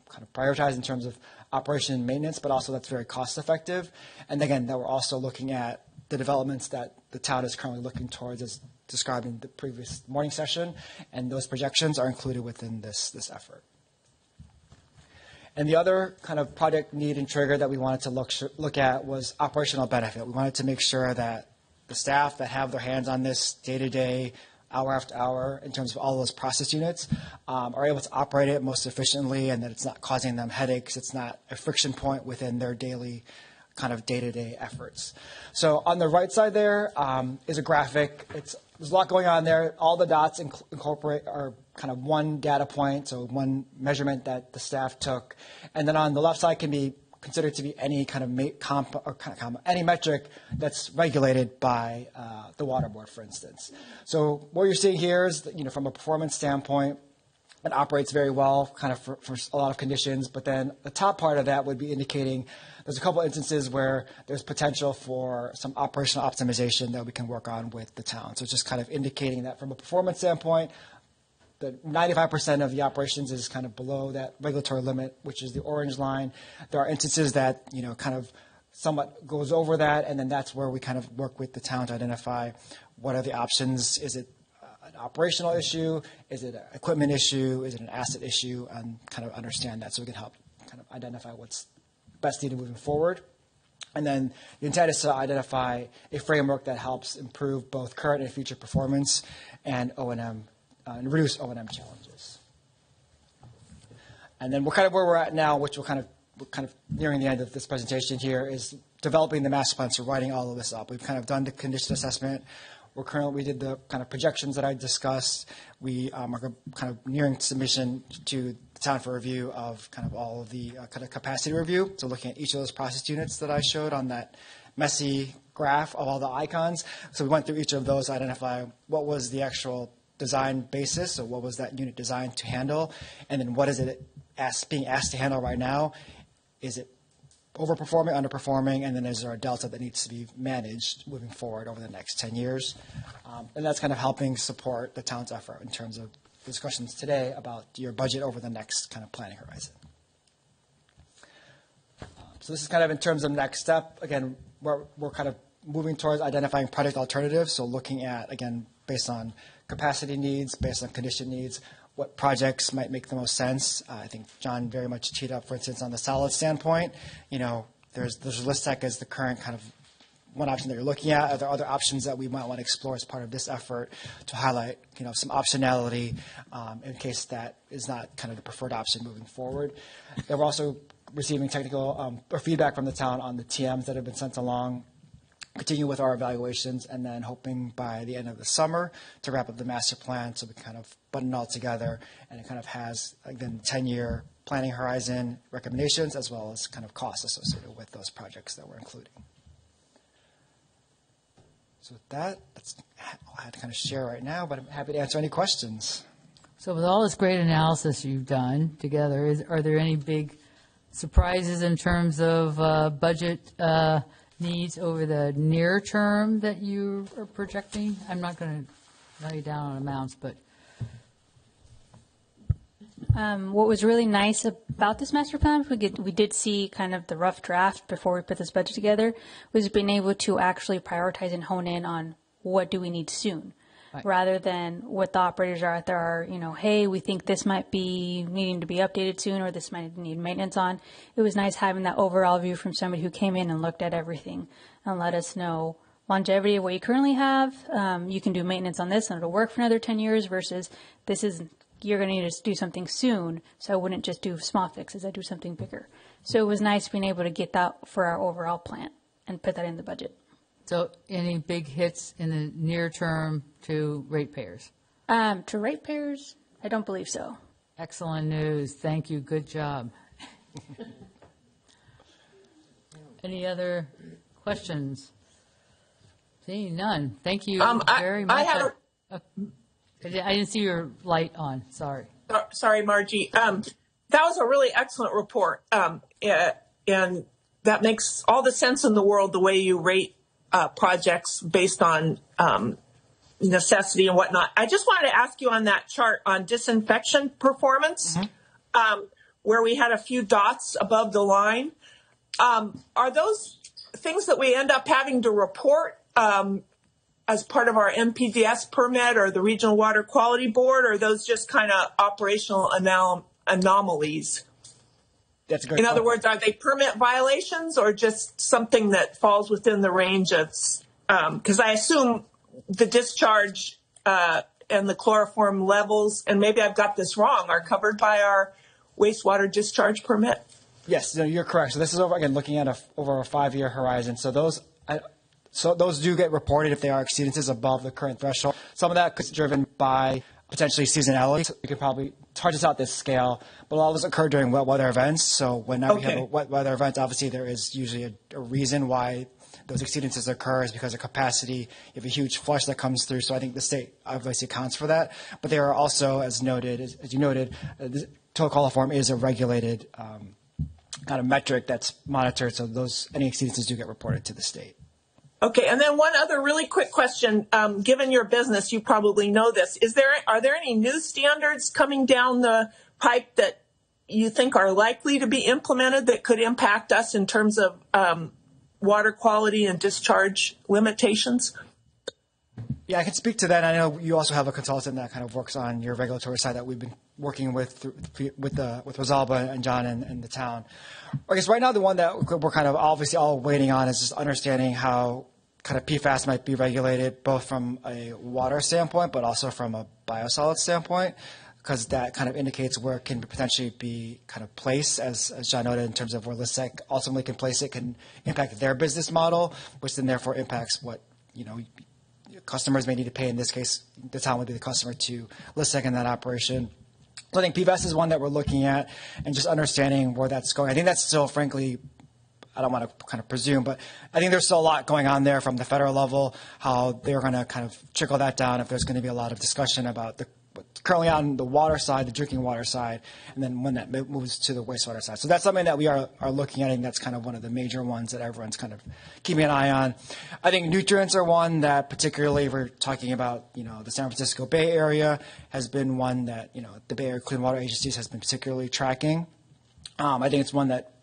kind of prioritize in terms of operation and maintenance, but also that's very cost effective. And again, that we're also looking at the developments that the town is currently looking towards, as described in the previous morning session, and those projections are included within this effort. And the other kind of project need and trigger that we wanted to look at was operational benefit. We wanted to make sure that the staff that have their hands on this day to day, hour after hour, in terms of all those process units, are able to operate it most efficiently, and that it's not causing them headaches. It's not a friction point within their daily kind of day-to-day efforts. So on the right side there is a graphic. There's a lot going on there. All the dots incorporate are kind of one data point, so one measurement that the staff took. And then on the left side can be considered to be any kind of any metric that's regulated by the water board, for instance. So what you're seeing here is that, from a performance standpoint, it operates very well, kind of for a lot of conditions. But then the top part of that would be indicating there's a couple instances where there's potential for some operational optimization that we can work on with the town. So it's just kind of indicating that from a performance standpoint, the 95% of the operations is kind of below that regulatory limit, which is the orange line. There are instances that, kind of somewhat goes over that, and then that's where we kind of work with the town to identify what are the options. Is it an operational issue? Is it an equipment issue? Is it an asset issue? And kind of understand that so we can help kind of identify what's best needed moving forward. And then the intent is to identify a framework that helps improve both current and future performance and O&M, and reduce O&M challenges. And then we're kind of where we're at now, which we're kind of nearing the end of this presentation here, is developing the master plan, so writing all of this up. We've kind of done the condition assessment. We did the kind of projections that I discussed. We are kind of nearing submission to the town for review of kind of all of the kind of capacity review. So looking at each of those process units that I showed on that messy graph of all the icons. So we went through each of those to identify what was the actual design basis. So what was that unit designed to handle? And then what is it being asked to handle right now? Is it overperforming, underperforming, and then is there a delta that needs to be managed moving forward over the next 10 years? And that's kind of helping support the town's effort in terms of discussions today about your budget over the next kind of planning horizon. So this is kind of in terms of next step. Again, we're kind of moving towards identifying project alternatives. So looking at, again, based on capacity needs, based on condition needs, what projects might make the most sense. I think John very much teed up, for instance, on the solid standpoint. There's LISTEC as the current kind of one option that you're looking at. Are there other options that we might want to explore as part of this effort to highlight, some optionality in case that is not kind of the preferred option moving forward? We're also receiving technical or feedback from the town on the TMs that have been sent along. Continue with our evaluations, and then hoping by the end of the summer to wrap up the master plan so we kind of button it all together, and it kind of has, again, 10-year planning horizon recommendations as well as kind of costs associated with those projects that we're including. So with that, that's all I had to kind of share right now, but I'm happy to answer any questions. So with all this great analysis you've done together, are there any big surprises in terms of budget needs over the near term that you are projecting? I'm not going to lay down on amounts, but what was really nice about this master plan, we did see kind of the rough draft before we put this budget together, was being able to actually prioritize and hone in on what do we need soon, rather than what the operators are out there are, hey, we think this might be needing to be updated soon, or this might need maintenance on. It was nice having that overall view from somebody who came in and looked at everything and let us know longevity of what you currently have. You can do maintenance on this and it'll work for another 10 years versus you're going to need to do something soon. So I wouldn't just do small fixes. I'd do something bigger. So it was nice being able to get that for our overall plant and put that in the budget. So any big hits in the near term to ratepayers? To ratepayers, I don't believe so. Excellent news. Thank you. Good job. Any other questions? Seeing none. Thank you very much. I didn't see your light on. Sorry. Sorry, Margie. That was a really excellent report. And that makes all the sense in the world, the way you rate projects based on necessity and whatnot. I just wanted to ask you on that chart on disinfection performance, where we had a few dots above the line. Are those things that we end up having to report as part of our NPDES permit or the Regional Water Quality Board, or are those just kind of operational anomalies? That's a great In other words, are they permit violations or just something that falls within the range of, because I assume the discharge and the chloroform levels, and maybe I've got this wrong, are covered by our wastewater discharge permit? Yes, no, you're correct. So this is over, again, looking at over a 5-year horizon. So those do get reported if they are exceedances above the current threshold. Some of that is driven by potentially seasonality. So you can probably, it's hard to tell at this scale, but all of those occur during wet weather events. So whenever you have a wet weather event, obviously there is usually a reason why those exceedances occur is because of capacity. You have a huge flush that comes through. So I think the state obviously accounts for that. But there are also, as you noted, the total coliform is a regulated kind of metric that's monitored. So any exceedances do get reported to the state. Okay, and then one other really quick question. Given your business, you probably know this. Are there any new standards coming down the pipe that you think are likely to be implemented that could impact us in terms of water quality and discharge limitations? Yeah, I can speak to that. I know you also have a consultant that kind of works on your regulatory side that we've been working with Rosalba and John and the town. I guess right now the one that we're kind of obviously all waiting on is just understanding how kind of PFAS might be regulated both from a water standpoint but also from a biosolid standpoint, because that kind of indicates where it can potentially be kind of placed, as John noted, in terms of where LISTEC ultimately can place it, can impact their business model, which then therefore impacts what, customers may need to pay. In this case, the town would be the customer to LISTEC in that operation. So I think PFAS is one that we're looking at and just understanding where that's going. I think that's still, frankly, I don't want to kind of presume, but I think there's still a lot going on there from the federal level, how they're going to kind of trickle that down, if there's going to be a lot of discussion about what's currently on the water side, the drinking water side, and then when that moves to the wastewater side. So that's something that we are looking at, and that's kind of one of the major ones that everyone's kind of keeping an eye on. I think nutrients are one that particularly, we're talking about, the San Francisco Bay Area has been one that, the Bay Area Clean Water Agencies has been particularly tracking. I think it's one that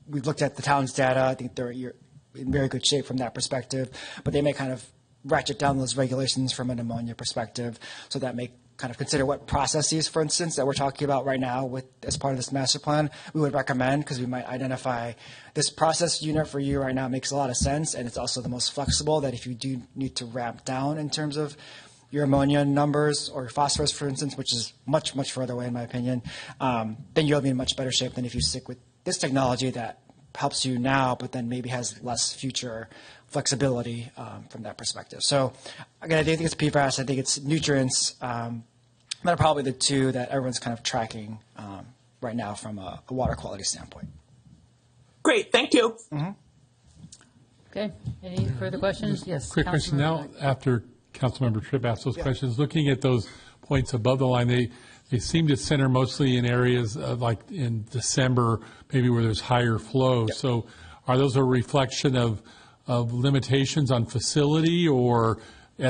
we've looked at the town's data. I think they're in very good shape from that perspective, but they may kind of ratchet down those regulations from an ammonia perspective, so that may kind of consider what processes, for instance, that we're talking about right now as part of this master plan, we would recommend, because we might identify this process unit for you right now makes a lot of sense, and it's also the most flexible, that if you do need to ramp down in terms of your ammonia numbers or phosphorus, for instance, which is much, much further away in my opinion, then you'll be in much better shape than if you stick with this technology that helps you now, but then maybe has less future flexibility from that perspective. So again, I think it's PFAS, I think it's nutrients. That are probably the two that everyone's kind of tracking right now from a water quality standpoint. Great, thank you. Mm-hmm. Okay, any further questions? Yes. Quick question now, after Councilmember Tripp asked those questions, looking at those points above the line, they seem to center mostly in areas like in December, maybe where there's higher flow. Yep. So are those a reflection of limitations on facility or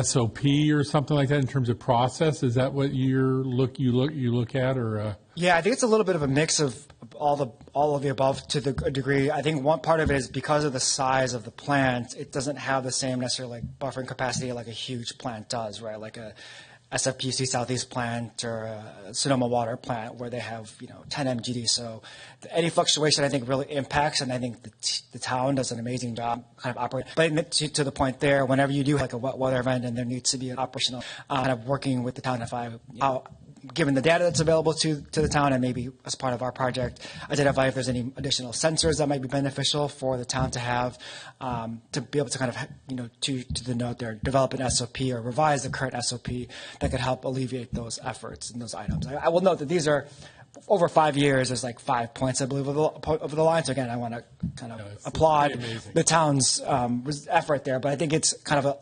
SOP or something like that in terms of process? Is that what you look at, or? Yeah, I think it's a little bit of a mix of all of the above to a degree. I think one part of it is because of the size of the plant, it doesn't have the same necessarily like buffering capacity like a huge plant does, right? Like SFPC Southeast plant or Sonoma Water plant where they have 10 MGD. So any fluctuation I think really impacts, and I think the town does an amazing job kind of operating. But to the point there, whenever you do like a wet weather event and there needs to be an operational kind of working with the town, given the data that's available to the town and maybe as part of our project, identify if there's any additional sensors that might be beneficial for the town to have to be able to kind of, to the note there, develop an SOP or revise the current SOP that could help alleviate those efforts and those items. I will note that these are over 5 years. There's like 5 points, I believe, over the line. So again, I want to kind of applaud the town's effort there. But I think it's kind of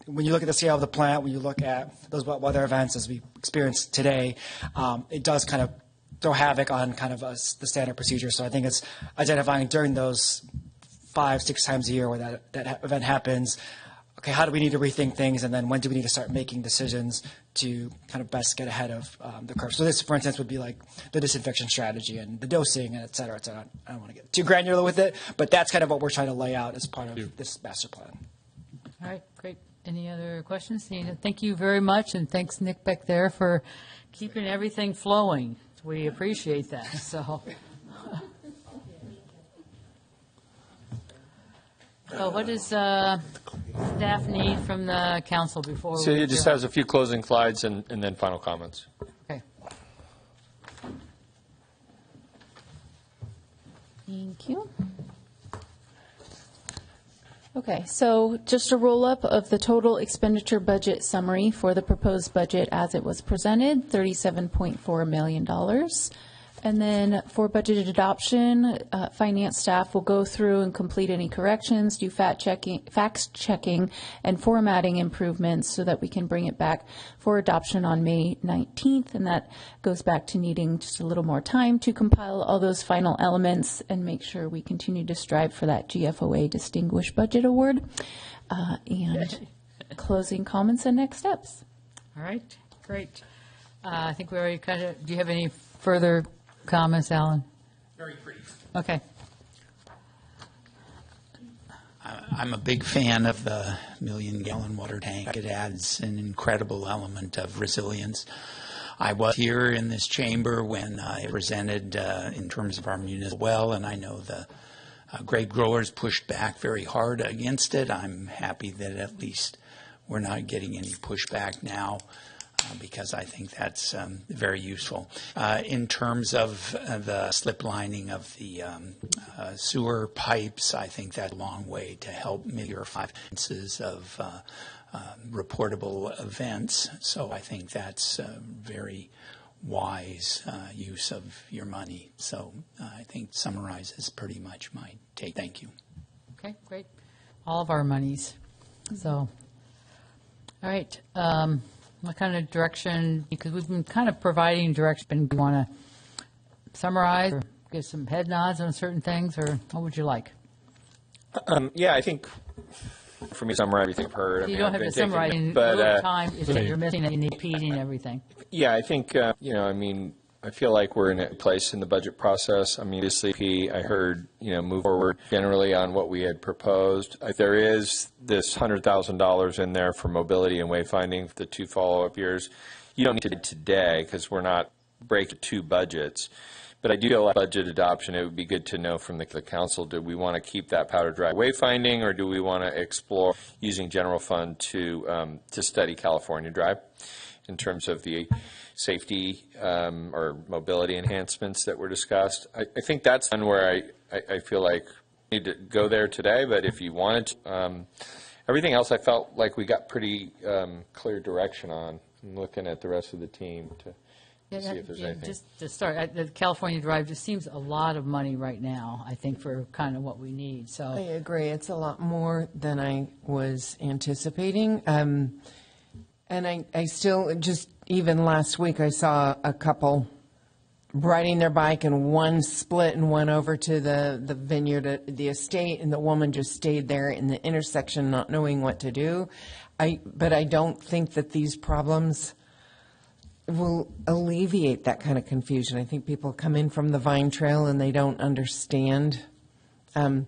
when you look at the scale of the plant, when you look at those wet weather events as we experience today, it does kind of throw havoc on kind of the standard procedure. So I think it's identifying during those 5-6 times a year where that event happens, okay, how do we need to rethink things, and then when do we need to start making decisions to kind of best get ahead of the curve. So this, for instance, would be like the disinfection strategy and the dosing and et cetera, et cetera. I don't want to get too granular with it, but that's kind of what we're trying to lay out as part of this master plan. All right, great. Any other questions? Thank you very much, and thanks, Nick, back there, for keeping everything flowing. We appreciate that. So what does staff need from the council before So we it just adjourn? has a few closing slides and then final comments. Okay. Thank you. Okay, so just a roll-up of the total expenditure budget summary for the proposed budget as it was presented, $37.4 million. And then for budget adoption, finance staff will go through and complete any corrections, do fact checking, and formatting improvements so that we can bring it back for adoption on May 19th. And that goes back to needing just a little more time to compile all those final elements and make sure we continue to strive for that GFOA Distinguished Budget Award. And closing comments and next steps. All right, great. I think we already kind of, do you have any further comments, Alan? Very brief. Okay. I'm a big fan of the million-gallon water tank. It adds an incredible element of resilience. I was here in this chamber when it presented in terms of our municipal well, and I know the grape growers pushed back very hard against it. I'm happy that at least we're not getting any pushback now. Because I think that's very useful. In terms of the slip lining of the sewer pipes, I think that's a long way to help mitigate 5 instances of reportable events. So I think that's very wise use of your money. So I think summarizes pretty much my take. Thank you. Okay, great. All of our monies. So, all right. What kind of direction, because we've been kind of providing direction, do you want to summarize or give some head nods on certain things, or what would you like? Yeah, I think for me to summarize everything I've heard. You don't have to summarize in a little time if you're missing that you need repeating everything. Yeah, I think, I feel like we're in a place in the budget process. I mean, obviously, I heard, move forward generally on what we had proposed. There is this $100,000 in there for mobility and wayfinding for the 2 follow-up years. You don't need to do it today because we're not breaking 2 budgets. But I do feel like budget adoption, it would be good to know from the council, do we want to keep that powder dry wayfinding, or do we want to explore using general fund to study California Drive in terms of the safety or mobility enhancements that were discussed? I think that's one where I feel like we need to go there today, but if you wanted to, everything else I felt like we got pretty clear direction on. I'm looking at the rest of the team to see if there's anything. Just to start, the California Drive just seems a lot of money right now, I think, for kind of what we need. So I agree. It's a lot more than I was anticipating. And I still, just even last week, I saw a couple riding their bike and one split and went over to the vineyard, the estate, and the woman just stayed there in the intersection not knowing what to do. But I don't think that these problems will alleviate that kind of confusion. I think people come in from the Vine Trail and they don't understand. And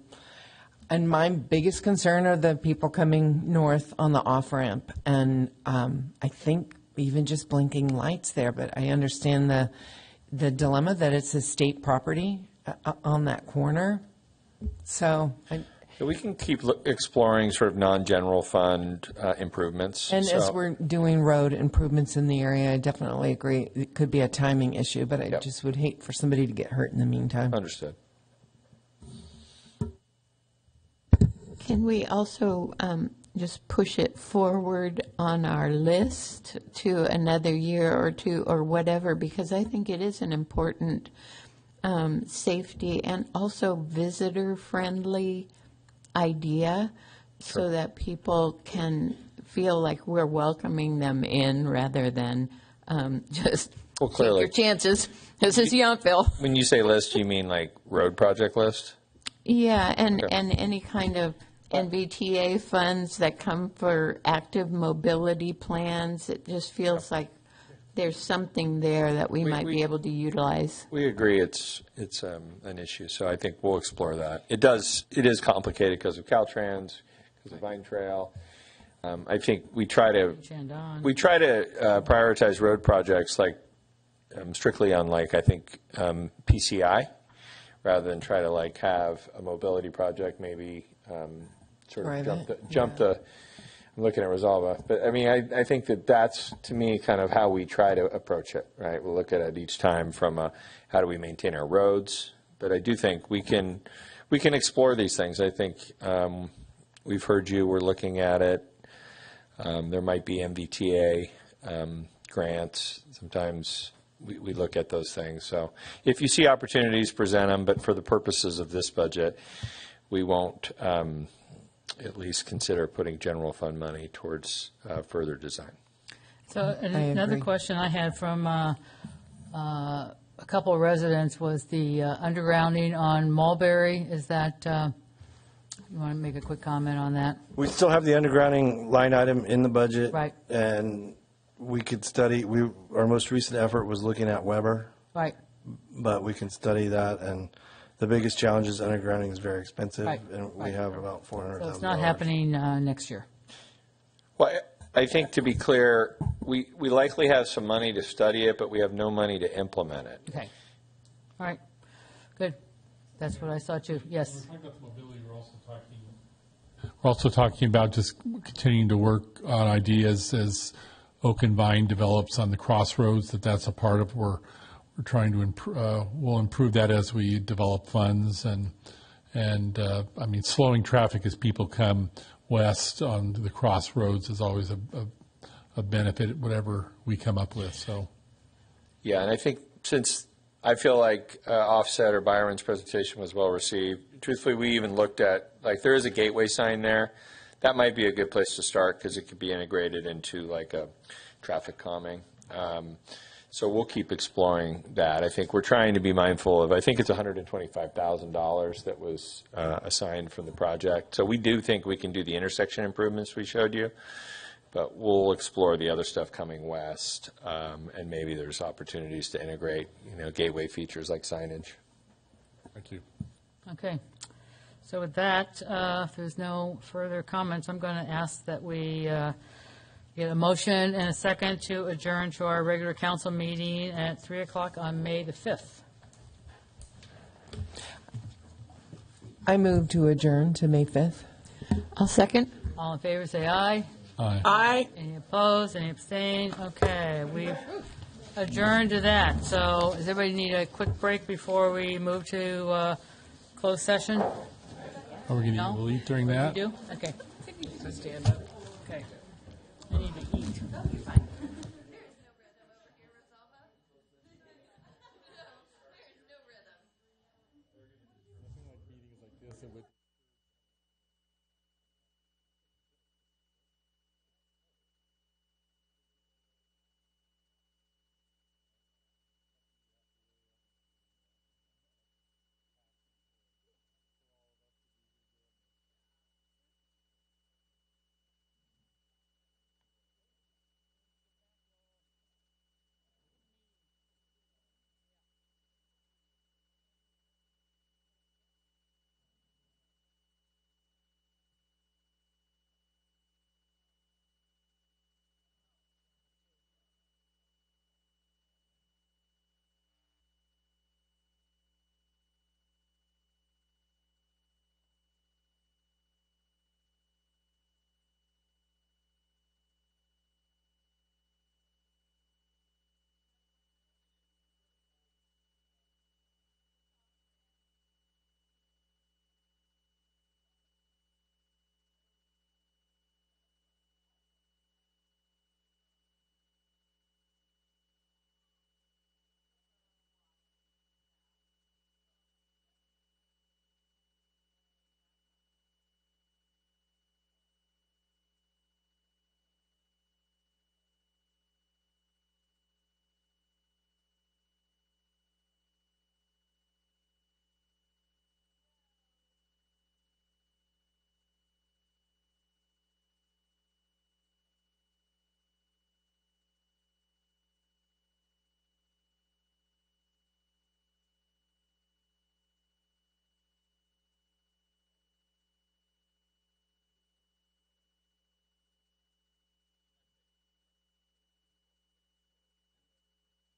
my biggest concern are the people coming north on the off-ramp. And I think even just blinking lights there, but I understand the dilemma that it's a state property on that corner. So We can keep exploring sort of non-general fund improvements. And as So- we're doing road improvements in the area, I definitely agree. It could be a timing issue, but I just would hate for somebody to get hurt in the meantime. Understood. Can we also just push it forward on our list to another year or two or whatever? Because I think it is an important safety and also visitor-friendly idea so that people can feel like we're welcoming them in rather than just Well, take clearly. your chances. This is Yountville. When you say list, you mean like road project list? Yeah, and Okay. any kind of NVTA funds that come for active mobility plans, it just feels like there's something there that we might be able to utilize. We agree it's an issue, so I think we'll explore that. It is complicated because of Caltrans, because of Vine Trail. I think we try to prioritize road projects like strictly on like I think PCI, rather than try to like have a mobility project maybe sort of jump the. I'm looking at Resolva, but I mean I think that's to me kind of how we try to approach it, right? We'll look at it each time from how do we maintain our roads, but I do think we can explore these things. I think we've heard you. We're looking at it. There might be MVTA grants. Sometimes we look at those things. So if you see opportunities, present them. But for the purposes of this budget, we won't at least consider putting general fund money towards further design. So another agree. question I had from a couple of residents was the undergrounding on Mulberry. Is that, you want to make a quick comment on that? We still have the undergrounding line item in the budget. Right. And we could study, our most recent effort was looking at Weber, Right. but we can study that. And the biggest challenge is undergrounding is very expensive. Right. And we have about $400,000. So it's not happening next year. Well, I think to be clear, we likely have some money to study it, but we have no money to implement it. Okay. All right. Good. That's what I saw too. Yes. We're also talking about just continuing to work on ideas as Oak and Vine develops on the crossroads, that's a part of where we're trying to improve. We'll improve that as we develop funds and I mean, slowing traffic as people come west on the crossroads is always a benefit, whatever we come up with. So, yeah, and I think since I feel like Offset or Byron's presentation was well received, truthfully, we even looked at, like, there is a gateway sign there. That might be a good place to start because it could be integrated into like a traffic calming. So we'll keep exploring that. I think we're trying to be mindful of, I think it's $125,000 that was assigned from the project. So we do think we can do the intersection improvements we showed you, but we'll explore the other stuff coming west, and maybe there's opportunities to integrate, gateway features like signage. thank you. Okay. So with that, if there's no further comments, I'm going to ask that we get a motion and a second to adjourn to our regular council meeting at 3 o'clock on May the 5th. I move to adjourn to May 5th. I'll second. All in favor, say aye. Aye. Aye. Any opposed, any abstain? Okay, we've adjourned to that. So does everybody need a quick break before we move to closed session? Are we going No? to leave during that? You do? Okay. Stand up. Okay. I need to eat. It would